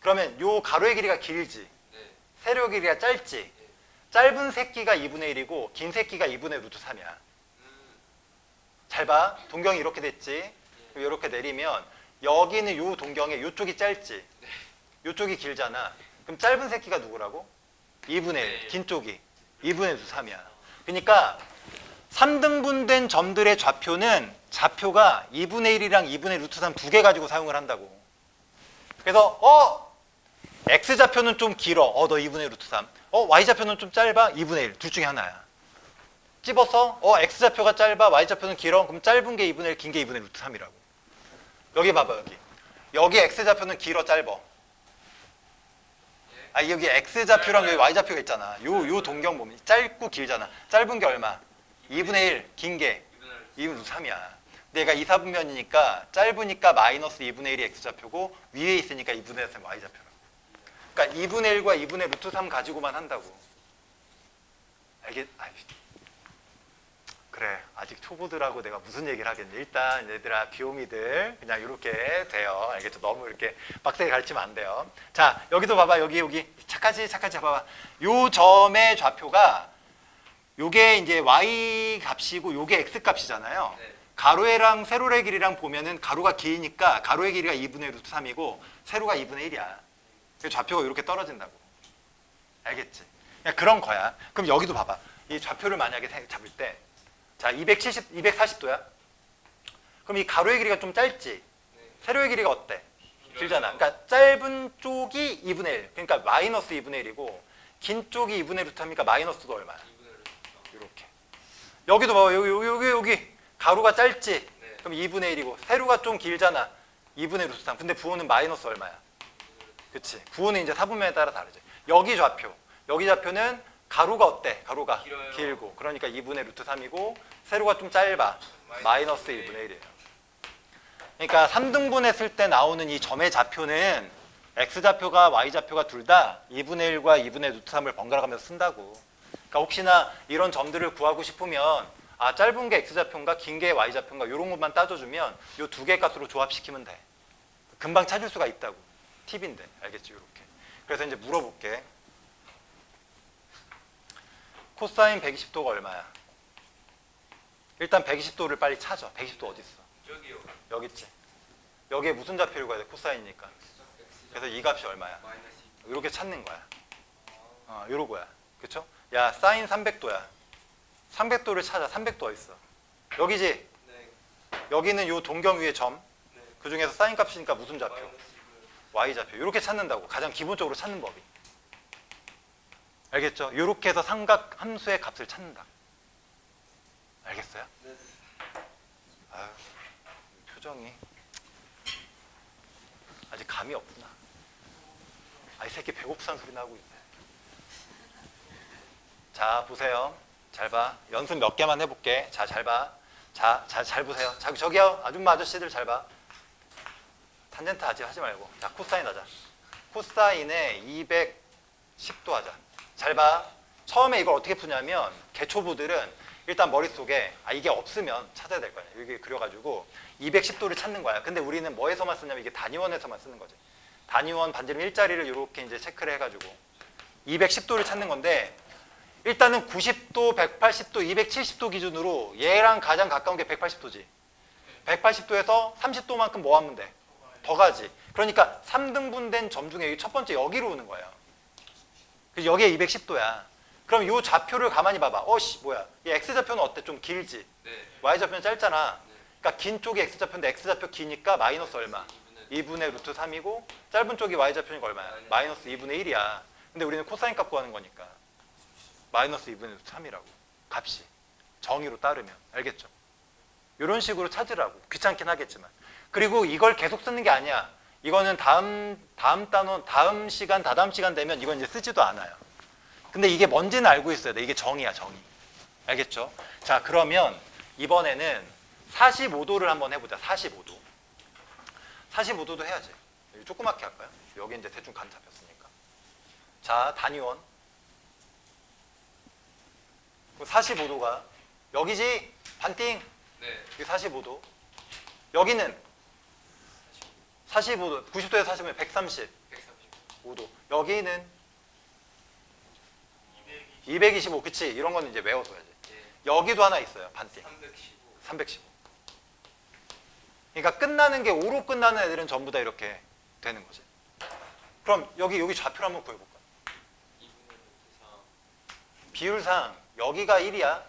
Speaker 1: 그러면 요 가로의 길이가 길지
Speaker 2: 네.
Speaker 1: 세로의 길이가 짧지. 짧은 새끼가 2분의 1이고 긴 새끼가 2분의 루트 3이야. 잘 봐. 동경이 이렇게 됐지. 이렇게 내리면 여기는 요 동경에 요쪽이 짧지. 요쪽이 길잖아. 그럼 짧은 새끼가 누구라고? 2분의 1. 긴 쪽이 2분의 루트 3이야. 그러니까 3등분된 점들의 좌표는 좌표가 2분의 1이랑 2분의 루트 3 두 개 가지고 사용을 한다고. 그래서 x좌표는 좀 길어. 너 2분의 루트 3. y좌표는 좀 짧아. 2분의 1. 둘 중에 하나야. 찝어서 x좌표가 짧아. y좌표는 길어. 그럼 짧은 게 2분의 1, 긴 게 2분의 루트 3이라고. 여기 봐봐 여기. 여기 x좌표는 길어 짧어. 여기 x좌표랑 여기 y좌표가 있잖아. 요 동경 보면 짧고 길잖아. 짧은 게 얼마? 2분의 1, 긴 게 2분의 루트 3이야. 내가 이사분면이니까 짧으니까 마이너스 2분의 1이 x좌표고 위에 있으니까 2분의 3 y좌표라고. 그러니까 2분의 1과 2분의 루트 3 가지고만 한다고. 그래 아직 초보들하고 내가 무슨 얘기를 하겠니. 일단 얘들아 귀요미들 그냥 이렇게 돼요. 알겠죠? 너무 이렇게 빡세게 가르치면 안 돼요. 자 여기도 봐봐. 여기 착하지 봐봐. 요 점의 좌표가 요게 이제 y 값이고 요게 x 값이잖아요.
Speaker 2: 네.
Speaker 1: 가로애랑 세로의 길이랑 보면은 가로가 기니까 가로의 길이가 2분의 루트 3이고 세로가 2분의 1이야. 그래서 좌표가 이렇게 떨어진다고. 알겠지? 그냥 그런 거야. 그럼 여기도 봐봐. 이 좌표를 만약에 잡을 때 자 240도야. 그럼 이 가로의 길이가 좀 짧지?
Speaker 2: 네.
Speaker 1: 세로의 길이가 어때? 길잖아. 그러니까 짧은 쪽이 2분의 1. 그러니까 마이너스 2분의 1이고 긴 쪽이 2분의 루트 3이니까 마이너스도 얼마야?
Speaker 2: 2분의 루트 3.
Speaker 1: 이렇게. 여기도 봐봐. 여기 가로가 짧지?
Speaker 2: 네.
Speaker 1: 그럼 2분의 1이고 세로가 좀 길잖아. 2분의 루트 3. 근데 부호는 마이너스 얼마야? 그치? 부호는 이제 사분면에 따라 다르지. 여기 좌표는 가로가 어때? 가로가
Speaker 2: 길어요.
Speaker 1: 길고 그러니까 2분의 루트 3이고 세로가 좀 짧아. 마이너스 1분의 1이에요. 그러니까 3등분 했을 때 나오는 이 점의 좌표는 x좌표가 y좌표가 둘 다 2분의 1과 2분의 루트 3을 번갈아 가면서 쓴다고. 그러니까 혹시나 이런 점들을 구하고 싶으면 짧은 게 x좌표인가 긴 게 y좌표인가 이런 것만 따져주면 이 두 개 값으로 조합시키면 돼. 금방 찾을 수가 있다고. 팁인데 알겠지? 이렇게. 그래서 이제 물어볼게. 코사인 120도가 얼마야? 일단 120도를 빨리 찾아. 120도 어디 있어?
Speaker 2: 저기요.
Speaker 1: 여기 있지. 여기에 무슨 좌표를 구해야 돼? 코사인이니까. 그래서 이 값이 얼마야?
Speaker 2: 마이너스 2.
Speaker 1: 이렇게 찾는 거야. 요러고야. 그쵸? 야, 사인 300도야. 300도를 찾아. 300도 어디 있어? 여기지?
Speaker 2: 네.
Speaker 1: 여기는 요 동경 위의 점.
Speaker 2: 네.
Speaker 1: 그 중에서 사인 값이니까 무슨 좌표?
Speaker 2: 마이너스 2분의
Speaker 1: y좌표. 이렇게 찾는다고. 가장 기본적으로 찾는 법이. 알겠죠? 이렇게 해서 삼각 함수의 값을 찾는다. 알겠어요?
Speaker 2: 네.
Speaker 1: 아유, 표정이 아직 감이 없구나. 이 새끼 배고프다는 소리 나고 있네. 자, 보세요. 잘 봐. 연습 몇 개만 해볼게. 자, 잘 봐. 자, 잘 보세요. 저기요. 아줌마 아저씨들 잘 봐. 탄젠트 아직 하지 말고. 자, 코사인 하자. 코사인에 210도 하자. 잘 봐. 처음에 이걸 어떻게 푸냐면 개초보들은 일단 머릿속에 이게 없으면 찾아야 될 거야. 여기 그려가지고 210도를 찾는 거야. 근데 우리는 뭐에서만 쓰냐면 이게 단위원에서만 쓰는 거지. 단위원 반지름 일자리를 이렇게 이제 체크를 해가지고 210도를 찾는 건데 일단은 90도, 180도, 270도 기준으로 얘랑 가장 가까운 게 180도지. 180도에서 30도만큼 뭐 하면 돼? 더 가지. 그러니까 3등분된 점 중에 첫 번째 여기로 오는 거예요. 그래서 여기에 210도야. 그럼 이 좌표를 가만히 봐봐. 뭐야? 이 x좌표는 어때? 좀 길지?
Speaker 2: 네.
Speaker 1: y좌표는 짧잖아.
Speaker 2: 네.
Speaker 1: 그러니까 긴 쪽이 x좌표인데 x좌표 기니까 마이너스 얼마? 2분의 루트 3이고 짧은 쪽이 y좌표니까 얼마야? 마이너스 2분의 1이야. 근데 우리는 코사인 값 구하는 거니까 마이너스 2분의 루트 3이라고. 값이. 정의로 따르면. 알겠죠? 이런 식으로 찾으라고. 귀찮긴 하겠지만. 그리고 이걸 계속 쓰는 게 아니야. 이거는 다음 시간, 다다음 시간 되면 이건 이제 쓰지도 않아요. 근데 이게 뭔지는 알고 있어야 돼. 이게 정의야, 정의. 알겠죠? 자, 그러면 이번에는 45도를 한번 해보자. 45도. 45도도 해야지. 여기 조그맣게 할까요? 여기 이제 대충 간 잡혔으니까. 자, 단위원. 45도가 여기지? 반띵.
Speaker 2: 네.
Speaker 1: 여기 45도. 여기는 45도. 90도에서 40도면 135도. 여기는 225. 그치? 이런 거는 이제 외워둬야지.
Speaker 2: 예.
Speaker 1: 여기도 하나 있어요. 반띵.
Speaker 2: 315.
Speaker 1: 315. 그러니까 끝나는 게 5로 끝나는 애들은 전부 다 이렇게 되는 거지. 그럼 여기 좌표를 한번 구해볼까?
Speaker 2: 2분의 루트 3.
Speaker 1: 비율상 여기가 1이야.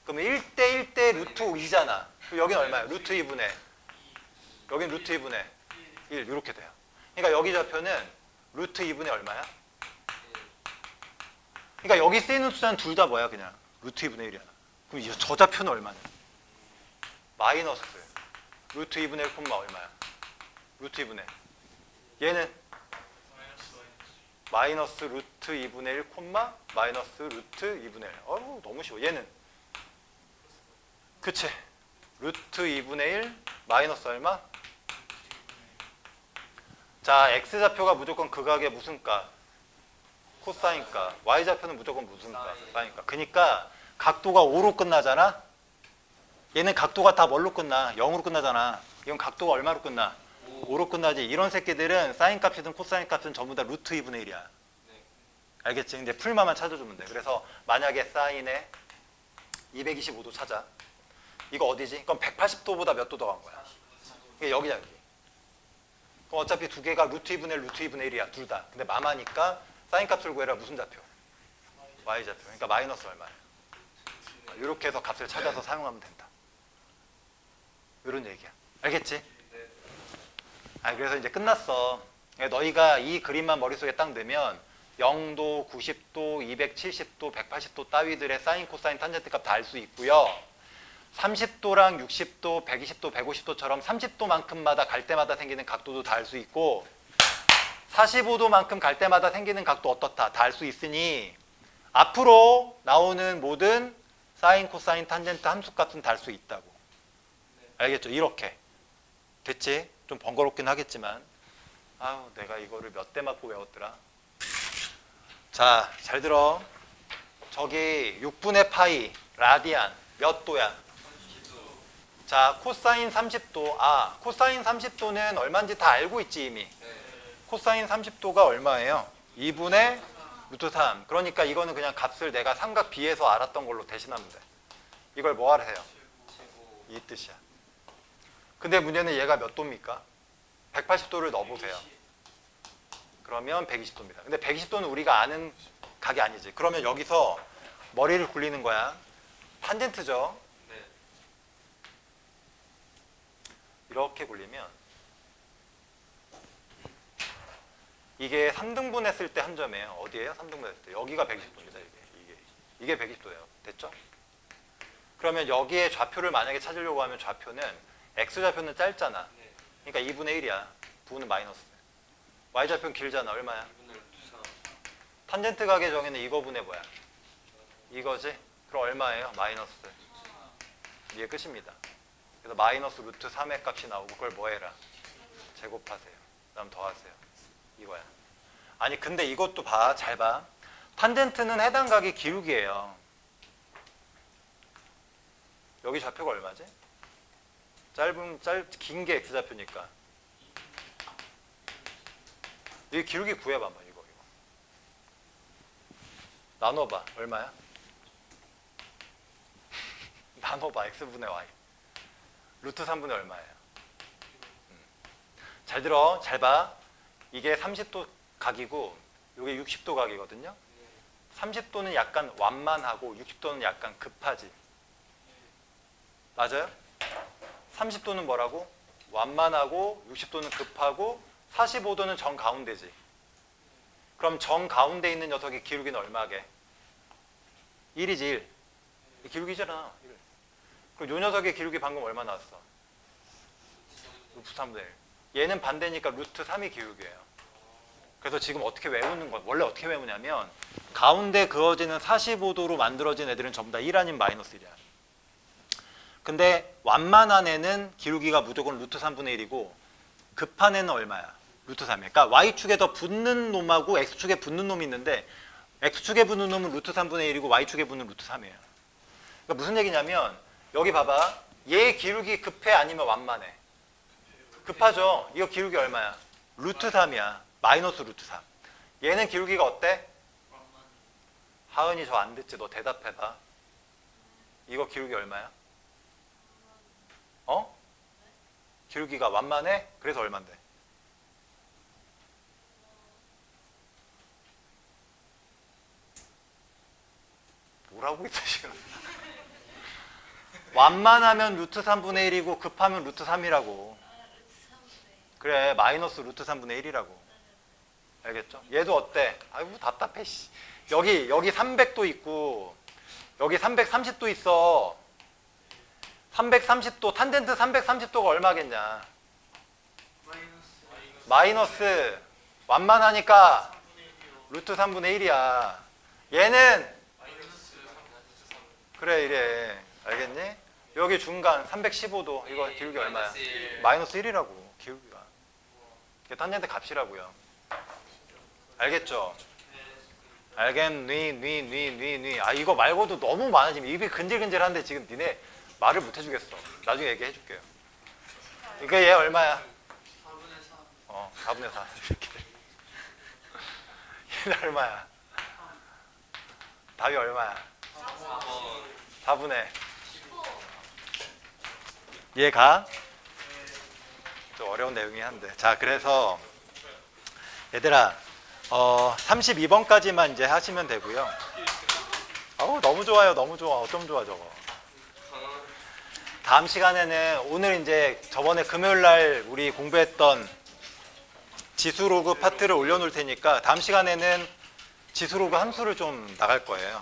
Speaker 1: 그러면 1대 1대 루트 2잖아. 그럼 여기는 얼마야? 루트 2분의. 여기는 루트 2분의 1 이렇게 돼요. 그러니까 여기 좌표는 루트 2분의 얼마야? 그러니까 여기 쓰이는 숫자는 둘 다 뭐야? 그냥 루트 2분의 1이야. 그럼 저 좌표는 얼마냐? 마이너스 루트 2분의 1 콤마 얼마야? 루트 2분의 얘는 마이너스 루트 2분의 1 콤마 마이너스 루트 2분의 1. 어우 너무 쉬워. 얘는 그치? 루트 2분의 1 마이너스 얼마? 자, x좌표가 무조건 극악의 무슨 값? 코사인 값. y좌표는 무조건 무슨 값? 사인 값. 그러니까 각도가 5로 끝나잖아? 얘는 각도가 다 뭘로 끝나? 0으로 끝나잖아. 이건 각도가 얼마로 끝나? 5로 끝나지. 이런 새끼들은 사인 값이든 코사인 값은 전부 다 루트 2분의 1이야. 알겠지? 근데 풀만만 찾아주면 돼. 그래서 만약에 사인에 225도 찾아. 이거 어디지? 그럼 180도보다 몇 도 더 간 거야? 이게 여기야, 여기. 그럼 어차피 두 개가 루트 2분의 1, 루트 2분의 1이야. 둘 다. 근데 마마니까 사인 값을 구해라. 무슨 좌표? y좌표. 그러니까 마이너스 얼마야? 이렇게 해서 값을 찾아서 사용하면 된다. 이런 얘기야. 알겠지? 그래서 이제 끝났어. 너희가 이 그림만 머릿속에 딱 넣으면 0도, 90도, 270도, 180도 따위들의 사인, 코사인, 탄젠트 값 다 알 수 있고요. 30도랑 60도, 120도, 150도처럼 30도만큼마다 갈 때마다 생기는 각도도 다 알 수 있고 45도만큼 갈 때마다 생기는 각도 어떻다 다 알 수 있으니 앞으로 나오는 모든 사인, 코사인, 탄젠트 함수값은 다 알 수 있다고. 알겠죠? 이렇게. 됐지? 좀 번거롭긴 하겠지만 아우 내가 이거를 몇 대 맞고 외웠더라. 자, 잘 들어. 저기 6분의 파이 라디안 몇 도야? 자, 코사인 30도. 코사인 30도는 얼마인지 다 알고 있지 이미. 코사인 30도가 얼마예요? 2분의 루트 3. 그러니까 이거는 그냥 값을 내가 삼각 B에서 알았던 걸로 대신하면 돼. 이걸 뭐 하래요? 이 뜻이야. 근데 문제는 얘가 몇 도입니까? 180도를 넣어보세요. 그러면 120도입니다. 근데 120도는 우리가 아는 각이 아니지. 그러면 여기서 머리를 굴리는 거야. 탄젠트죠. 이렇게 굴리면 이게 3등분 했을 때 한 점이에요. 어디예요? 3등분 했을 때. 여기가 120도입니다. 이게 120도예요. 됐죠? 그러면 여기에 좌표를 만약에 찾으려고 하면 좌표는 x좌표는 짧잖아. 그러니까 2분의 1이야. 부는 마이너스. y좌표는 길잖아. 얼마야?
Speaker 2: 2분의 루트 3.
Speaker 1: 탄젠트 각의 정의는 이거분의 뭐야? 이거지? 그럼 얼마예요? 마이너스. 이게 끝입니다. 그래서 마이너스 루트 3의 값이 나오고 그걸 뭐 해라? 제곱하세요. 그 다음 더하세요. 이거야. 아니 근데 이것도 봐. 잘 봐. 탄젠트는 해당 각이 기울기예요. 여기 좌표가 얼마지? 긴 게 x좌표니까. 이 기울기 구해봐봐. 이거. 나눠봐. 얼마야? 나눠봐. x분의 y. 루트 3분의 얼마예요? 잘 들어. 잘 봐. 이게 30도 각이고 이게 60도 각이거든요. 30도는 약간 완만하고 60도는 약간 급하지. 맞아요? 30도는 뭐라고? 완만하고 60도는 급하고 45도는 정가운데지. 그럼 정가운데 있는 녀석의 기울기는 얼마게? 1이지 1. 이 기울기잖아. 1. 그럼 이 녀석의 기울기 방금 얼마 나왔어? 루트 3분의 1. 얘는 반대니까 루트 3이 기울기예요. 그래서 지금 어떻게 외우는 건 원래 어떻게 외우냐면 가운데 그어지는 45도로 만들어진 애들은 전부 다 1 아닌 마이너스 1이야. 근데 완만한 애는 기울기가 무조건 루트 3분의 1이고 급한 애는 얼마야? 루트 3이야. 그러니까 Y축에 더 붙는 놈하고 X축에 붙는 놈이 있는데 X축에 붙는 놈은 루트 3분의 1이고 Y축에 붙는 루트 3이에요. 그러니까 무슨 얘기냐면 여기 봐봐. 얘 기울기 급해 아니면 완만해? 급하죠. 이거 기울기 얼마야? 루트 3이야. 마이너스 루트 3. 얘는 기울기가 어때? 하은이 저 안 듣지? 너 대답해봐. 이거 기울기 얼마야? 어? 기울기가 완만해? 그래서 얼만데? 뭐라고 있어 지금? 완만하면 루트 3분의 1이고 급하면 루트 3이라고. 그래, 마이너스 루트 3분의 1이라고. 알겠죠? 얘도 어때? 아이고 답답해 씨. 여기 300도 있고 여기 330도 있어. 330도 탄젠트 330도가 얼마겠냐? 마이너스 완만하니까 루트 3분의 1이야. 얘는 그래 이래. 알겠니? 여기 중간 315도 이거 기울기 얼마야? 마이너스 1이라고 기울기가. 이게 탄젠트 값이라고요. 알겠죠? 알겠니? 아 이거 말고도 너무 많아지면 입이 근질근질한데 지금 니네 말을 못 해주겠어. 나중에 얘기해 줄게요. 이게 얘 얼마야? 4분의 4. 얘는 얼마야? 답이 얼마야? 4분의 얘가 좀 어려운 내용이 한데. 자, 그래서 얘들아 32번까지만 이제 하시면 되고요. 어우 너무 좋아요. 너무 좋아. 어쩜 좋아 저거. 다음 시간에는 오늘 이제 저번에 금요일 날 우리 공부했던 지수로그 파트를 올려놓을 테니까 다음 시간에는 지수로그 함수를 좀 나갈 거예요.